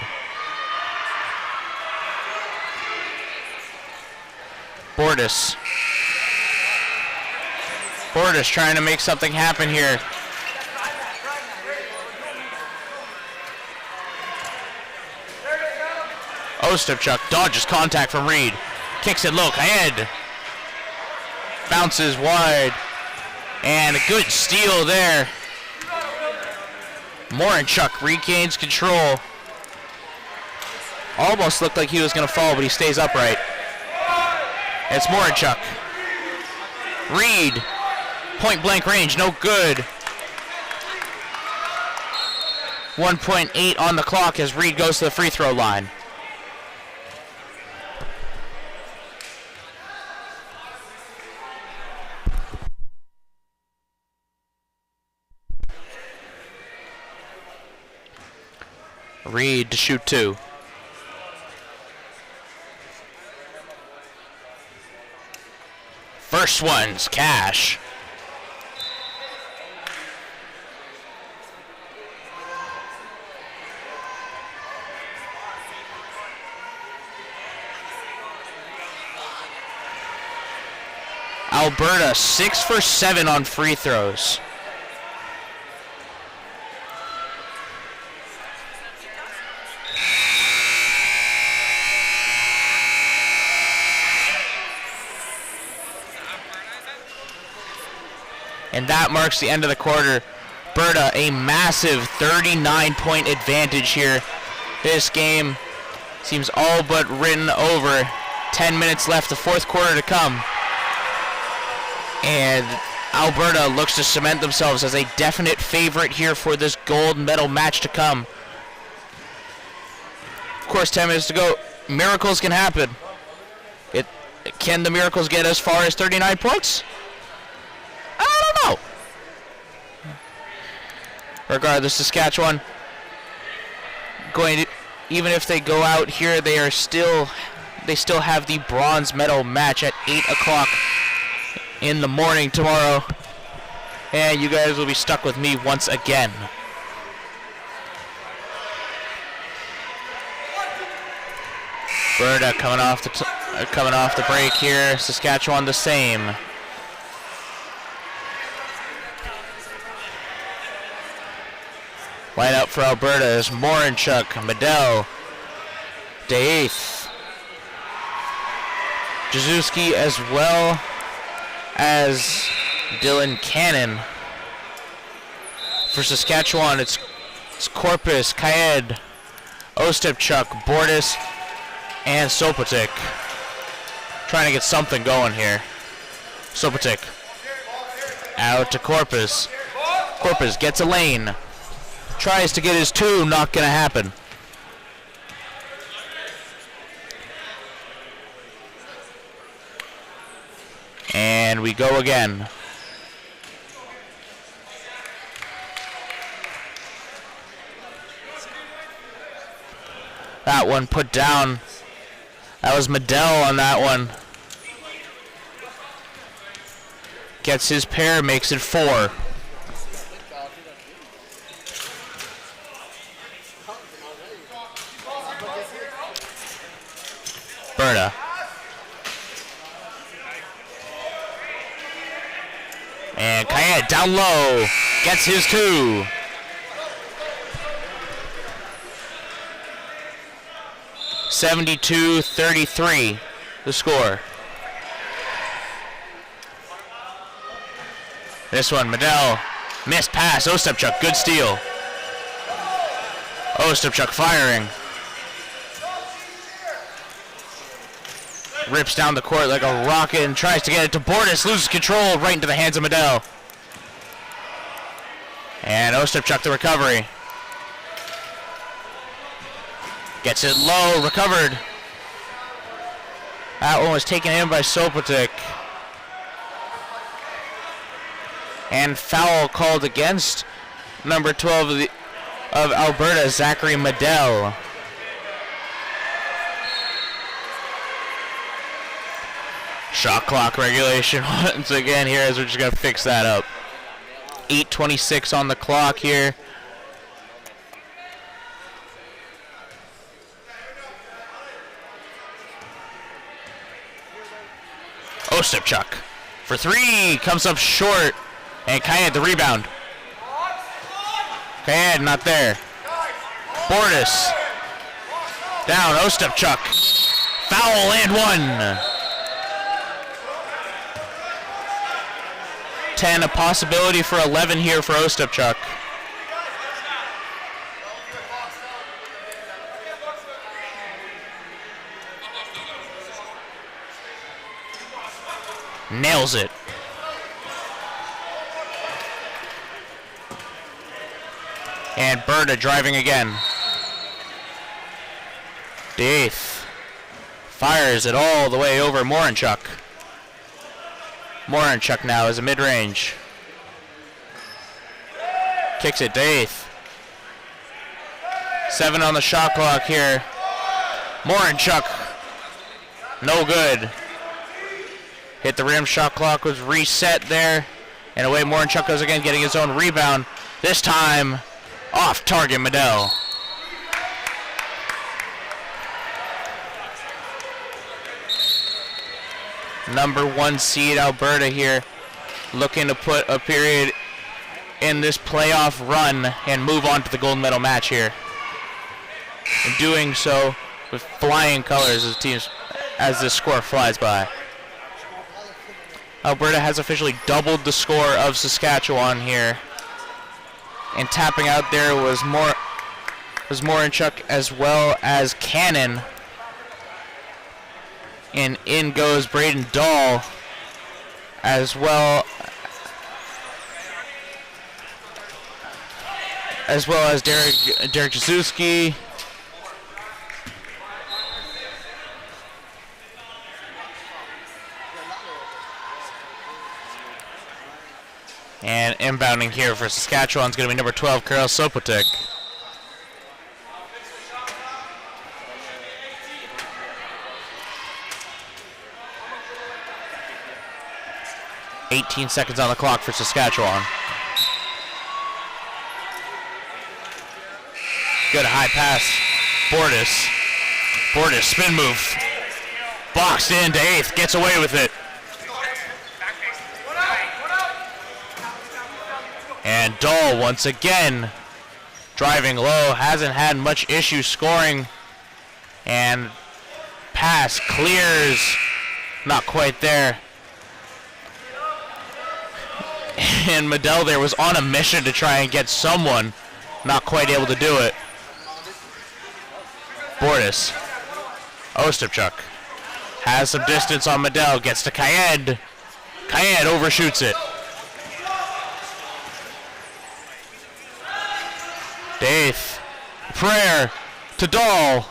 Speaker 1: Bordas. Bordas trying to make something happen here. Ostapchuk dodges contact from Reed. Kicks it low. Kaed. Bounces wide. And a good steal there. Morinchuk regains control. Almost looked like he was going to fall, but he stays upright. It's Morinchuk. Reed. Point blank range, no good. 1.8 on the clock as Reed goes to the free throw line. Reed to shoot 2. First one's cash. Alberta 6 for 7 on free throws. And that marks the end of the quarter. Berta, a massive 39-point advantage here. This game seems all but written over. 10 minutes left, the fourth quarter to come. And Alberta looks to cement themselves as a definite favorite here for this gold medal match to come. Of course, 10 minutes to go. Miracles can happen. Can the Miracles get as far as 39 points? I don't know. Regardless, Saskatchewan even if they go out here, they still have the bronze medal match at 8 o'clock in the morning tomorrow. And you guys will be stuck with me once again. Berta coming off the break here. Saskatchewan the same. Line up for Alberta is Morinchuk, Medel, DeAith, Jazuski, as well as Dylan Cannon. For Saskatchewan, it's Corpus, Kaed, Ostapchuk, Bordas, and Sopotyk. Trying to get something going here. Sopotyk out to Corpus. Corpus gets a lane. Tries to get his 2, not gonna happen. And we go again. That one put down. That was Medel on that one. Gets his pair, makes it 4. Berta. And Kaed down low. Gets his 2. 72-33, the score. This one, Medell, missed pass. Ostapchuk, good steal. Ostapchuk firing. Rips down the court like a rocket and tries to get it to Bordas. Loses control right into the hands of Medell. And Ostapchuk the recovery. Gets it low, recovered. That one was taken in by Sopotyk. And foul called against number 12 of Alberta, Zachary Medell. Shot clock regulation once again here as we're just going to fix that up. 8:26 on the clock here. Ostapchuk for three, comes up short, and Kayed the rebound. Kayed not there. Bordas down, Ostapchuk. Foul and one. 10, a possibility for 11 here for Ostapchuk. Nails it. And Berta driving again. Dave fires it all the way over Morinchuk. Morinchuk now is a mid-range. Kicks it, Dave. 7 on the shot clock here. Morinchuk, no good. Hit the rim, shot clock was reset there. And away Morinchuk goes again, getting his own rebound. This time, off target Medell. Number 1 seed Alberta here, looking to put a period in this playoff run and move on to the gold medal match here. And doing so with flying colors as this score flies by. Alberta has officially doubled the score of Saskatchewan here. And tapping out there was Morinchuk as well as Cannon. And in goes Braden Dahl as well as Derek Jaszewski. And inbounding here for Saskatchewan is going to be number 12, Karel Sopotyk. .18 seconds on the clock for Saskatchewan. Good high pass. Bordas, spin move. Boxed into 8th, gets away with it. And Dahl once again driving low, hasn't had much issue scoring. And pass clears, not quite there. And Medell there was on a mission to try and get someone, not quite able to do it. Bordas, Ostapchuk has some distance on Medell, gets to Kayed. Kayed overshoots it. Dave, prayer to Dahl.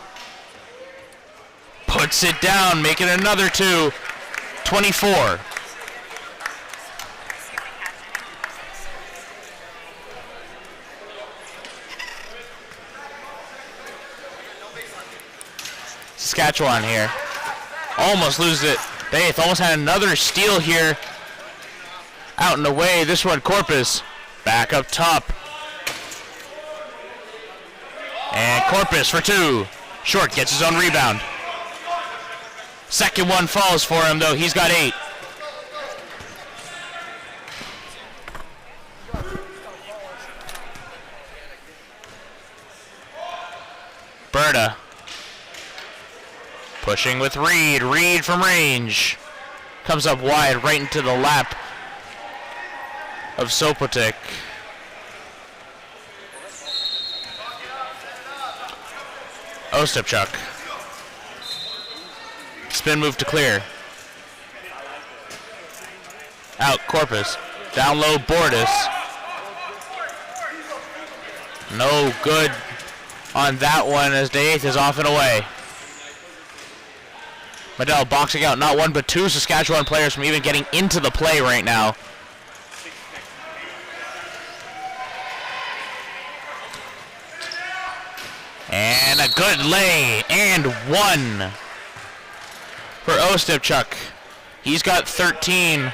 Speaker 1: Puts it down, making another 2. 24. Saskatchewan here. Almost loses it. Dave almost had another steal here. Out and away. This one, Corpus. Back up top. And Corpus for 2. Short gets his own rebound. Second one falls for him, though. He's got 8. Berta Pushing with Reed. Reed from range. Comes up wide right into the lap of Sopotik. Ostapchuk. Spin move to clear. Out Corpus. Down low Bordis. No good on that one as Daath is off and away. Medell boxing out not one but two Saskatchewan players from even getting into the play right now. And a good lay and one for Ostapchuk. He's got 13.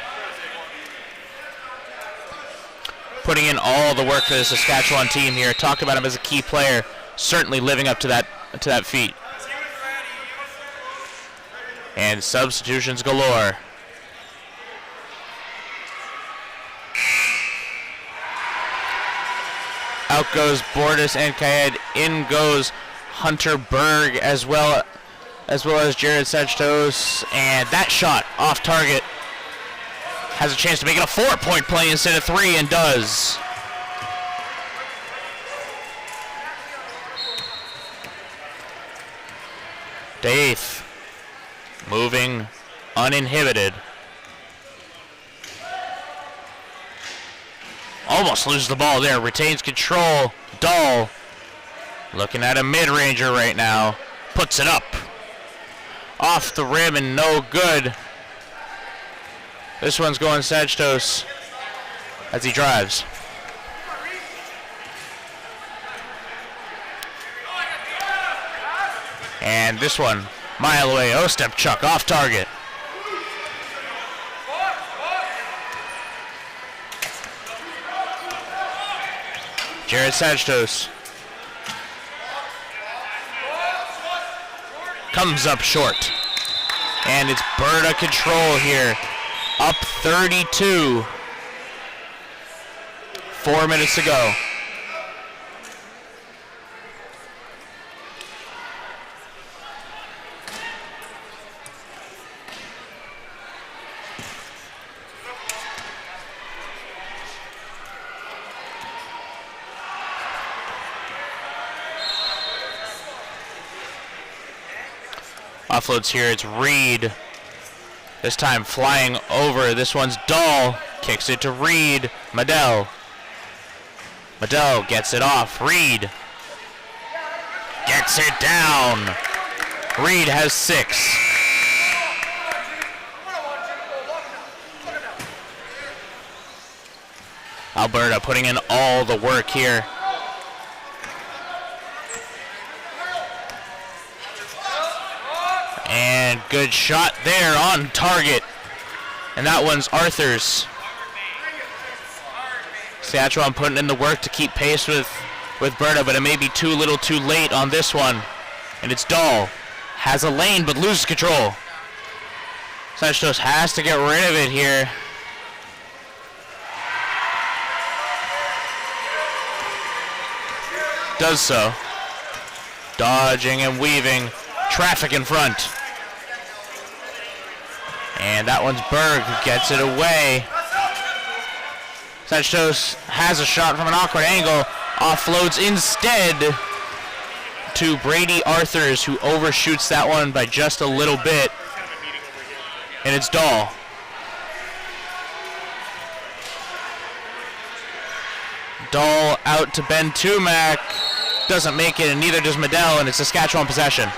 Speaker 1: Putting in all the work for the Saskatchewan team here. Talked about him as a key player. Certainly living up to that feat. And substitutions galore. Out goes Bordis and Kayed. In goes Hunter Berg as well as Jared Sejtos. And that shot off target has a chance to make it a 4-point play instead of 3 and does. Daath moving uninhibited. Almost loses the ball there. Retains control. Dahl looking at a mid-ranger right now. Puts it up. Off the rim and no good. This one's going Sejtos as he drives. And this one, mile away. Ostapchuk off target. Jared Sejtos comes up short. And it's Berta control here. Up 32. 4 minutes to go. Offloads here, it's Reed. This time flying over. This one's Dahl. Kicks it to Reed. Medell. Medell gets it off. Reed gets it down. Reed has 6. Alberta putting in all the work here. And good shot there on target. And that one's Arthur's. Saskatchewan putting in the work to keep pace with Berta, but it may be too little too late on this one. And it's Dahl. Has a lane but loses control. Sejtos has to get rid of it here. Does so. Dodging and weaving. Traffic in front. And that one's Berg who gets it away. Sejtos has a shot from an awkward angle. Offloads instead to Brady Arthurs, who overshoots that one by just a little bit. And it's Dahl. Dahl out to Ben Tumac. Doesn't make it, and neither does Medell, and it's Saskatchewan possession.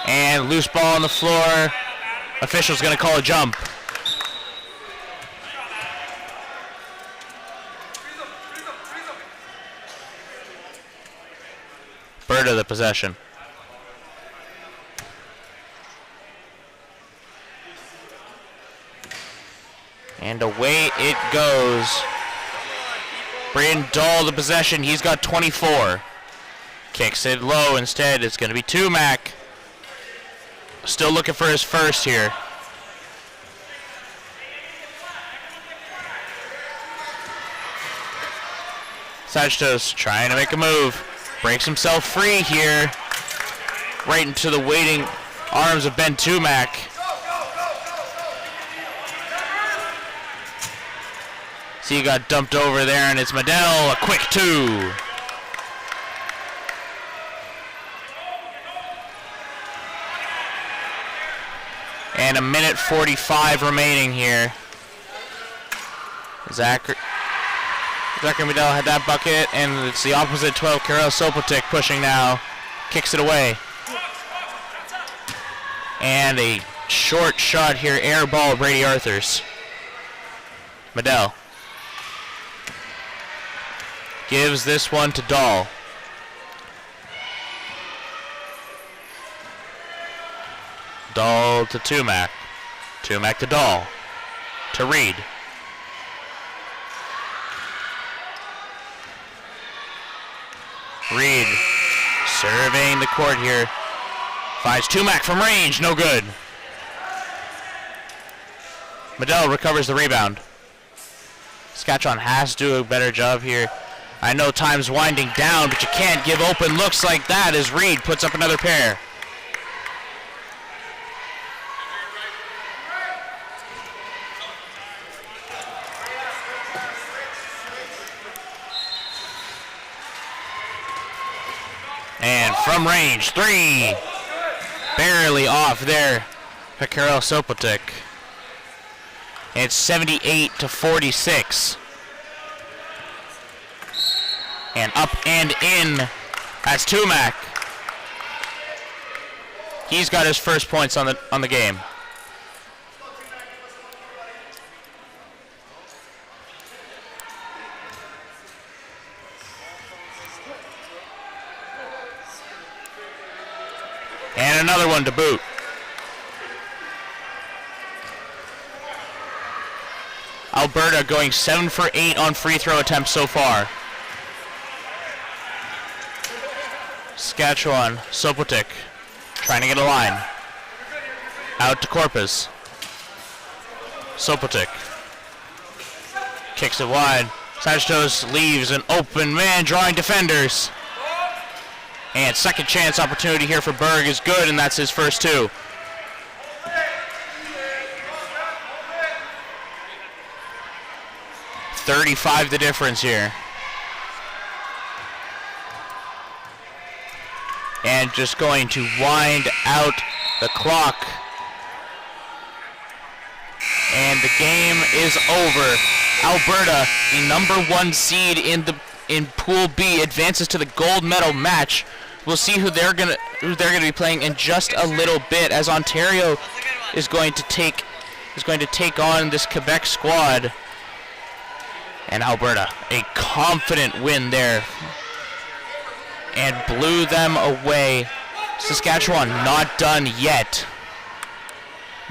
Speaker 1: And loose ball on the floor. Official's going to call a jump. Berta the possession. And away it goes. Braden Dahl the possession. He's got 24. Kicks it low instead. It's going to be Tumac. Still looking for his first here. Sagittarius trying to make a move. Breaks himself free here. Right into the waiting arms of Ben Tumac. See, he got dumped over there, and it's Medel. A quick 2. And a minute 45 remaining here. Zachary Medel had that bucket, and it's the opposite 12. Karel Sopotik pushing now. Kicks it away. And a short shot here, air ball, Brady Arthurs. Medel gives this one to Dahl. Dahl to Tumac. Tumac to Dahl. To Reed. Reed surveying the court here. Finds Tumac from range, no good. Medel recovers the rebound. Saskatchewan has to do a better job here. I know time's winding down, but you can't give open looks like that as Reed puts up another pair. And from range, 3. Barely off there for Karel Sopotik. It's 78-46. And up and in. That's Tumac. He's got his first points on the game. And another one to boot. Alberta going 7 for 8 on free throw attempts so far. Saskatchewan, Sopotik, trying to get a line. Out to Corpus. Sopotik kicks it wide. Sagittarius leaves an open man, drawing defenders. And second chance opportunity here for Berg is good, and that's his first 2. .35 the difference here. And just going to wind out the clock. And the game is over. Alberta, the number 1 seed in Pool B, advances to the gold medal match. We'll see who they're gonna be playing in just a little bit, as Ontario is going to take on this Quebec squad. And Alberta, a confident win there, and blew them away. Saskatchewan not done yet.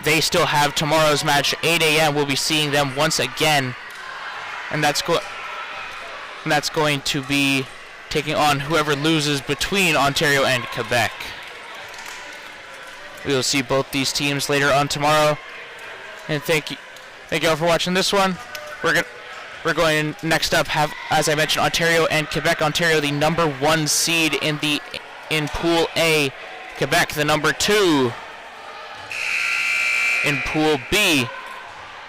Speaker 1: They still have tomorrow's match, 8 a.m. We'll be seeing them once again, and that's going to be taking on whoever loses between Ontario and Quebec. We will see both these teams later on tomorrow. And thank you all for watching this one. We're going next up have, as I mentioned, Ontario and Quebec. Ontario, the number 1 seed in Pool A. Quebec, the number 2 in Pool B.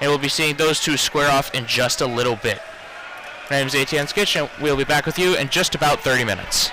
Speaker 1: And we'll be seeing those two square off in just a little bit. My name is Etienne Skitch, and we'll be back with you in just about 30 minutes.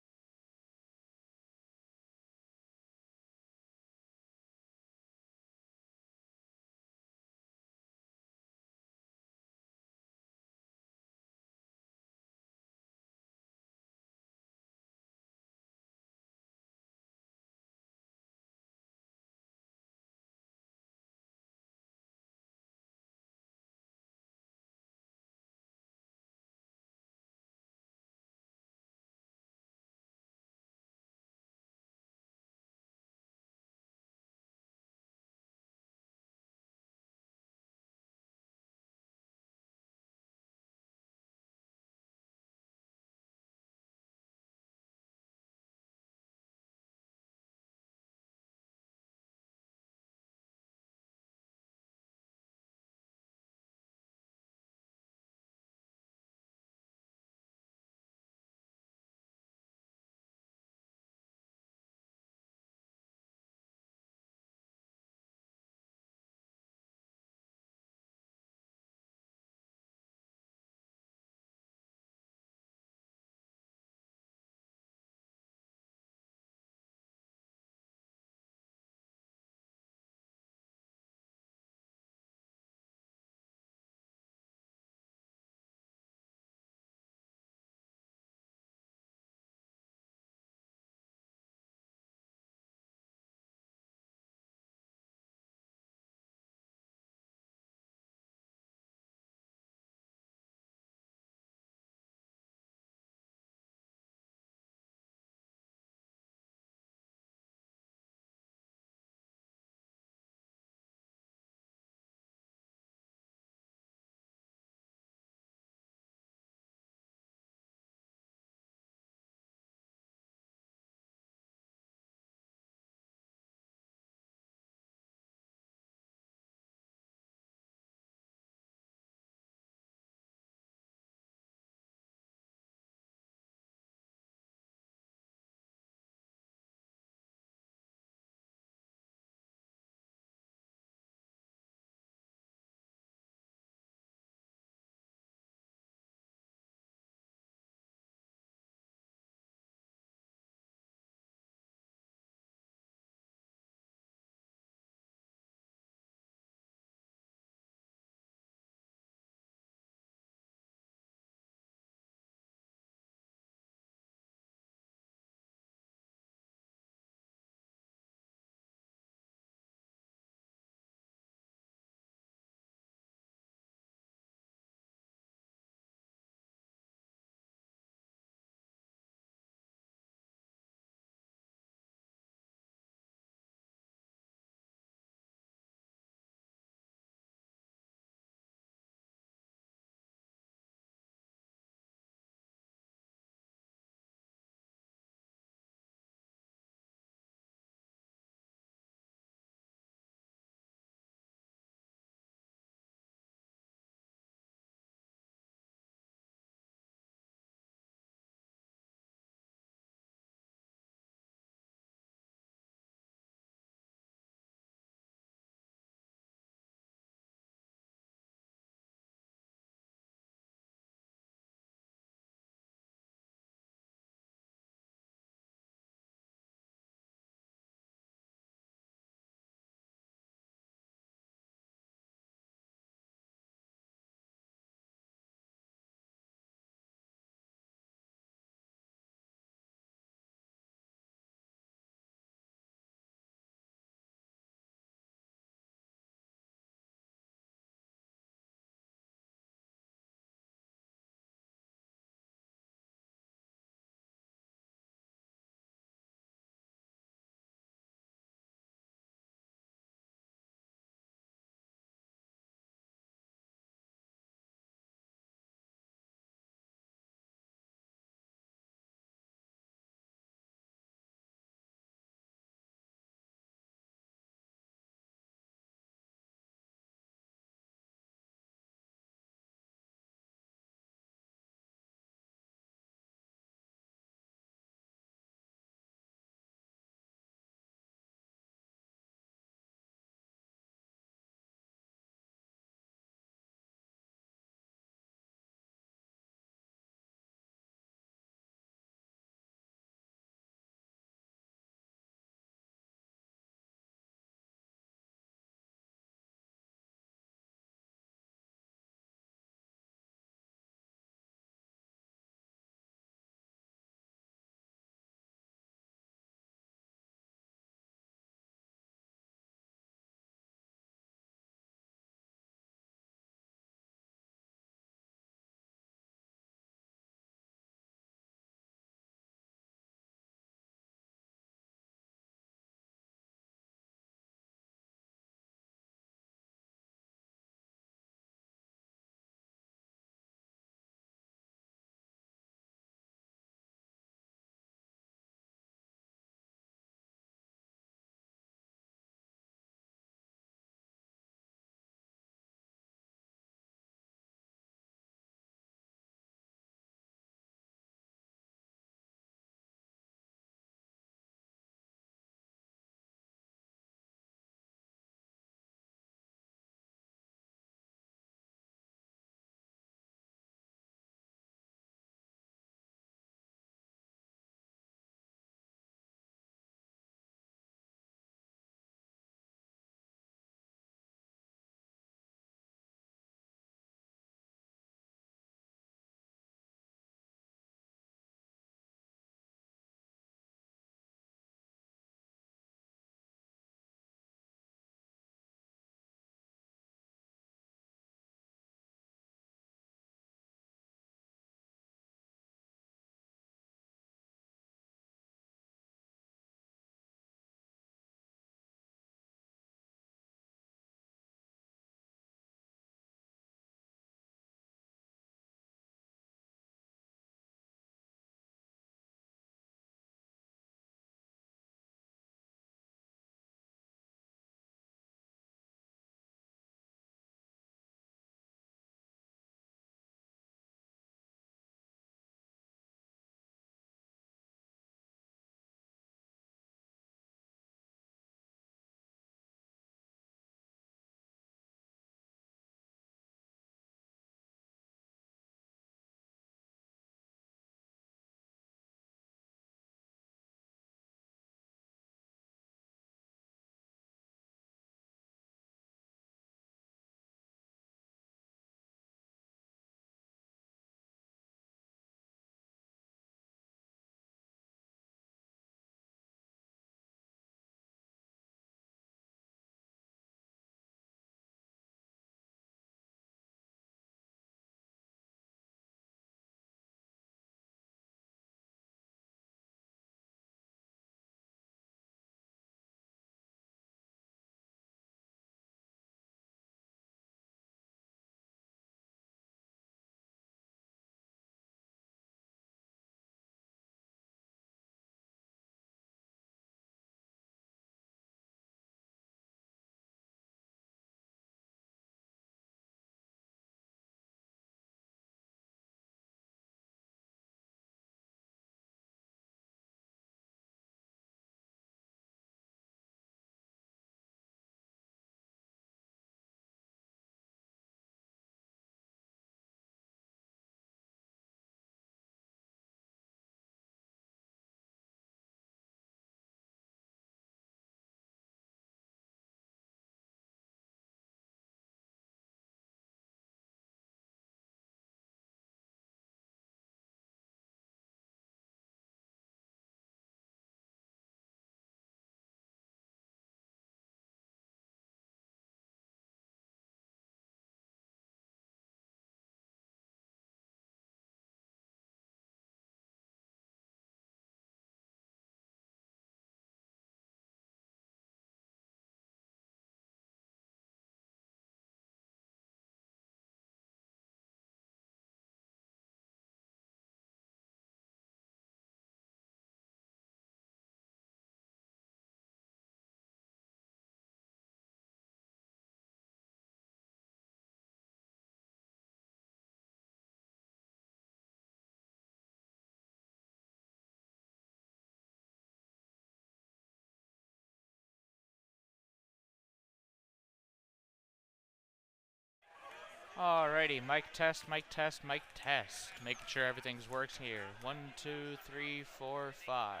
Speaker 3: Alrighty, mic test, mic test, mic test. Making sure everything's working here. 1, 2, 3, 4, 5.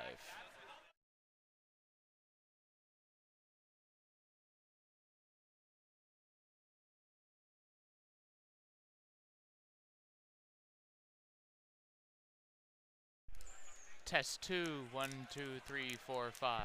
Speaker 3: Test 2, 1, 2, 3, 4, 5.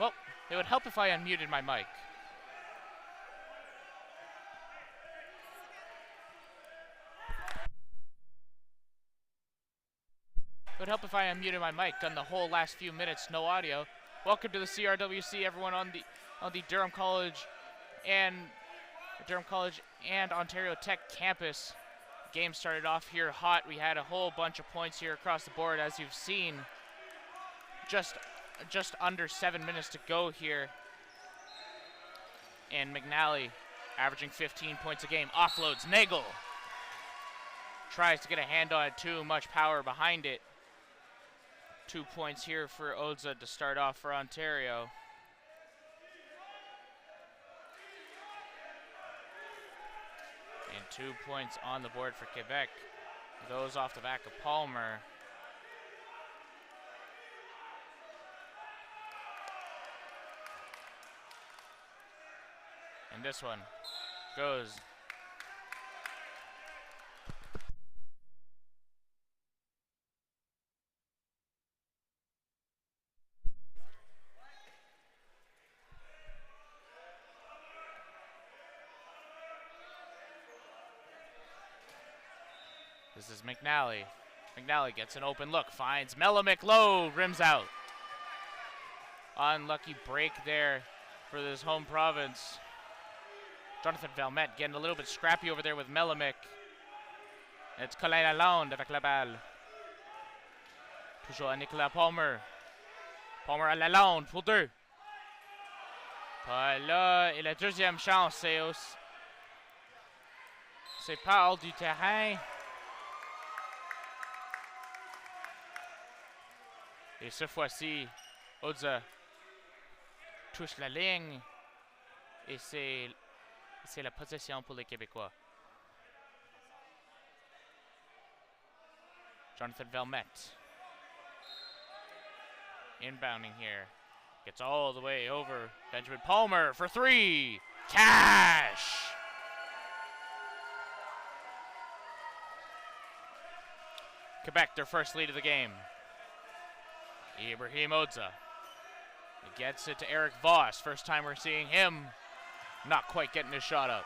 Speaker 3: Well, it would help if I unmuted my mic. It would help if I unmuted my mic. Done the whole last few minutes, no audio. Welcome to the CRWC, everyone on the Durham College and Ontario Tech campus. Game started off here hot. We had a whole bunch of points here across the board, as you've seen. Just under 7 minutes to go here. And McNally averaging 15 points a game. Offloads Nagel. Tries to get a hand on it, too much power behind it. 2 points here for Odza to start off for Ontario. And 2 points on the board for Quebec. Those off the back of Palmer. And this one goes. This is McNally. McNally gets an open look, finds Melamick low, rims out. Unlucky break there for this home province. Jonathan Valmet getting a little bit scrappy over there with Melamick. It's Colin Lalonde avec la balle. Toujours à Nicolas Palmer. Palmer à Lalonde pour deux. Pas là, et la deuxième chance, c'est pas hors du terrain. Et cette fois-ci, Odza touche la ligne. Et c'est la possession pour les Québécois. Jonathan Valmet. Inbounding here. Gets all the way over. Benjamin Palmer for three. Cash! Quebec, their first lead of the game. Ibrahim Odza. He gets it to Eric Voss. First time we're seeing him not quite getting his shot up.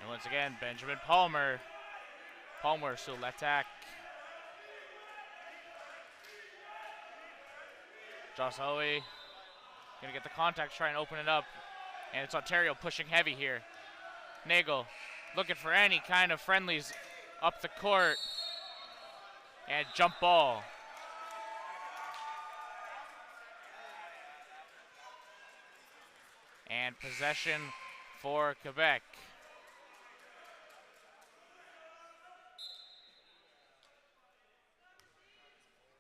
Speaker 3: And once again, Benjamin Palmer. Palmer sur l'attaque. Josh Hoey gonna get the contact, try and open it up. And it's Ontario pushing heavy here. Nagel looking for any kind of friendlies up the court. And jump ball. And possession for Quebec.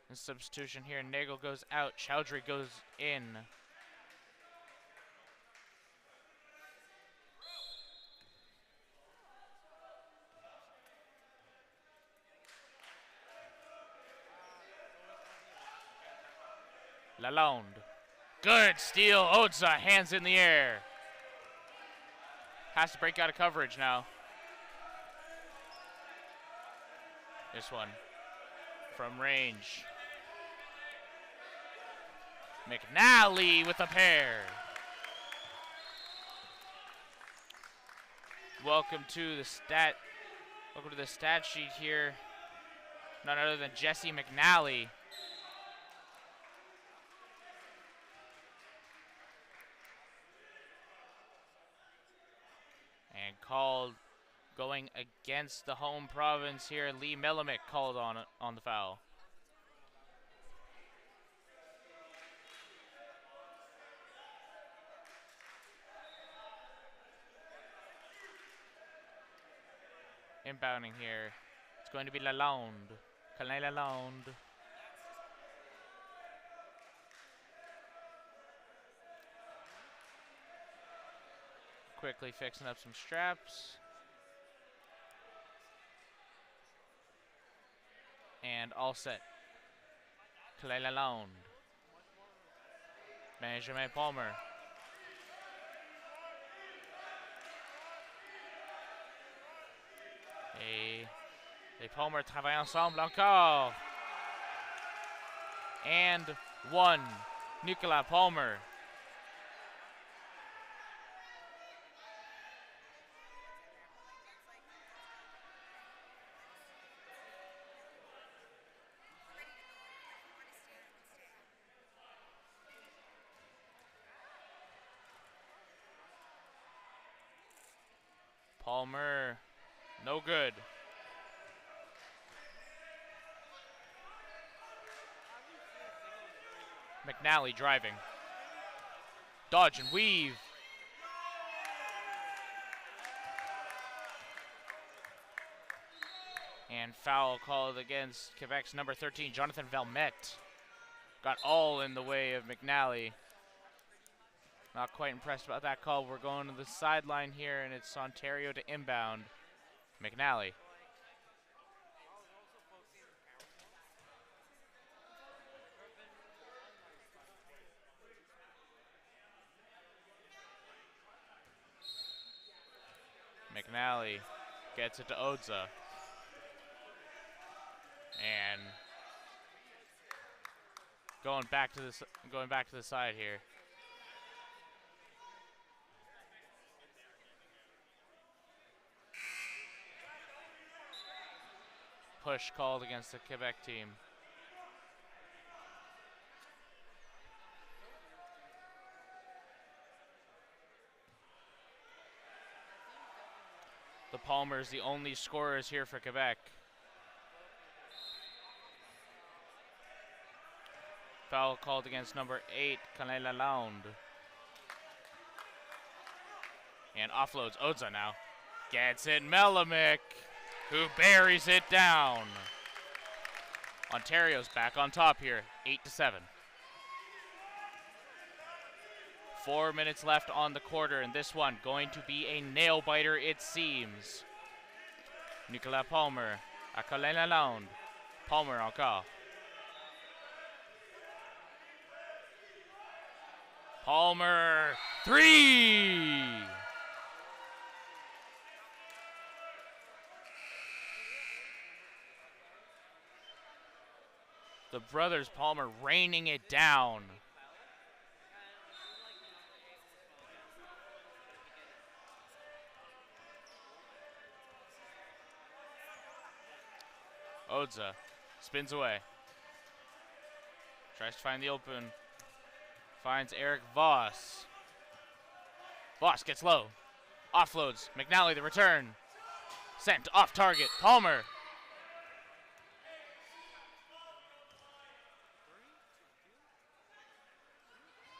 Speaker 3: And substitution here. Nagel goes out. Chowdhury goes in. Lalonde. Good steal. Odza, hands in the air. Has to break out of coverage now. This one from range. McNally with a pair. Welcome to the stat sheet here. None other than Jesse McNally. And called going against the home province here. Lee Melamick called on the foul. Inbounding here. It's going to be Lalonde. Colin Lalonde. Quickly fixing up some straps. And all set. Colin Lalonde. Benjamin Palmer. Et les Palmer travaillent ensemble encore. And 1. Nicolas Palmer. Palmer, no good. McNally driving. Dodge and weave. And foul called against Quebec's number 13, Jonathan Valmet. Got all in the way of McNally. Not quite impressed about that call. We're going to the sideline here, and it's Ontario to inbound. McNally. McNally gets it to Odza. And going back to the side here. Push called against the Quebec team. The Palmers, the only scorers here for Quebec. Foul called against number 8, Colin Lalonde. And offloads Odza now. Gets it Melamick, who buries it down. Ontario's back on top here, 8-7. 4 minutes left on the quarter, and this one going to be a nail biter, it seems. Nicolas Palmer, à Colin Lalonde. Palmer encore. Palmer, 3! The brothers Palmer raining it down. Odza spins away. Tries to find the open. Finds Eric Voss. Voss gets low. Offloads. McNally the return. Sent off target. Palmer.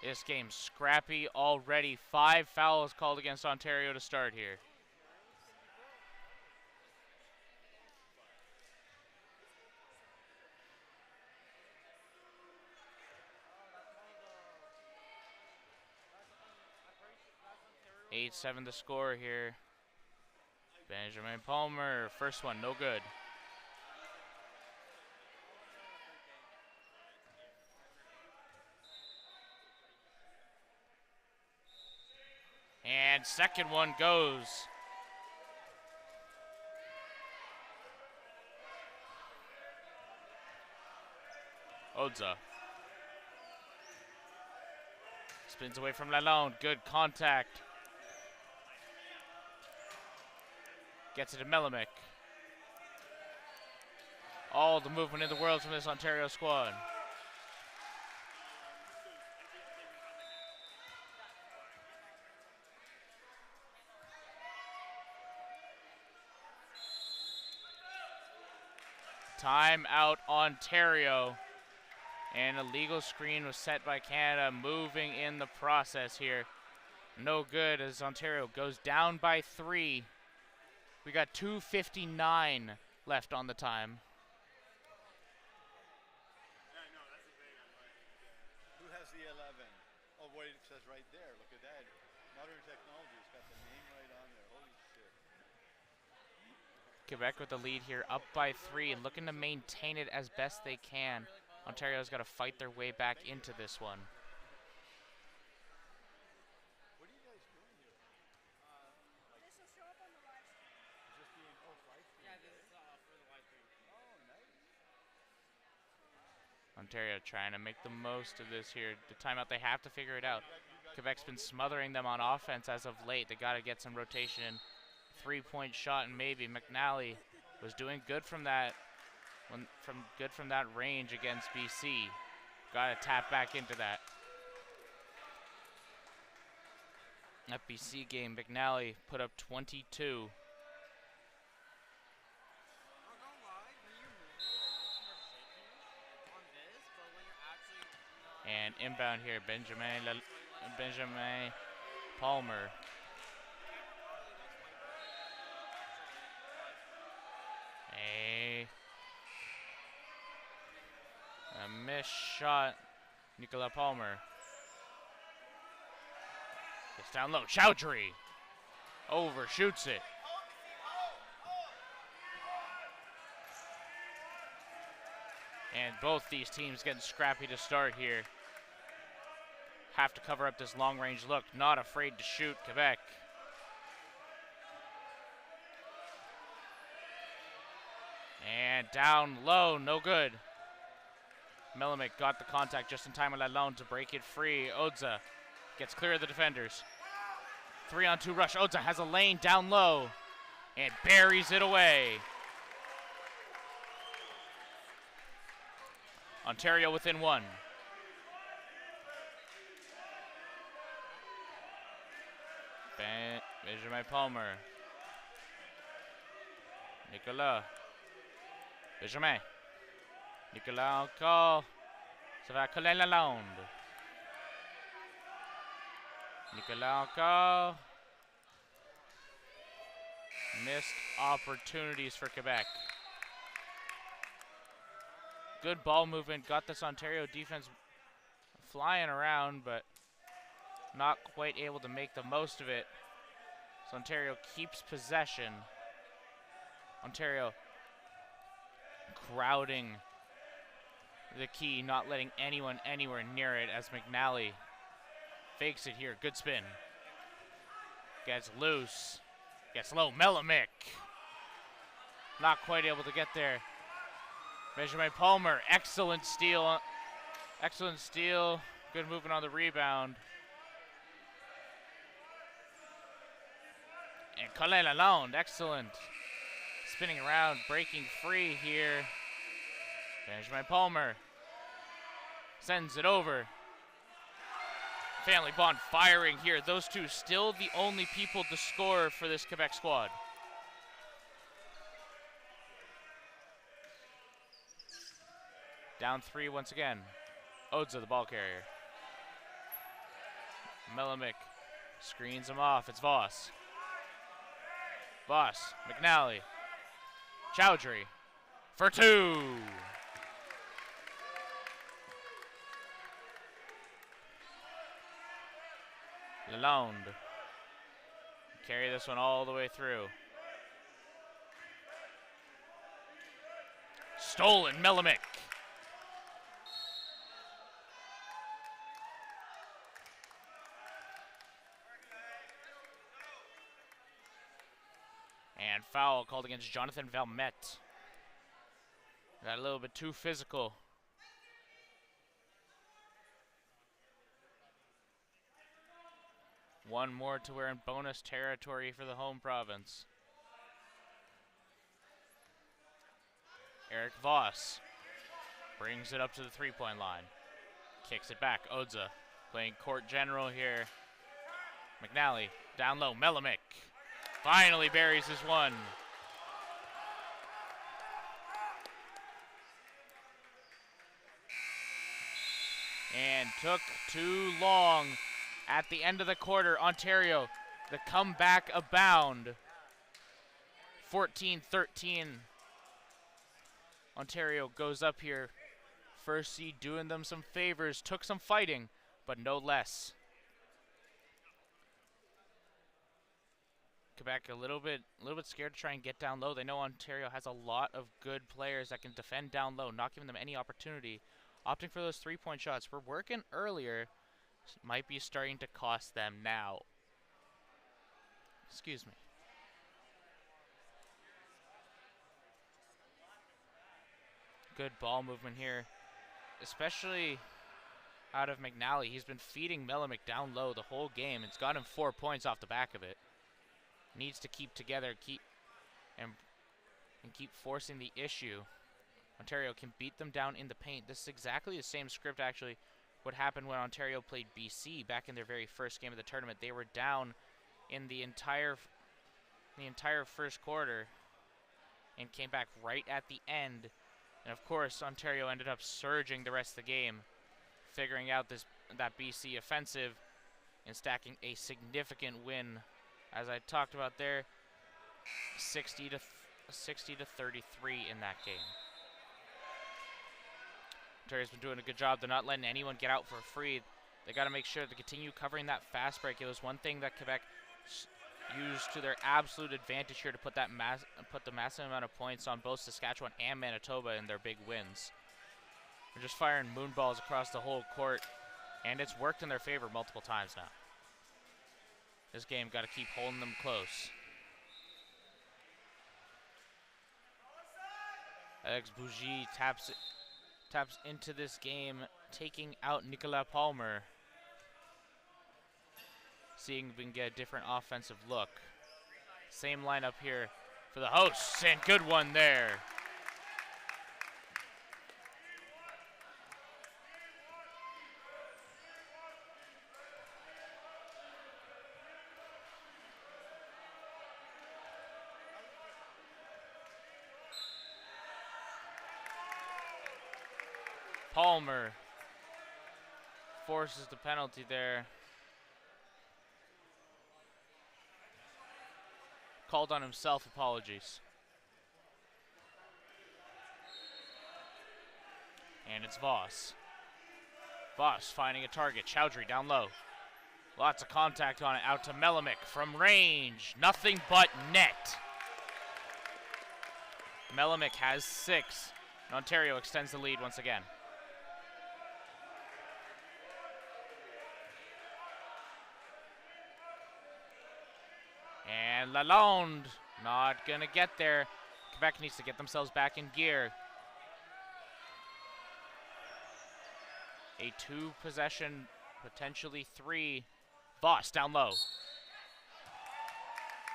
Speaker 3: This game's scrappy already. 5 fouls called against Ontario to start here. Eight, 7 to score here. Benjamin Palmer, first one, no good. And second one goes. Odza. Spins away from Lalonde, good contact. Gets it to Melamick. All the movement in the world from this Ontario squad. Time out Ontario. And a legal screen was set by Canada, moving in the process here. No good as Ontario goes down by 3. We got 2:59 left on the time.
Speaker 4: Who has the 11? Oh, wait, it says right there. Look at that. Modern technology. It's got the name right on there. Holy shit.
Speaker 3: Quebec with the lead here, up by 3 and looking to maintain it as best they can. Ontario's got to fight their way back into this one.
Speaker 4: What are you guys doing here?
Speaker 2: This will show up on the live stream.
Speaker 4: Is this being live stream?
Speaker 2: Yeah, this is for the live stream.
Speaker 4: Oh, nice.
Speaker 3: Ontario trying to make the most of this here. The timeout, they have to figure it out. Quebec's been smothering them on offense as of late. They got to get some rotation in. 3-point shot, and maybe McNally was doing good from that from that range against BC. Got to tap back into that. That BC game, McNally put up 22. And inbound here, Benjamin Palmer. A missed shot, Nicolas Palmer. Gets down low, Chowdhury overshoots it. And both these teams getting scrappy to start here. Have to cover up this long-range look. Not afraid to shoot, Quebec. And down low, no good. Melimick got the contact just in time with Lalonde to break it free. Odza gets clear of the defenders. 3-on-2 rush. Odza has a lane down low and buries it away. Ontario within one. Benjamin Palmer. Nicolas. Benjamin. Nicolas encore. Ça va Colin Lalonde. Nicolas encore. Missed opportunities for Quebec. Good ball movement. Got this Ontario defense flying around, but not quite able to make the most of it. So Ontario keeps possession. Ontario crowding the key, not letting anyone anywhere near it as McNally fakes it here. Good spin. Gets loose. Gets low. Melimick. Not quite able to get there. Benjamin Palmer. Excellent steal. Excellent steal. Good movement on the rebound. And Colin Lalonde. Excellent. Spinning around. Breaking free here. Benjamin Palmer sends it over. Family Bond firing here. Those two still the only people to score for this Quebec squad. Down 3 once again. Odza, the ball carrier. Melimick screens him off. It's Voss. Voss, McNally. Chowdhury for 2. Lalonde. Carry this one all the way through. Stolen, Melimick. And foul called against Jonathan Valmet. Got a little bit too physical. One more to we're in bonus territory for the home province. Eric Voss brings it up to the 3-point line. Kicks it back. Odza playing court general here. McNally down low. Melimick finally buries his one. And took too long. At the end of the quarter, Ontario, the comeback abound. 14-13. Ontario goes up here. First seed doing them some favors. Took some fighting, but no less. Quebec a little bit scared to try and get down low. They know Ontario has a lot of good players that can defend down low, not giving them any opportunity. Opting for those 3-point shots. We're working earlier. Might be starting to cost them now. Excuse me. Good ball movement here. especially out of McNally. He's been feeding Melimick down low the whole game. It's got him 4 points off the back of it. Needs to keep together, keep forcing the issue. Ontario can beat them down in the paint. This is exactly the same script, actually, what happened when Ontario played BC back in their very first game of the tournament. They were down in the entire first quarter and came back right at the end. And of course, Ontario ended up surging the rest of the game, figuring out that BC offensive and stacking a significant win. As I talked about there, 60 to 33 in that game. Ontario's been doing a good job. They're not letting anyone get out for free. They got to make sure to continue covering that fast break. It was one thing that Quebec used to their absolute advantage here to put the massive amount of points on both Saskatchewan and Manitoba in their big wins. They're just firing moonballs across the whole court, and it's worked in their favor multiple times now. This game got to keep holding them close. Alex Bougie taps into this game, taking out Nicolas Palmer. Seeing if we can get a different offensive look. Same lineup here for the hosts, and good one there. Palmer forces the penalty there. Called on himself, apologies. And it's Voss. Voss finding a target. Chowdhury down low. Lots of contact on it. Out to Melimick from range. Nothing but net. Melimick has 6. And Ontario extends the lead once again. And Lalonde not going to get there. Quebec needs to get themselves back in gear. A 2-possession, potentially 3. Voss down low.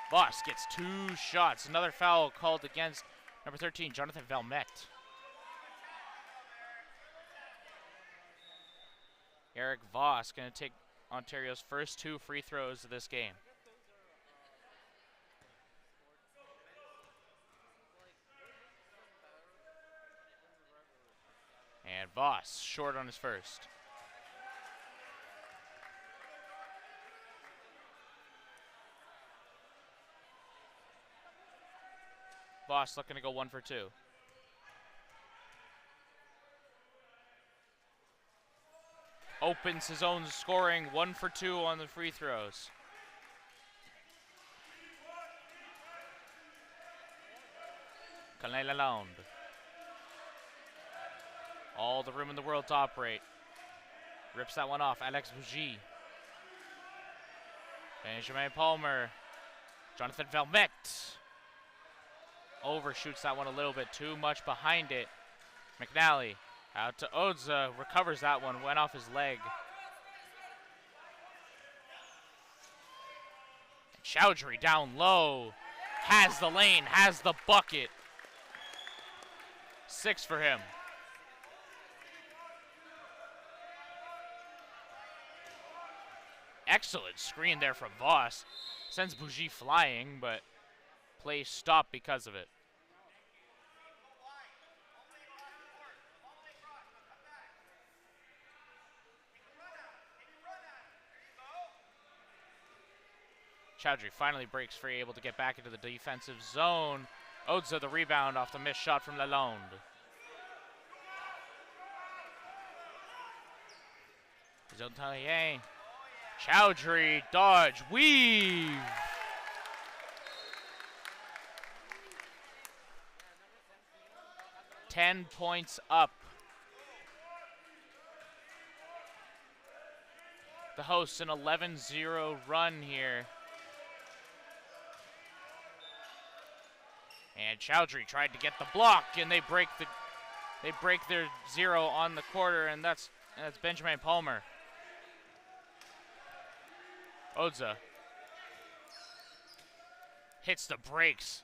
Speaker 3: Voss gets 2 shots. Another foul called against number 13, Jonathan Valmet. Eric Voss going to take Ontario's first 2 free throws of this game. And Voss short on his first. Voss looking to go 1 for 2. Opens his own scoring, 1 for 2 on the free throws. Colin Lalonde. All the room in the world to operate. Rips that one off. Alex Bougie. Benjamin Palmer. Jonathan Valmet. Overshoots that one a little bit. Too much behind it. McNally. Out to Odza. Recovers that one. Went off his leg. Chowdhury down low. Has the lane. Has the bucket. 6 for him. Excellent screen there from Voss. Sends Bougie flying, but play stopped because of it. Chowdhury finally breaks free, able to get back into the defensive zone. Odza the rebound off the missed shot from Lalonde. Zoltanier. Chowdhury, dodge, weave. $10 points up. The hosts an 11-0 run here. And Chowdhury tried to get the block, and they break They break their 0 on the quarter, and that's Benjamin Palmer. Odza hits the brakes.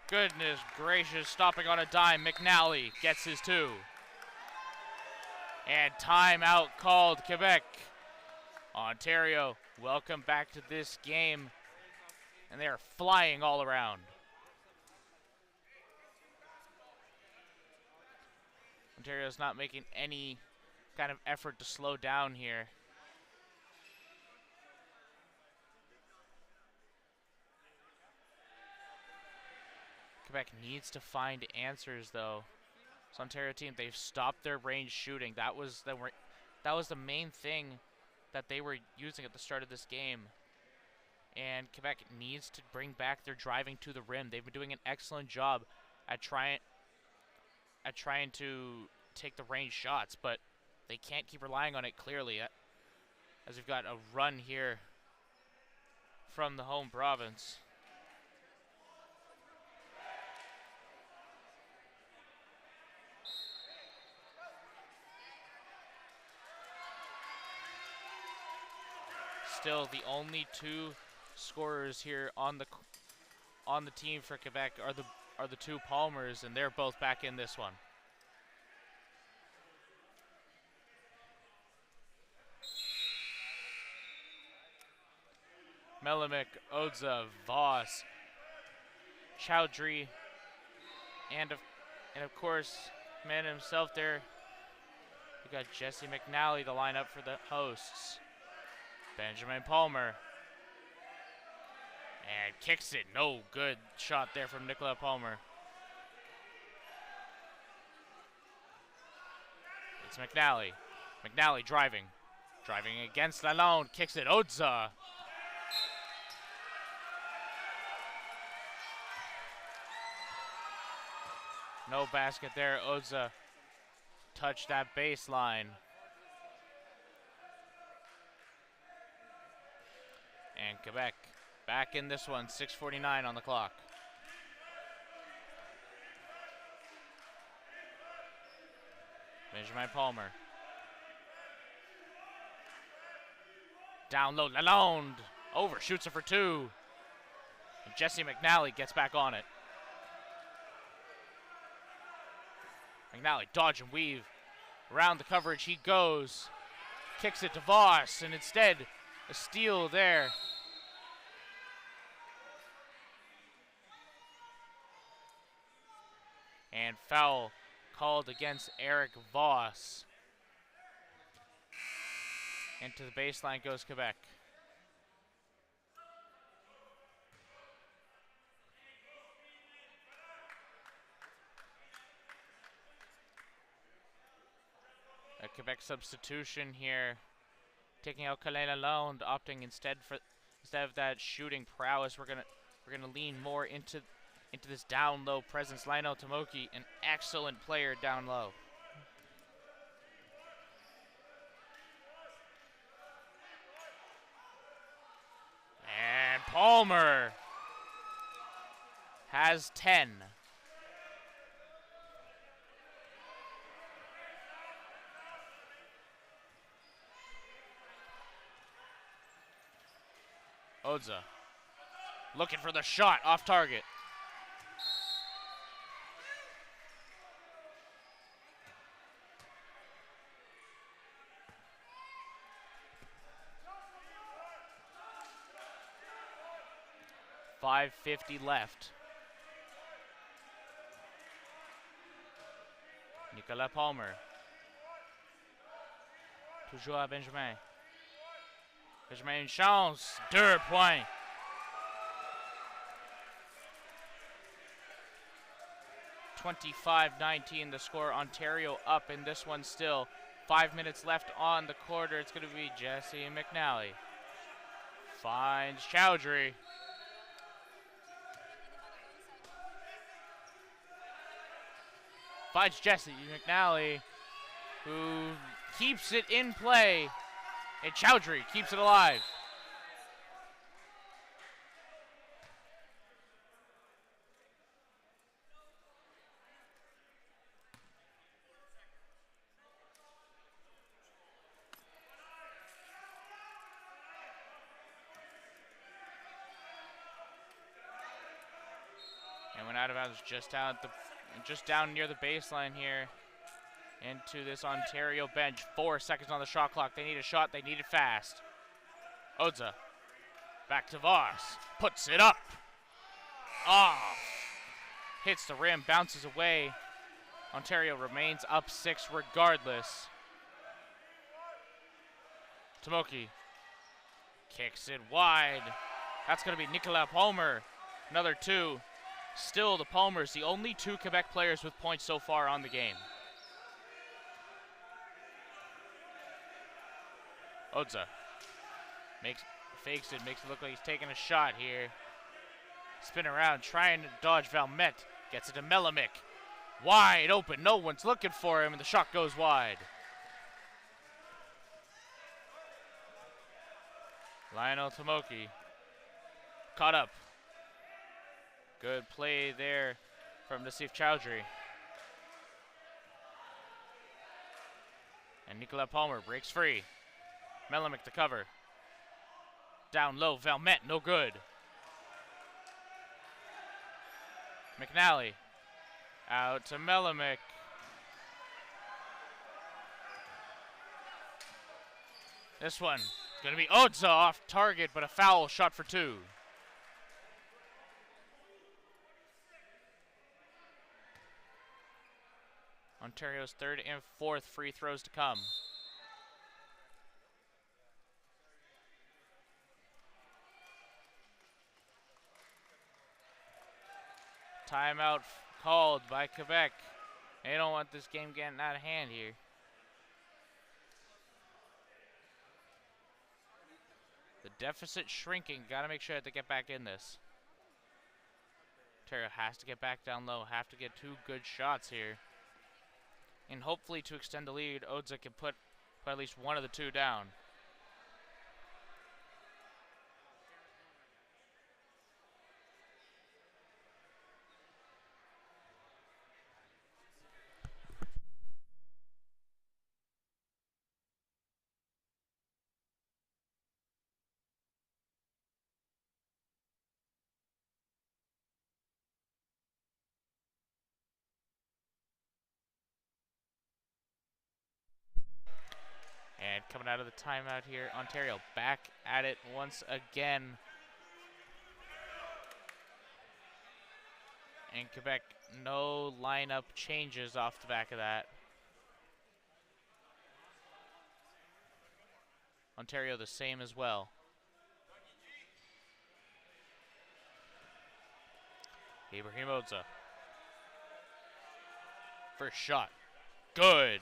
Speaker 3: Goodness gracious, stopping on a dime. McNally gets his 2. And timeout called, Quebec. Ontario, welcome back to this game. And they are flying all around. Ontario's not making any kind of effort to slow down here. Quebec needs to find answers, though. This Ontario team, they've stopped their range shooting. That was the main thing that they were using at the start of this game. And Quebec needs to bring back their driving to the rim. They've been doing an excellent job at trying to take the range shots, but they can't keep relying on it clearly, as we've got a run here from the home province. Still, the only 2 scorers here on the team for Quebec are the 2 Palmers, and they're both back in this one. Melimick, Odza, Voss, Chowdhury, and of course, man himself there. We got Jesse McNally to line up for the hosts. Benjamin Palmer. And kicks it. No good shot there from Nicola Palmer. It's McNally. McNally driving. Driving against Lalonde. Kicks it. Odza. No basket there. Odza touched that baseline. And Quebec back in this one, 6:49 on the clock. Benjamin Palmer. Down low, Lalonde. Over, shoots it for 2. And Jesse McNally gets back on it. McNally dodge and weave. Around the coverage he goes. Kicks it to Voss, and instead a steal there. And foul called against Eric Voss. And to the baseline goes Quebec. A Quebec substitution here, taking out Colin Lalonde, opting instead of that shooting prowess. We're gonna lean more into this down low presence. Lionel Tomoki, an excellent player down low. And Palmer has 10. Odza looking for the shot, off target. .550 left. Nicolas Palmer. Toujours à Benjamin. Benjamin, une chance. 2 points. (25-19) the score. Ontario up in this one still. 5 minutes left on the quarter. It's going to be Jesse McNally. Finds Chowdhury. Finds Jesse McNally, who keeps it in play. And Chowdhury keeps it alive. Went out of bounds just down near the baseline here. Into this Ontario bench. 4 seconds on the shot clock. They need a shot. They need it fast. Odza. Back to Voss. Puts it up. Off. Hits the rim. Bounces away. Ontario remains up 6 regardless. Tomoki. Kicks it wide. That's going to be Nicolas Palmer. Another 2. Still the Palmers, the only 2 Quebec players with points so far on the game. Odza fakes it, makes it look like he's taking a shot here. Spin around, trying to dodge Valmet. Gets it to Melamick. Wide open, no one's looking for him, and the shot goes wide. Lionel Tomoki. Caught up. Good play there from Nassif Chowdhury. And Nicolas Palmer breaks free. Melamick to cover. Down low, Valmet, no good. McNally. Out to Melamick. This one is going to be Odza off target, but a foul shot for 2. Ontario's 3rd and 4th free throws to come. Timeout called by Quebec. They don't want this game getting out of hand here. The deficit shrinking. Got to make sure that they get back in this. Ontario has to get back down low. Have to get 2 good shots here. And hopefully to extend the lead, Odza can put at least one of the 2 down. And coming out of the timeout here, Ontario back at it once again. And Quebec, no lineup changes off the back of that. Ontario the same as well. Ibrahim Odza. First shot. Good.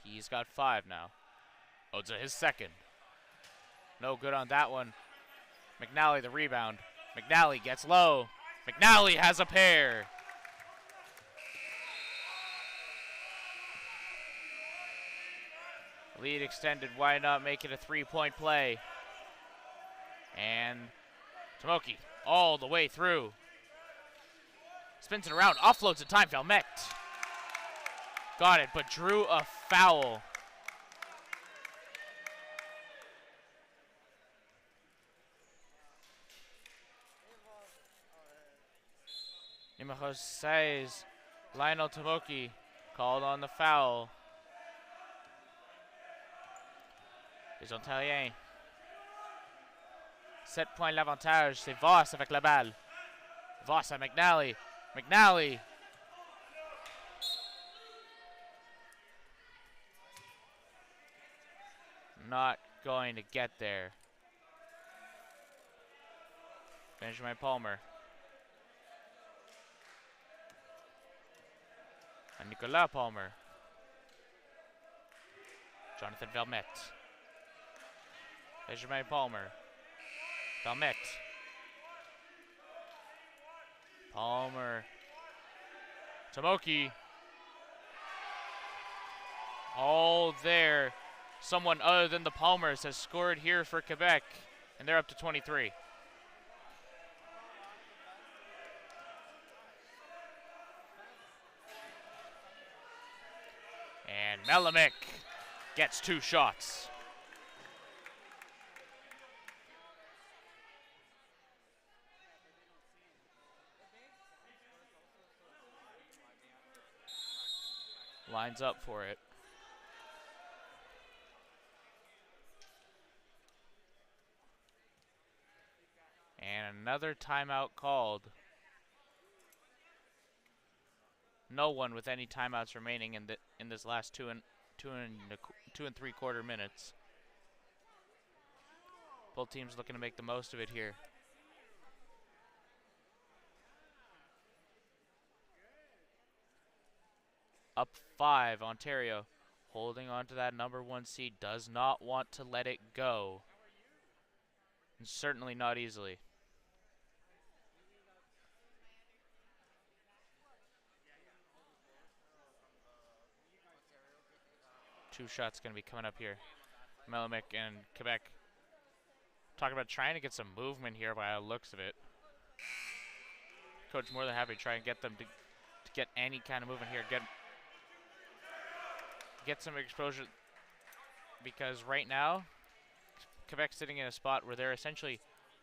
Speaker 3: He's got 5 now. Odza his 2nd. No good on that one. McNally the rebound. McNally gets low. McNally has a pair. Lead extended. Why not make it a 3-point play? And Tomoki all the way through. Spins it around. Offloads in time. Valmet. Got it, but drew a foul. Numero 6, Lionel Tomoki, called on the foul. Les Ontariens. 7 points l'avantage, c'est Voss avec la balle. Voss à McNally. McNally. Not going to get there. Benjamin Palmer. And Nicolas Palmer. Jonathan Valmet. Benjamin Palmer. Valmet. Palmer. Tomoki. All there. Someone other than the Palmers has scored here for Quebec, and they're up to 23. And Melamick gets 2 shots. lines up for it. And another timeout called. No one with any timeouts remaining in this last two and 3/4 minutes. Both teams looking to make the most of it here. Up 5, Ontario. Holding on to that number 1 seed. Does not want to let it go. And certainly not easily. Two shots going to be coming up here. Melamick and Quebec. Talking about trying to get some movement here by the looks of it. Coach more than happy to try and get them to get any kind of movement here. Get some exposure, because right now Quebec's sitting in a spot where they're essentially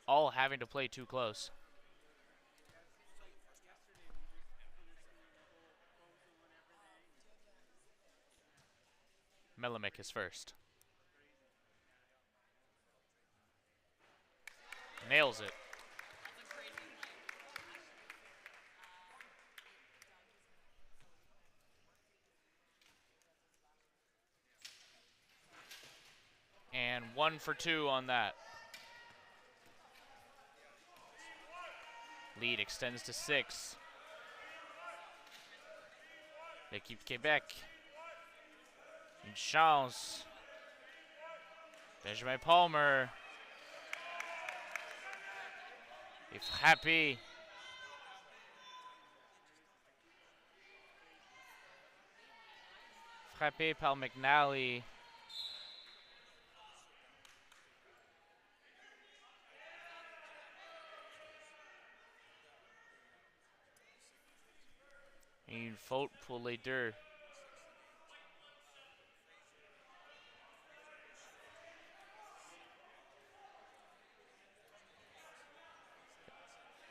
Speaker 3: all having to play too close. Melamick is first. Nails it. And 1 for 2 on that. Lead extends to 6. L'équipe Québec. Une chance. Benjamin Palmer. Et frappé. Frappé par McNally. Une faute pour les deux.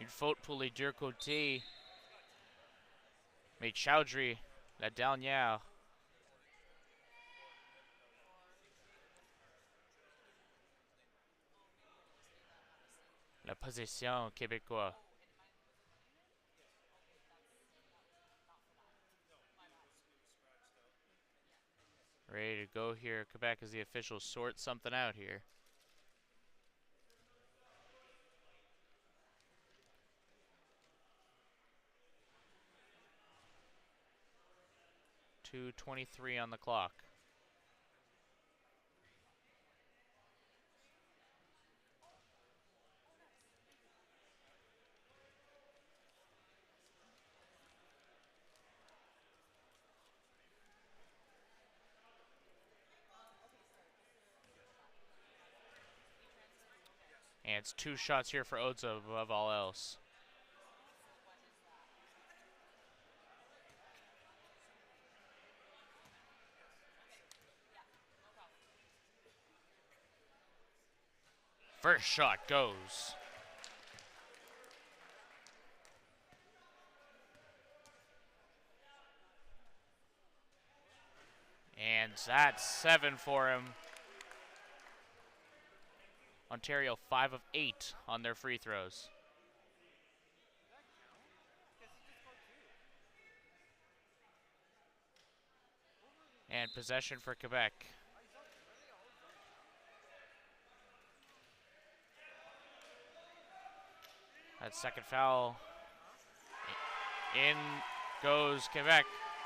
Speaker 3: Une faute pour les deux côtés. Mais Chowdhury, la dernière. La possession québécois. Ready to go here. Quebec as the officials sort something out here. .23 on the clock. And it's 2 shots here for Oza above all else. First shot goes. And that's 7 for him. Ontario 5 of 8 on their free throws. And possession for Quebec. That second foul. In goes Quebec.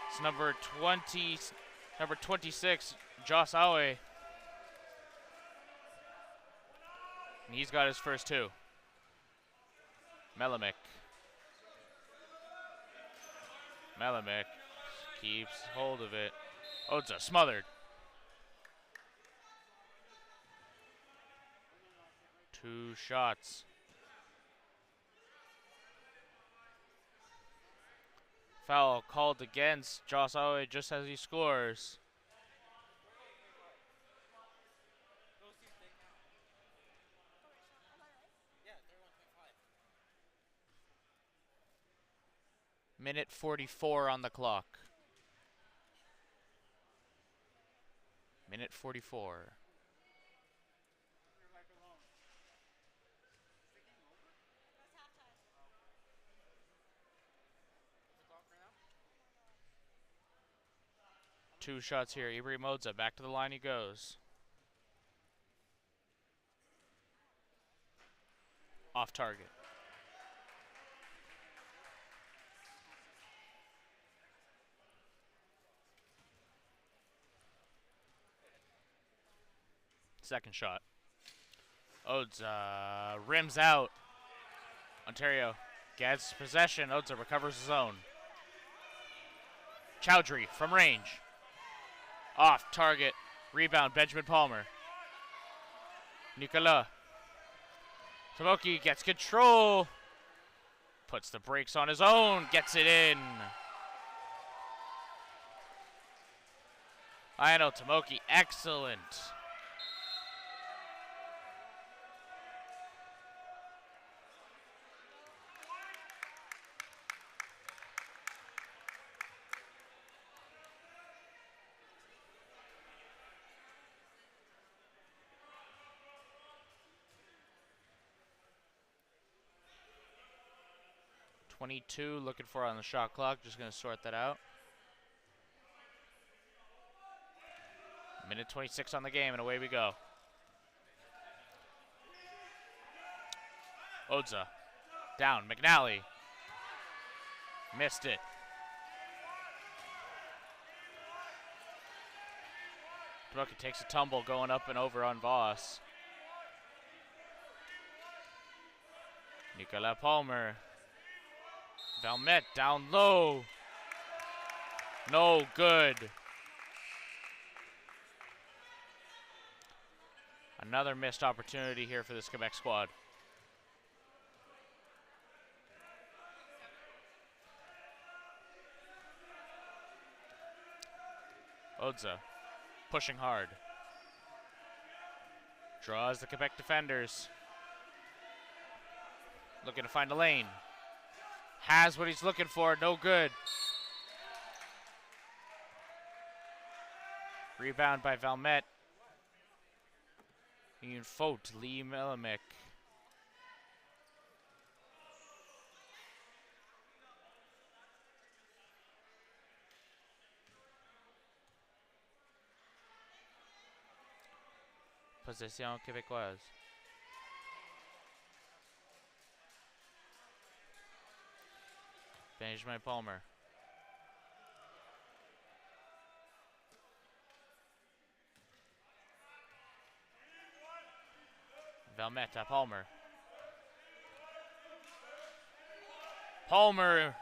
Speaker 3: It's number 26, Joss Awe. And he's got his first 2. Melamick. Melamick keeps hold of it. Oza smothered. 2 shots. Foul called against Joss Awe just as he scores. Minute 44 on the clock. Minute 44. Two shots here. Ibrahim Odza back to the line he goes. Off target. Second shot. Odza rims out. Ontario gets possession. Odza recovers his own. Chowdhury from range. Off target. Rebound, Benjamin Palmer. Nicolas. Tomoki gets control. Puts the brakes on his own. Gets it in. Ayano Tomoki, excellent. .22 looking for on the shot clock. Just going to sort that out. Minute 26 on the game, and away we go. Odza. Down. McNally. Missed it. Tomoki takes a tumble going up and over on Voss. Nicolas Palmer. Valmet down low. No good. Another missed opportunity here for this Quebec squad. Odza pushing hard. Draws the Quebec defenders. Looking to find a lane. Has what he's looking for, no good. Rebound by Valmet. Une faute, Lee Melamick. Possession québécoise. Benjamin Palmer. Valmet à Palmer. Palmer.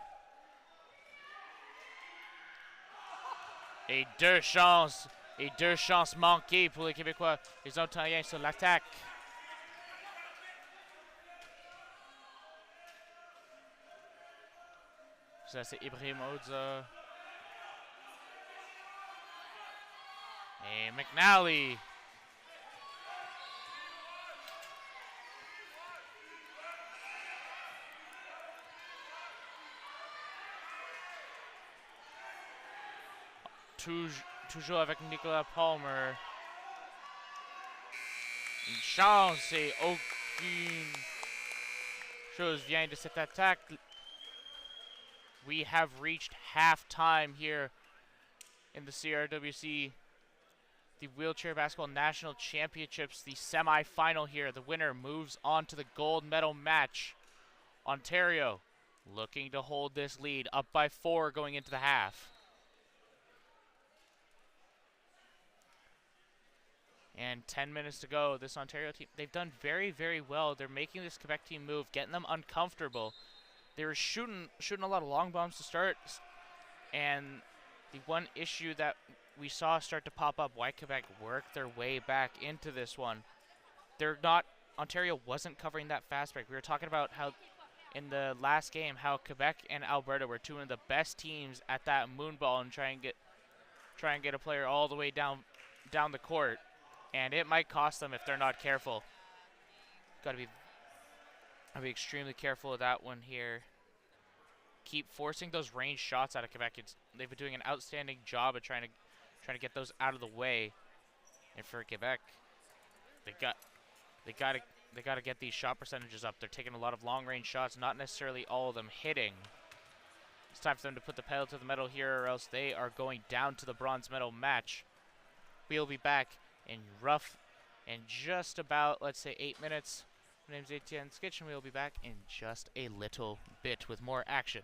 Speaker 3: Et deux chances manquées pour les Québécois. Les Ontariens sur l'attaque. Ça, c'est Ibrahim Odza. Et McNally. Toujours avec Nicolas Palmer. Une chance et aucune chose vient de cette attaque. We have reached halftime here in the CRWC, the Wheelchair Basketball National Championships, the semi-final here. The winner moves on to the gold medal match. Ontario looking to hold this lead, up by 4 going into the half. And 10 minutes to go. This Ontario team, they've done very, very well. They're making this Quebec team move, getting them uncomfortable. They were shooting a lot of long bombs to start, and the one issue that we saw start to pop up, why Quebec worked their way back into this one. Ontario wasn't covering that fast break. We were talking about how in the last game, how Quebec and Alberta were two of the best teams at that moonball and try and get a player all the way down the court, and it might cost them if they're not careful. I'll be extremely careful of that one here. Keep forcing those range shots out of Quebec. They've been doing an outstanding job of trying to get those out of the way. And for Quebec, they got they got to they got to get these shot percentages up. They're taking a lot of long-range shots, not necessarily all of them hitting. It's time for them to put the pedal to the metal here, or else they are going down to the bronze medal match. We'll be back in just about, let's say, 8 minutes. My name's Etienne Skitch, and we'll be back in just a little bit with more action.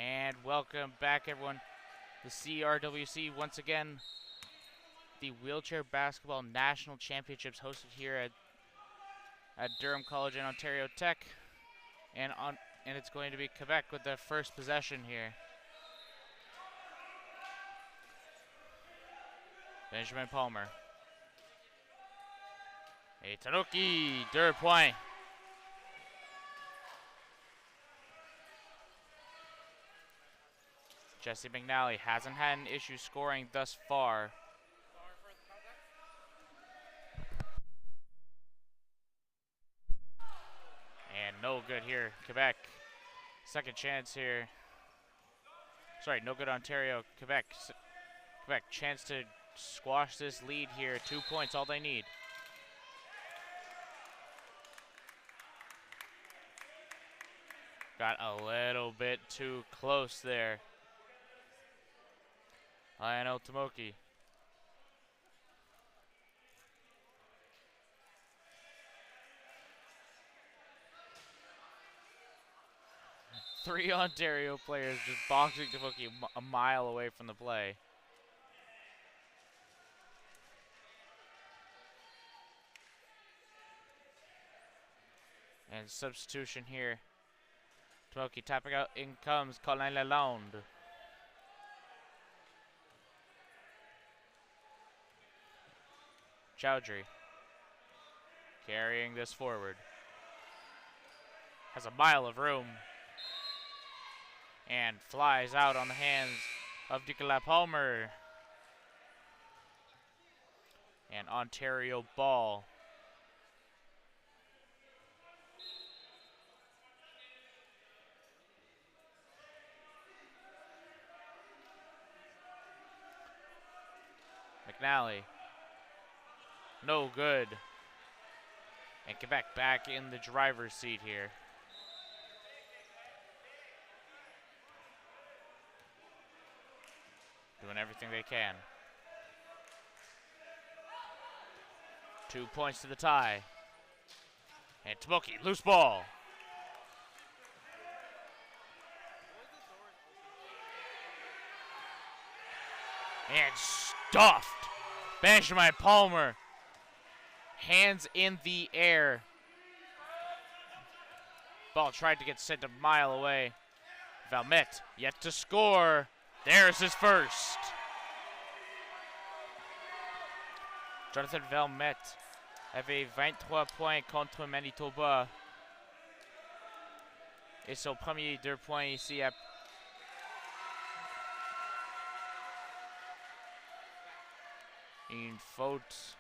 Speaker 3: And welcome back, everyone. The CRWC, once again, the Wheelchair Basketball National Championships hosted here at Durham College and Ontario Tech. And it's going to be Quebec with the first possession here. Benjamin Palmer. Et Tanuki, 2 points. Jesse McNally hasn't had an issue scoring thus far. And no good here, Quebec. Second chance here. Sorry, no good Ontario, Quebec. Quebec, chance to squash this lead here. 2 points, all they need. Got a little bit too close there. Lionel Tomoki. Three Ontario players just boxing Tomoki a mile away from the play. And substitution here. Tomoki tapping out. In comes Colin Lalonde. Chowdhury carrying this forward. Has a mile of room. And flies out on the hands of Nicolas Palmer. And Ontario ball. McNally. No good. And Quebec back in the driver's seat here. Doing everything they can. 2 points to the tie. And Tomoki, loose ball. And stuffed. Benjamin Palmer. Hands in the air. Ball tried to get sent a mile away. Valmet yet to score. There's his first. Jonathan Valmet avait 23 points contre Manitoba. Et son premier 2 points ici à une faute.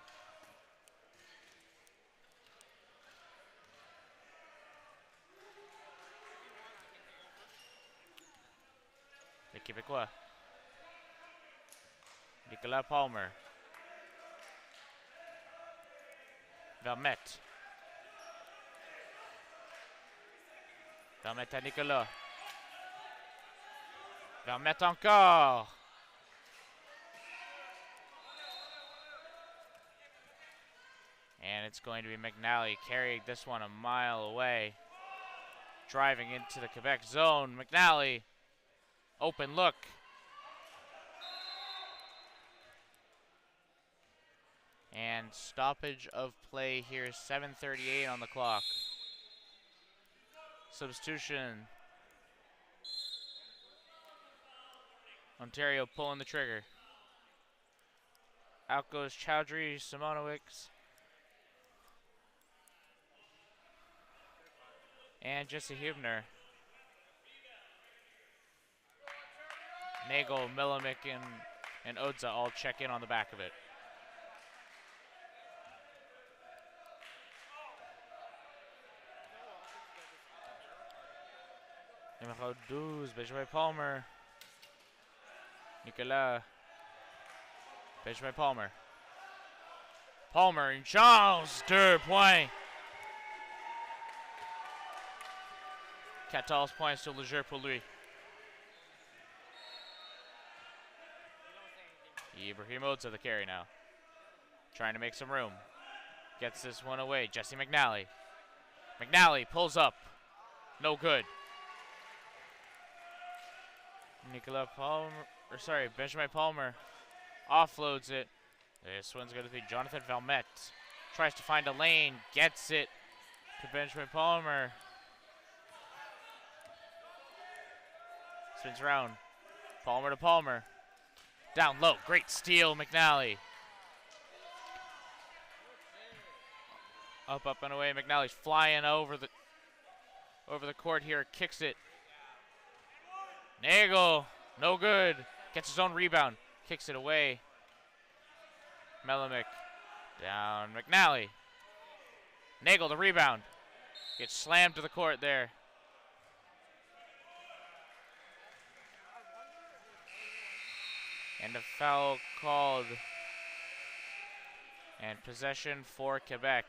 Speaker 3: Les Québécois. Nicolas Palmer. Vermette. Vermette à Nicolas. Vermette encore. And it's going to be McNally carrying this one a mile away. Driving into the Quebec zone. McNally. Open look. And stoppage of play here. 7:38 on the clock. Substitution. Ontario pulling the trigger. Out goes Chowdhury, Simonowicz. And Jesse Hubner. Nagel, Milimic, and Odza all check in on the back of it. Numéro 12, Benjamin Palmer. Nicolas. Benjamin Palmer. Palmer, une chance, 2 points. 14 points sur le jeu pour lui. Ibrahim Odza the carry now. Trying to make some room. Gets this one away. Jesse McNally. McNally pulls up. No good. Nicolas Palmer, or sorry, Benjamin Palmer offloads it. This one's going to be Jonathan Valmet. Tries to find a lane, gets it to Benjamin Palmer. Spins around. Palmer to Palmer. Down low, great steal, McNally. Up and away, McNally's flying over the court here, kicks it. Nagel, no good. Gets his own rebound, kicks it away. Melamick, down McNally. Nagel, the rebound. Gets slammed to the court there. And a foul called. And possession for Quebec.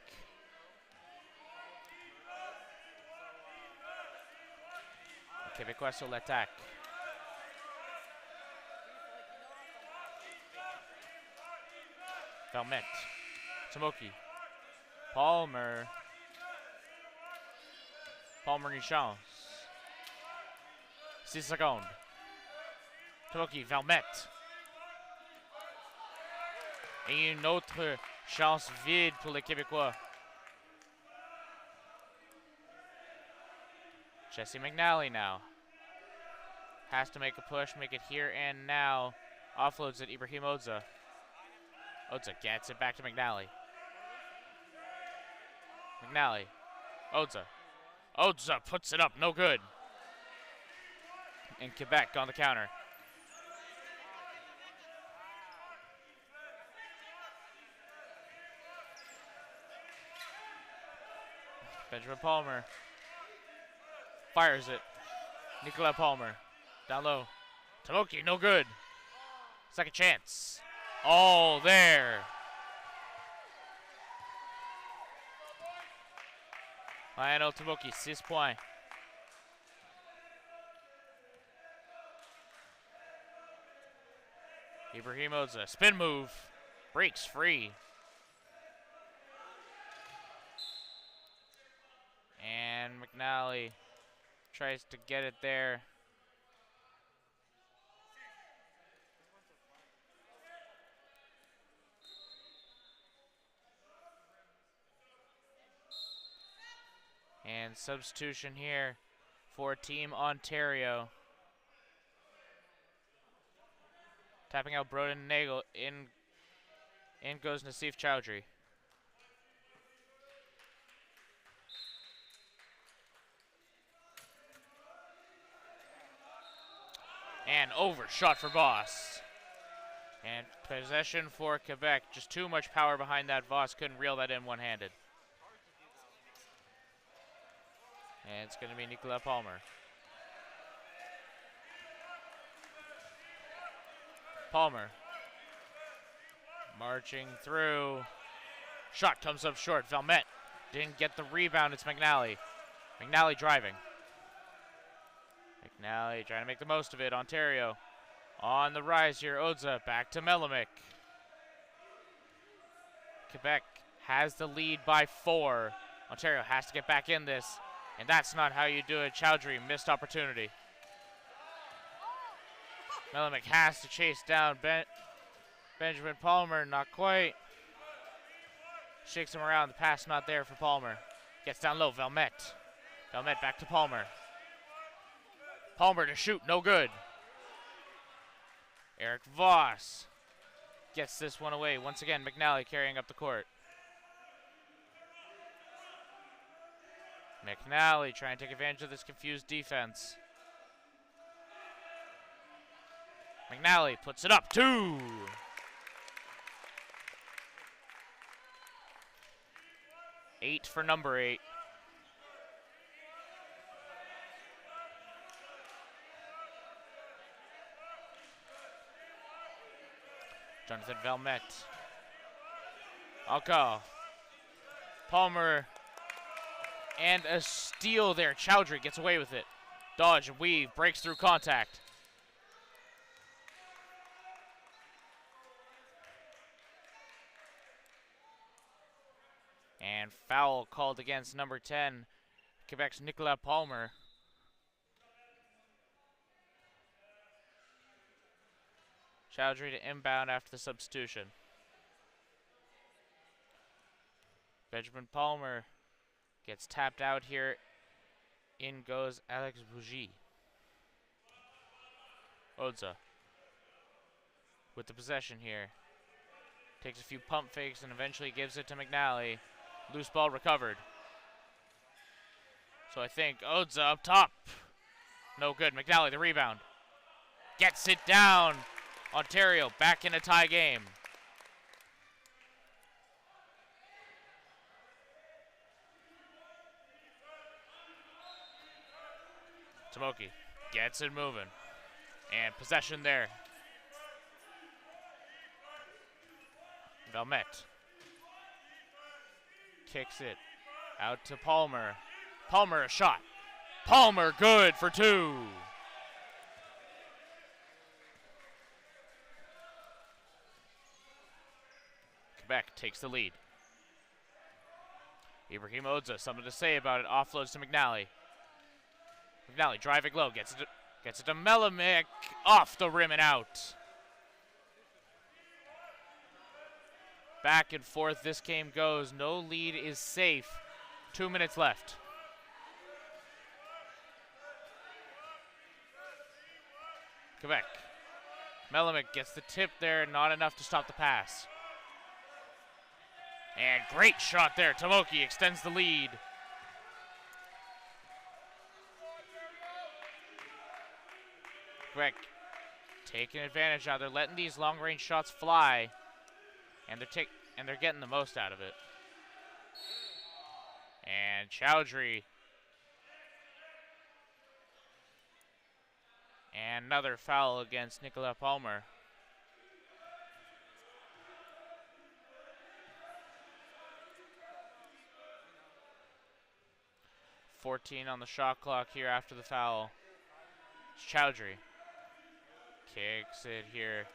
Speaker 3: Québécois sur l'attaque. Valmet. Tomoki. Palmer. Palmer une chance. 6 secondes. Tomoki, Valmet. Et une autre chance vide pour les Québécois. Jesse McNally now. Has to make a push, make it here and now. Offloads it, Ibrahim Odza. Odza gets it back to McNally. McNally. Odza. Odza puts it up, no good. And Quebec on the counter. Benjamin Palmer. Fires it. Nicolas Palmer. Down low. Tomoki, no good. Second chance. Oh, there. Lionel Tomoki, 6 points. Ibrahim Odza, spin move. Breaks free. And McNally tries to get it there. And substitution here for Team Ontario. Tapping out Broden Nagel. In goes Nassif Chowdhury. And overshot for Voss. And possession for Quebec. Just too much power behind that. Voss couldn't reel that in one-handed. And it's going to be Nicolas Palmer. Palmer. Marching through. Shot comes up short. Valmet didn't get the rebound. It's McNally. McNally driving. McNally trying to make the most of it. Ontario on the rise here. Odza back to Melamick. Quebec has the lead by 4. Ontario has to get back in this. And that's not how you do it. Chowdhury, missed opportunity. Melamick has to chase down Benjamin Palmer, not quite. Shakes him around, the pass not there for Palmer. Gets down low, Valmet. Valmet back to Palmer. Palmer to shoot, no good. Eric Voss gets this one away. Once again, McNally carrying up the court. McNally trying to take advantage of this confused defense. McNally puts it up, 2. Eight for number 8. Jonathan Valmet. Alka. Palmer. And a steal there. Chowdhury gets away with it. Dodge and weave, breaks through contact. And foul called against number 10, Quebec's Nicolas Palmer. Chowdhury to inbound after the substitution. Benjamin Palmer gets tapped out here. In goes Alex Bougie. Odza with the possession here. Takes a few pump fakes and eventually gives it to McNally. Loose ball recovered. So I think Odza up top. No good. McNally the rebound. Gets it down. Ontario back in a tie game. Tomoki gets it moving. And possession there. Valmet kicks it out to Palmer. Palmer a shot. Palmer good for 2. Quebec takes the lead. Ibrahim Odza, something to say about it. Offloads to McNally. McNally driving low, gets it to Melamick, off the rim and out. Back and forth this game goes. No lead is safe. 2 minutes left. Quebec. Melamick gets the tip there, not enough to stop the pass. And great shot there. Tomoki extends the lead. Quebec taking advantage now. They're letting these long-range shots fly, and they're getting the most out of it. And Chowdhury. And another foul against Nicolas Palmer. .14 on the shot clock here after the foul. It's Chowdhury. Kicks it here.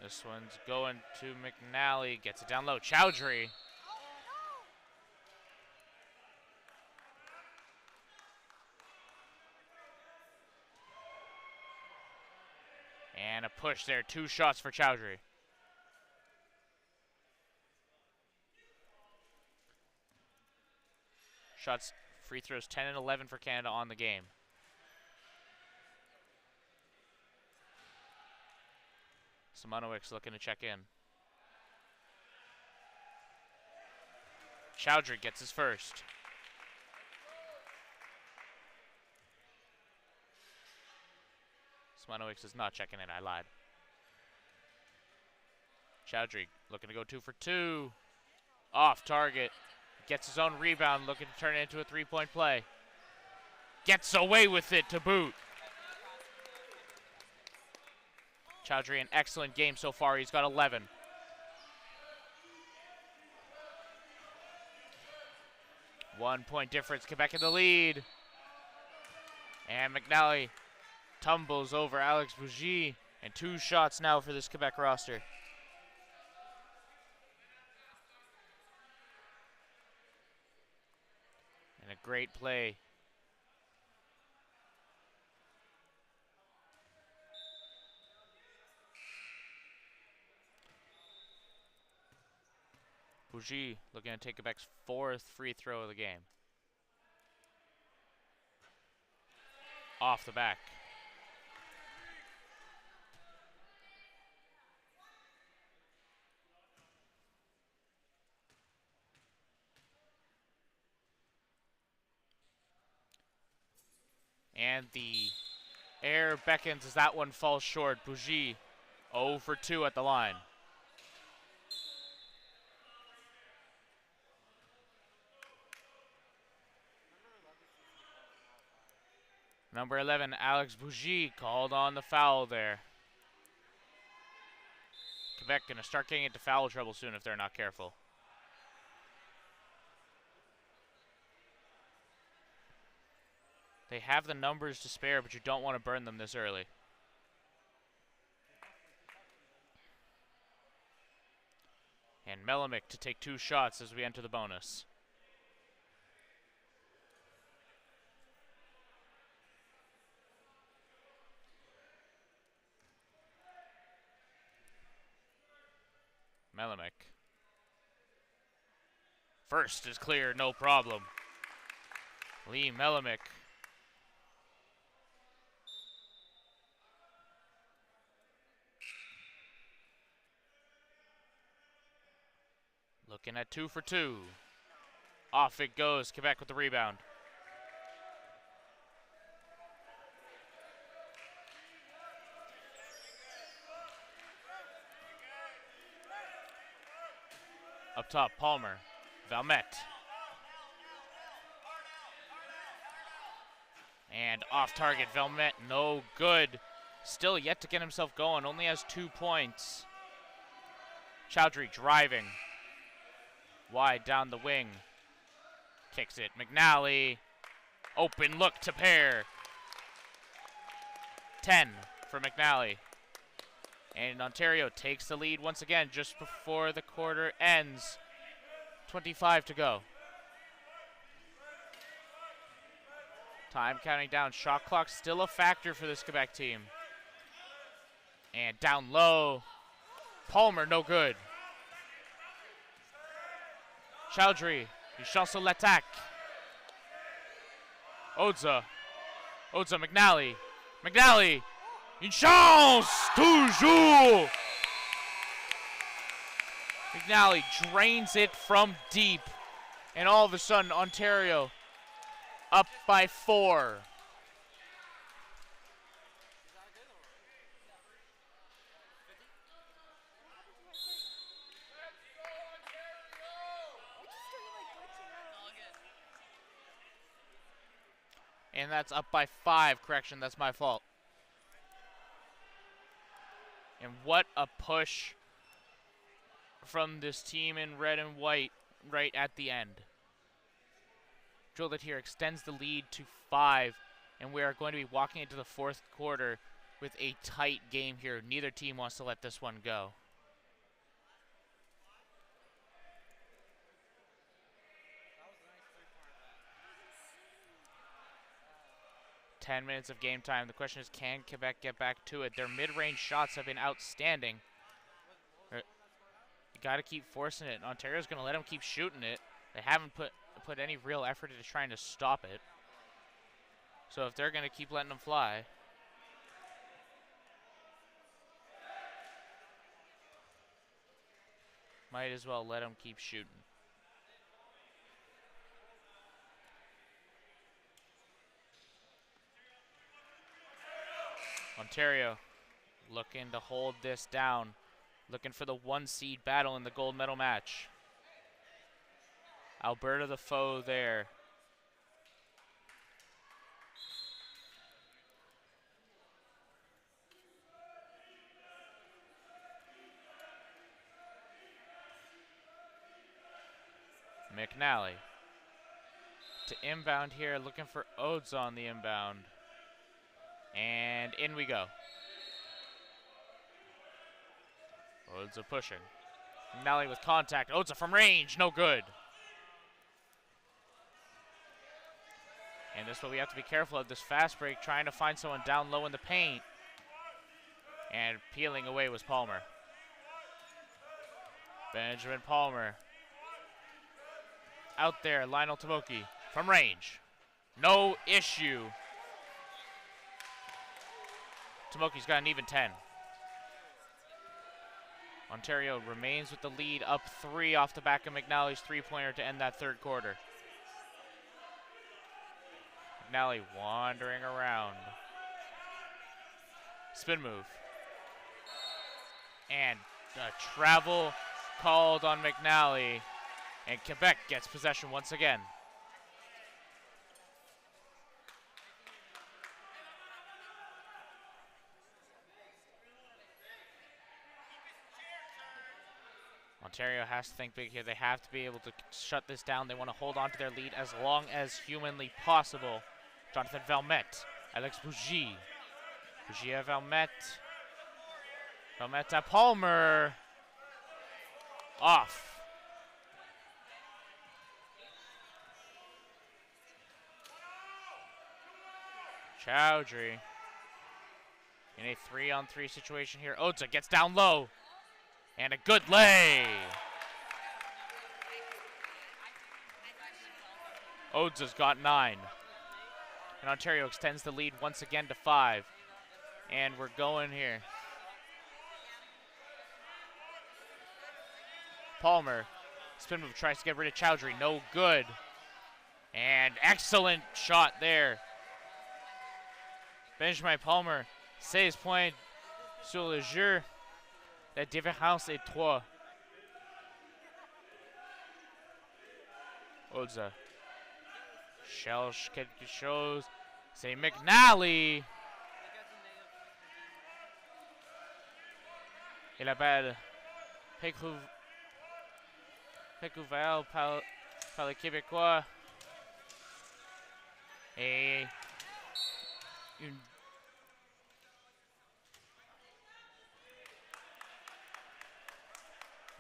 Speaker 3: This one's going to McNally. Gets it down low. Chowdhury. And a push there. 2 shots for Chowdhury. Shots, free throws 10 and 11 for Canada on the game. Simonowicz looking to check in. Chowdhury gets his first. Simonowicz is not checking in, I lied. Chowdhury looking to go 2 for 2. Off target. Gets his own rebound, looking to turn it into a 3-point play. Gets away with it to boot. Chowdhury, an excellent game so far. He's got 11. One-point difference. Quebec in the lead. And McNally tumbles over Alex Bougie. And 2 shots now for this Quebec roster. And a great play. Bougie looking to take Quebec's 4th free throw of the game. Off the back. And the air beckons as that one falls short. Bougie 0 for 2 at the line. Number 11, Alex Bougie, called on the foul there. Quebec going to start getting into foul trouble soon if they're not careful. They have the numbers to spare, but you don't want to burn them this early. And Melamick to take 2 shots as we enter the bonus. Melamek. First is clear, no problem. Lee Melamek. Looking at 2 for 2. Off it goes. Quebec with the rebound. Up top, Palmer. Valmet. And off target, Valmet. No good. Still yet to get himself going. Only has 2 points. Chowdhury driving. Wide down the wing. Kicks it. McNally. Open look to pair. 10 for McNally. And Ontario takes the lead once again just before the quarter ends. 25 to go. Time counting down. Shot clock still a factor for this Quebec team. And down low. Palmer, no good. Chowdhury. Une chance sur l'attaque. Odza. Odza, McNally. McNally. Une chance! Toujours! McNally drains it from deep. And all of a sudden, Ontario up by 4. And that's up by 5. Correction, that's my fault. And what a push from this team in red and white right at the end. Drilled it here, extends the lead to 5, and we are going to be walking into the 4th quarter with a tight game here. Neither team wants to let this one go. – 10 minutes of game time. The question is, can Quebec get back to it? Their mid-range shots have been outstanding. You got to keep forcing it. Ontario's going to let them keep shooting it. They haven't put any real effort into trying to stop it. So if they're going to keep letting them fly. Might as well let them keep shooting. Ontario looking to hold this down. Looking for the 1 seed battle in the gold medal match. Alberta the foe there. McNally to inbound here, looking for Odes on the inbound. And in we go. Odes pushing. McNally with contact. Odes from range, no good. And this is what we have to be careful of, this fast break, trying to find someone down low in the paint. And peeling away was Palmer. Benjamin Palmer. Out there, Lionel Tomoki from range. No issue. Tomoki's got an even 10. Ontario remains with the lead, up 3 off the back of McNally's three-pointer to end that 3rd quarter. McNally wandering around. Spin move. And a travel called on McNally. And Quebec gets possession once again. Ontario has to think big here. They have to be able to shut this down. They want to hold on to their lead as long as humanly possible. Jonathan Valmet, Alex Bougie. Bougie at Valmet. Valmet at Palmer. Off. Chowdhury in a 3-on-3 situation here. Oza gets down low. And a good lay. Odes has got 9. And Ontario extends the lead once again to 5. And we're going here. Palmer, spin move, tries to get rid of Chowdhury. No good. And excellent shot there. Benjamin Palmer, 16 points sur le jeu. La différence est 3. Oza cherche quelque chose. C'est McNally. Et la balle recouverte par le Québécois. Et une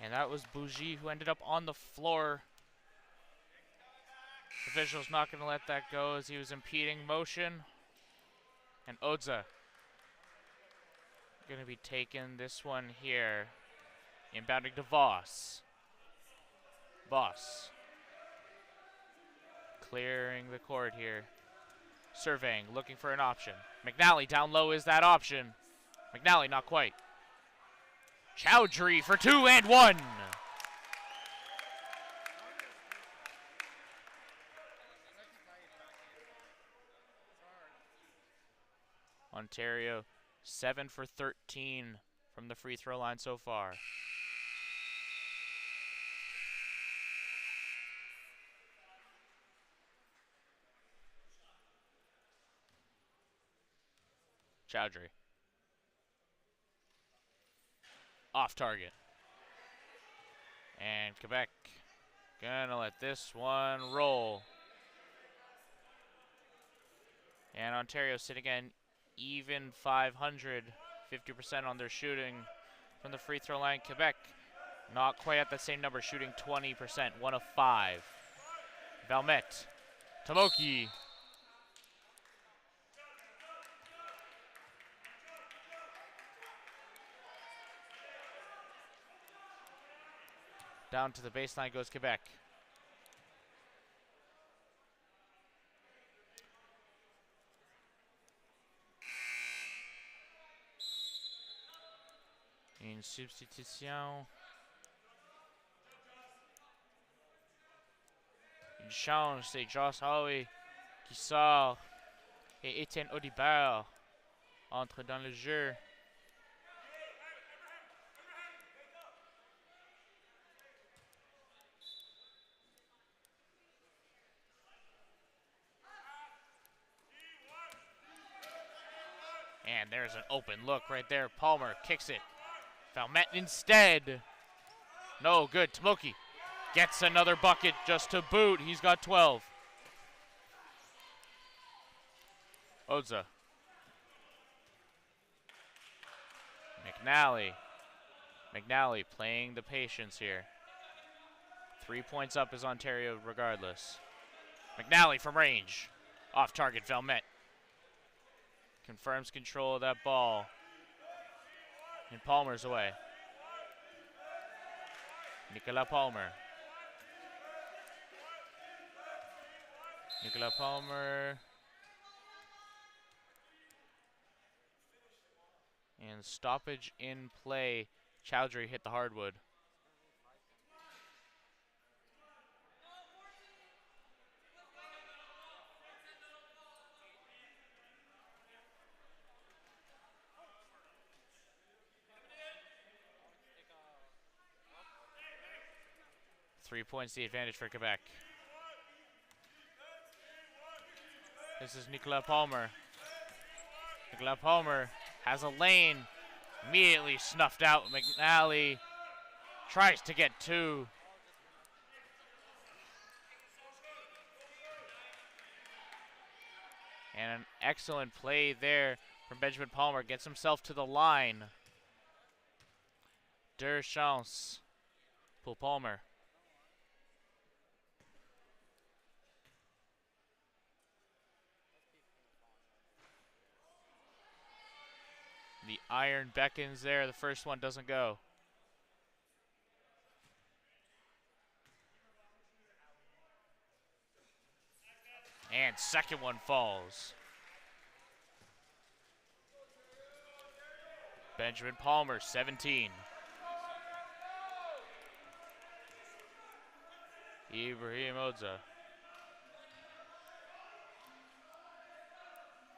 Speaker 3: and that was Bougie who ended up on the floor. The official's not going to let that go as he was impeding motion. And Odza going to be taking this one here. Inbounding to Voss. Voss. Clearing the court here. Surveying, looking for an option. McNally down low is that option. McNally not quite. Chowdhury for 2 and 1. Ontario 7 for 13 from the free throw line so far. Chowdhury. Off target. And Quebec gonna let this one roll. And Ontario sitting at even 500, 50% on their shooting from the free throw line. Quebec not quite at the same number, shooting 20%, 1 of 5. Valmet, Tomoki. Down to the baseline goes Quebec. Une substitution. Une change, c'est Josh Holloway qui sort. Et Étienne Audibert entre dans le jeu. And there's an open look right there. Palmer kicks it. Valmet instead. No good. Tomoki gets another bucket just to boot. He's got 12. Odza. McNally. McNally playing the patience here. 3 points up is Ontario regardless. McNally from range. Off target, Valmet. Confirms control of that ball. And Palmer's away. Nicolas Palmer. Nicolas Palmer. And stoppage in play. Chowdhury hit the hardwood. Three points the advantage for Quebec. This is Nicolas Palmer. Nicolas Palmer has a lane. Immediately snuffed out. McNally tries to get 2. And an excellent play there from Benjamin Palmer. Gets himself to the line. Deux chances pour Palmer. The iron beckons there. The first one doesn't go. And second one falls. Benjamin Palmer, 17. Ibrahim Odza.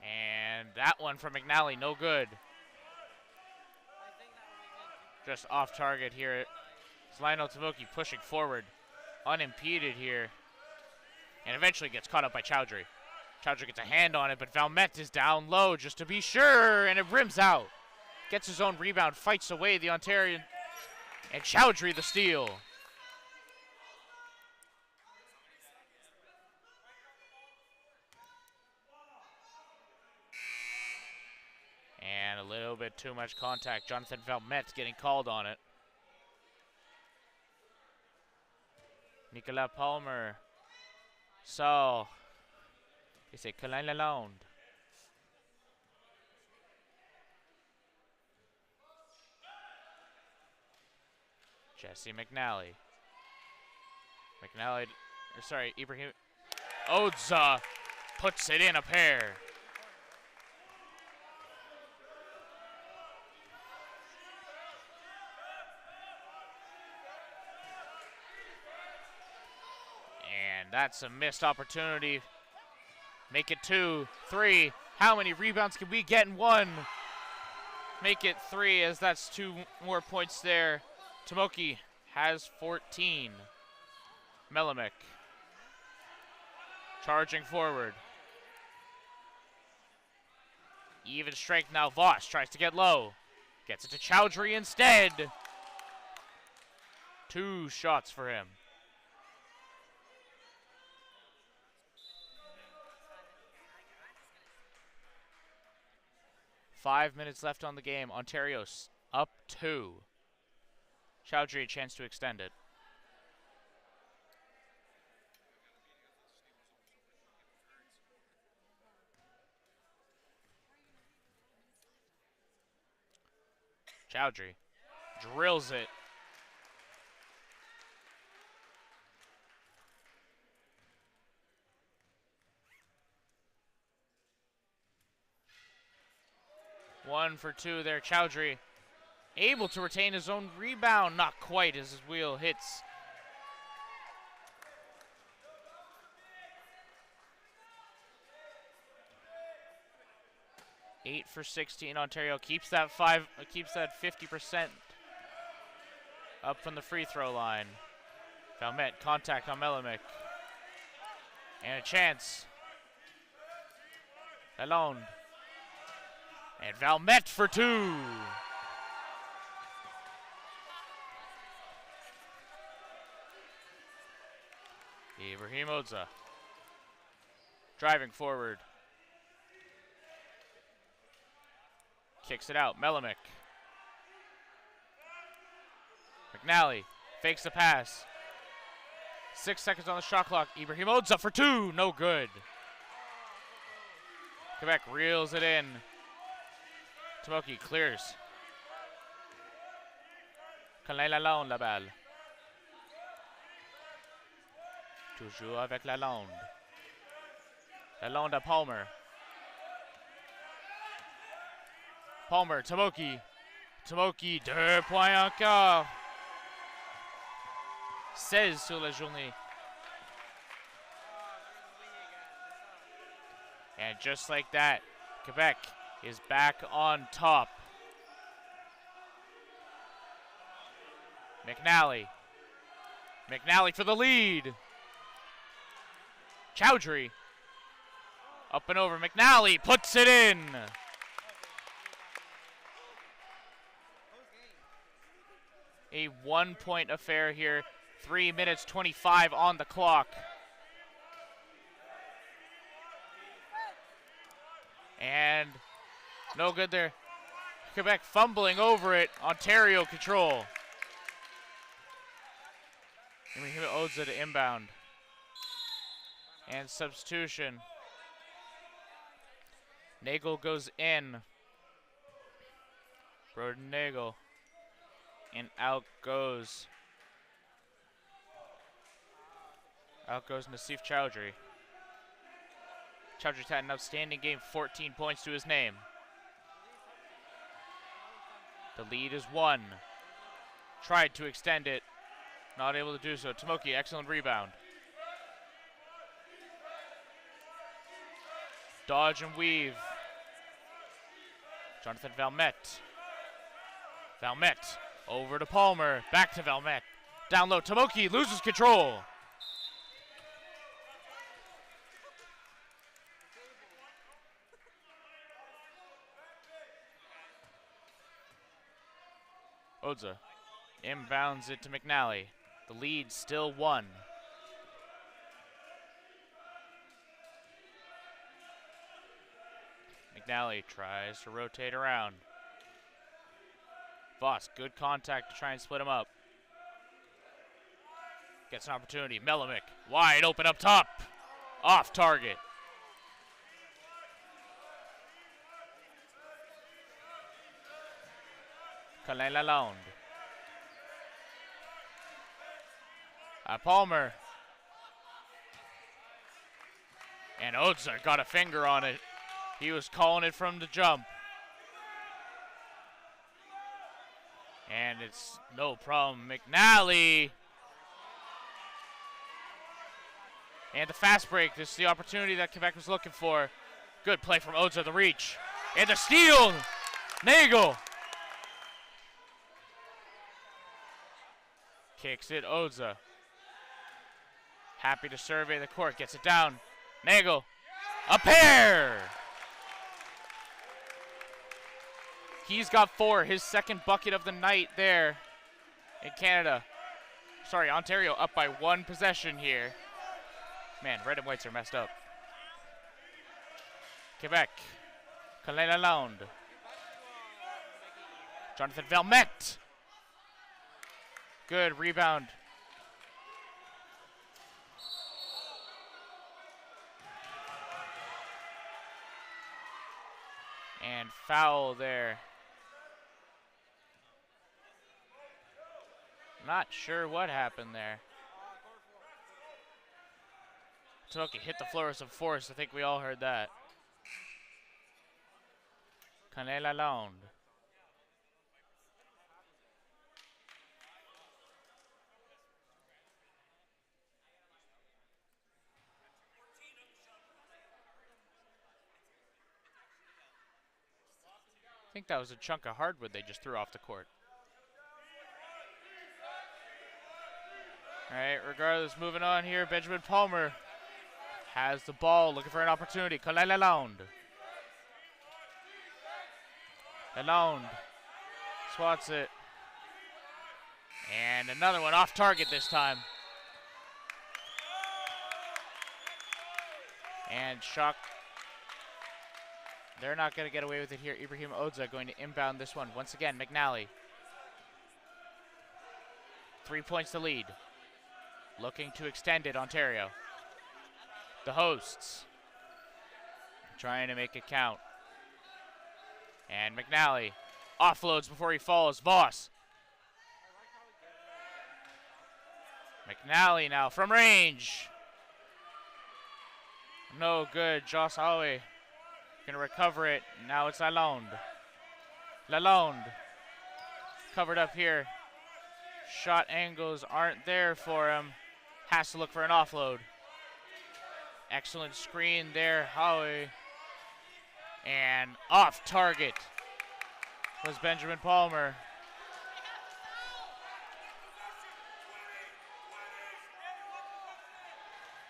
Speaker 3: And that one from McNally, no good. Just off target here. It's Lionel Tamoki pushing forward, unimpeded here. And eventually gets caught up by Chowdhury. Chowdhury gets a hand on it, but Valmet is down low just to be sure, and it rims out. Gets his own rebound, fights away the Ontarian, and Chowdhury the steal. And a little bit too much contact. Jonathan Valmet getting called on it. Nicolas Palmer. So, it's a Colin Lalonde. Jesse McNally. Ibrahim Odza puts it in a pair. And that's a missed opportunity. Make it 2, 3. How many rebounds can we get in one? Make it 3, as that's 2 more points there. Tamoki has 14. Melamek charging forward. Even strength now. Voss tries to get low. Gets it to Chowdhury instead. 2 shots for him. Five minutes left on the game. Ontario's up 2. Chowdhury a chance to extend it. Chowdhury drills it. One for 2 there. Chowdhury able to retain his own rebound. Not quite, as his wheel hits. Eight for 16. Ontario keeps that 50% up from the free throw line. Valmet contact on Melamek. And a chance. Lalonde. And Valmet for 2. Ibrahim Odza driving forward. Kicks it out. Melamek. McNally fakes the pass. 6 seconds on the shot clock. Ibrahim Odza for 2. No good. Quebec reels it in. Tamoki clears. Colin Lalonde la balle. Toujours avec Lalonde. Lalonde à Palmer. Palmer, Tamoki. Tamoki, 2 points encore. 16 sur la journée. And just like that, Quebec is back on top. McNally. McNally for the lead. Chowdhury. Up and over. McNally puts it in. A 1-point affair here. 3 minutes 25 on the clock. And no good there. Quebec fumbling over it. Ontario control. Odza to inbound. And substitution. Nagel goes in. Broden Nagel. And out goes Nassif Chowdhury. Chowdhury's had an outstanding game, 14 points to his name. The lead is 1. Tried to extend it, not able to do so. Tomoki, excellent rebound. Dodge and weave. Jonathan Valmet. Valmet over to Palmer. Back to Valmet. Down low. Tomoki loses control. Odza inbounds it to McNally. The lead still 1. McNally tries to rotate around. Voss, good contact to try and split him up. Gets an opportunity. Melimick, wide open up top. Off target. Kalei Lalonde. Palmer. And Odza got a finger on it. He was calling it from the jump. And it's no problem. McNally. And the fast break. This is the opportunity that Quebec was looking for. Good play from Odza, the reach. And the steal. Nagel. Kicks it, Odza. Happy to survey the court. Gets it down. Nagel. A pair. He's got 4. His second bucket of the night there in Canada. Sorry, Ontario up by 1 possession here. Man, red and whites are messed up. Quebec. Kalei Lalonde. Jonathan Valmet. Good rebound. And foul there. Not sure what happened there. Tomoki hit the floor with some force. I think we all heard that. Kalei Lalonde. I think that was a chunk of hardwood they just threw off the court. All right, regardless, moving on here, Benjamin Palmer has the ball, looking for an opportunity. Kalei Lalonde. Lalonde swats it. And another one off target this time. And Shock. They're not going to get away with it here. Ibrahim Odza going to inbound this one. Once again, McNally. 3 points to lead. Looking to extend it, Ontario. The hosts. Trying to make it count. And McNally offloads before he falls. Voss. McNally now from range. No good. Josh Howe gonna recover it. Now it's Lalonde. Lalonde covered up here. Shot angles aren't there for him. Has to look for an offload. Excellent screen there, Howe. And off target was Benjamin Palmer.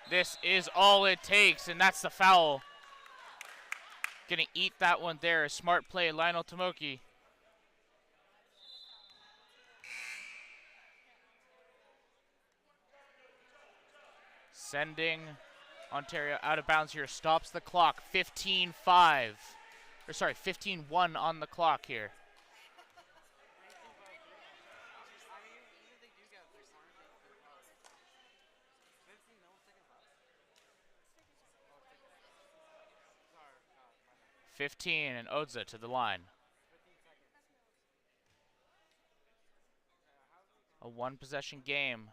Speaker 3: This is all it takes, and that's the foul. Gonna eat that one there. A smart play, Lionel Tomoki. Sending Ontario out of bounds here. Stops the clock. 15-5. Or sorry, 15-1 on the clock here. And Odza to the line. A 1-possession game.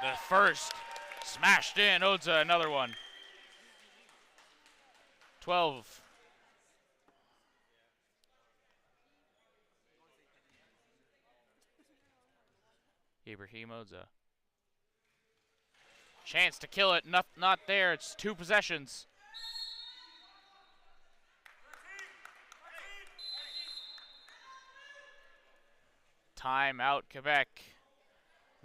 Speaker 3: The first smashed in. Odza, another one. 12. Ibrahim Odza. Chance to kill it. Not there. It's 2 possessions. Timeout, Quebec.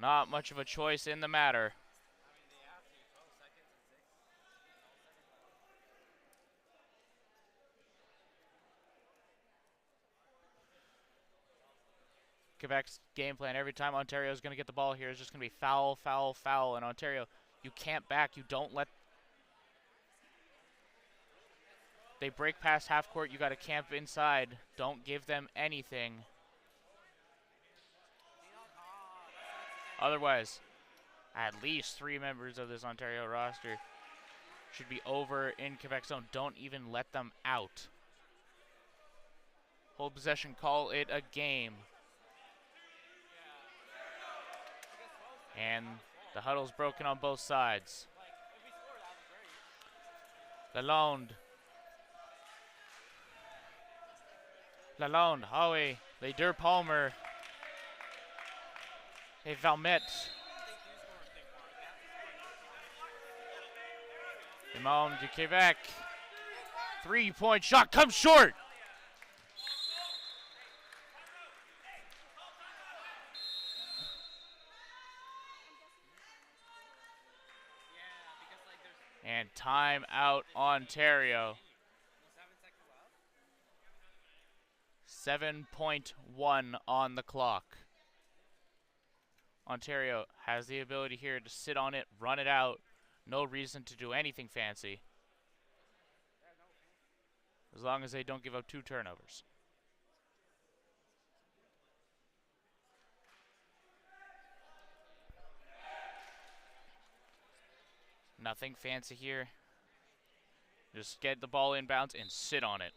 Speaker 3: Not much of a choice in the matter. Quebec's game plan every time Ontario's going to get the ball here is just going to be foul, foul, foul. And Ontario, you can't back. You don't let. They break past half court. You got to camp inside. Don't give them anything. Otherwise, at least 3 members of this Ontario roster should be over in Quebec zone. Don't even let them out. Hold possession, call it a game. And the huddle's broken on both sides. Lalonde. Lalonde, Howie, Ledur Palmer. Hey, Valmet. Imam du Quebec. 3-point shot comes short. And timeout, Ontario. 7.1 on the clock. Ontario has the ability here to sit on it, run it out. No reason to do anything fancy. As long as they don't give up 2 turnovers. Nothing fancy here. Just get the ball inbounds and sit on it.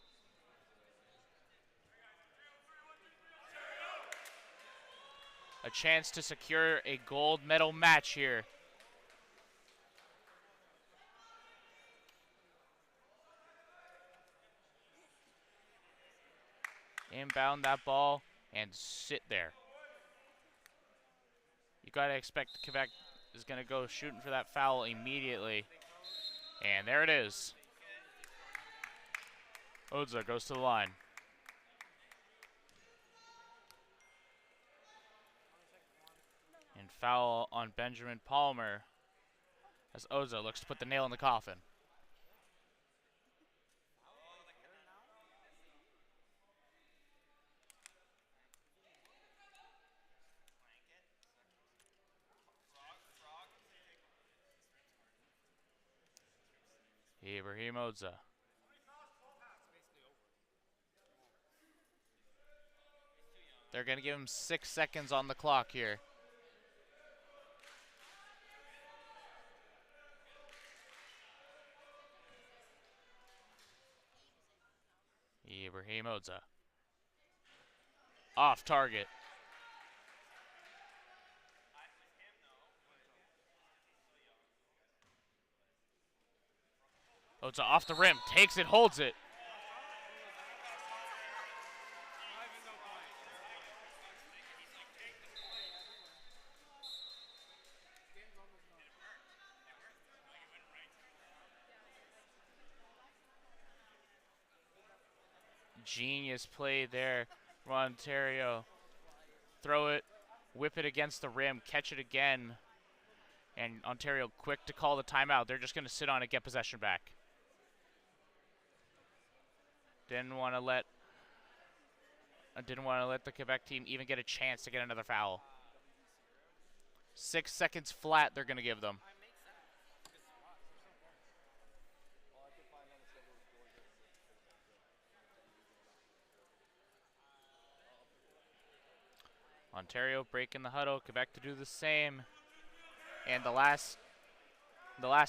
Speaker 3: A chance to secure a gold medal match here. Inbound that ball and sit there. You gotta expect Quebec is gonna go shooting for that foul immediately. And there it is. Odza goes to the line. And foul on Benjamin Palmer as Odza looks to put the nail in the coffin. Ibrahim Odza. They're going to give him 6 seconds on the clock here. Ibrahim Odza. Off target. Odza off the rim, takes it, holds it. Genius play there from Ontario. Throw it, whip it against the rim, catch it again. And Ontario quick to call the timeout. They're just going to sit on it, get possession back. Didn't want to let the Quebec team even get a chance to get another foul. 6 seconds flat they're going to give them. Ontario breaking the huddle, Quebec to do the same. And the last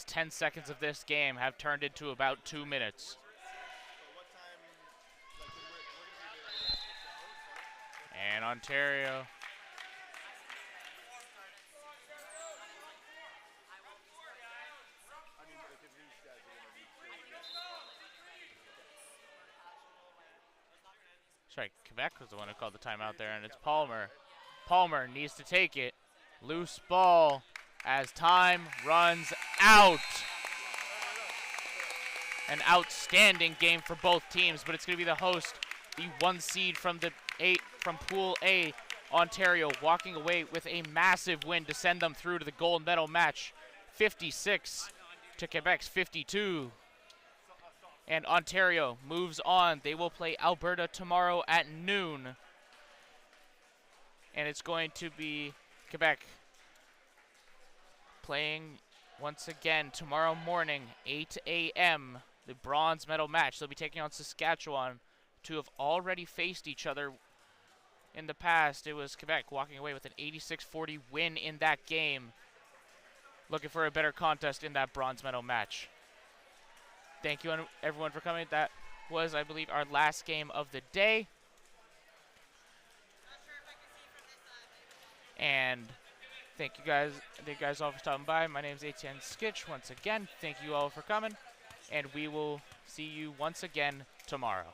Speaker 3: 10 seconds of this game have turned into about 2 minutes. And Ontario Sorry, Quebec was the one who called the timeout there, and it's Palmer. Palmer needs to take it. Loose ball as time runs out. An outstanding game for both teams, but it's going to be the host, the 1 seed from Pool A, Ontario, walking away with a massive win to send them through to the gold medal match, 56 to Quebec's 52. And Ontario moves on. They will play Alberta tomorrow at noon. And it's going to be Quebec playing once again tomorrow morning, 8 a.m., the bronze medal match. They'll be taking on Saskatchewan, who have already faced each other in the past. It was Quebec walking away with an 86-40 win in that game. Looking for a better contest in that bronze medal match. Thank you, everyone, for coming. That was, I believe, our last game of the day. And thank you guys all for stopping by. My name is Etienne Skitch. Once again, thank you all for coming. And we will see you once again tomorrow.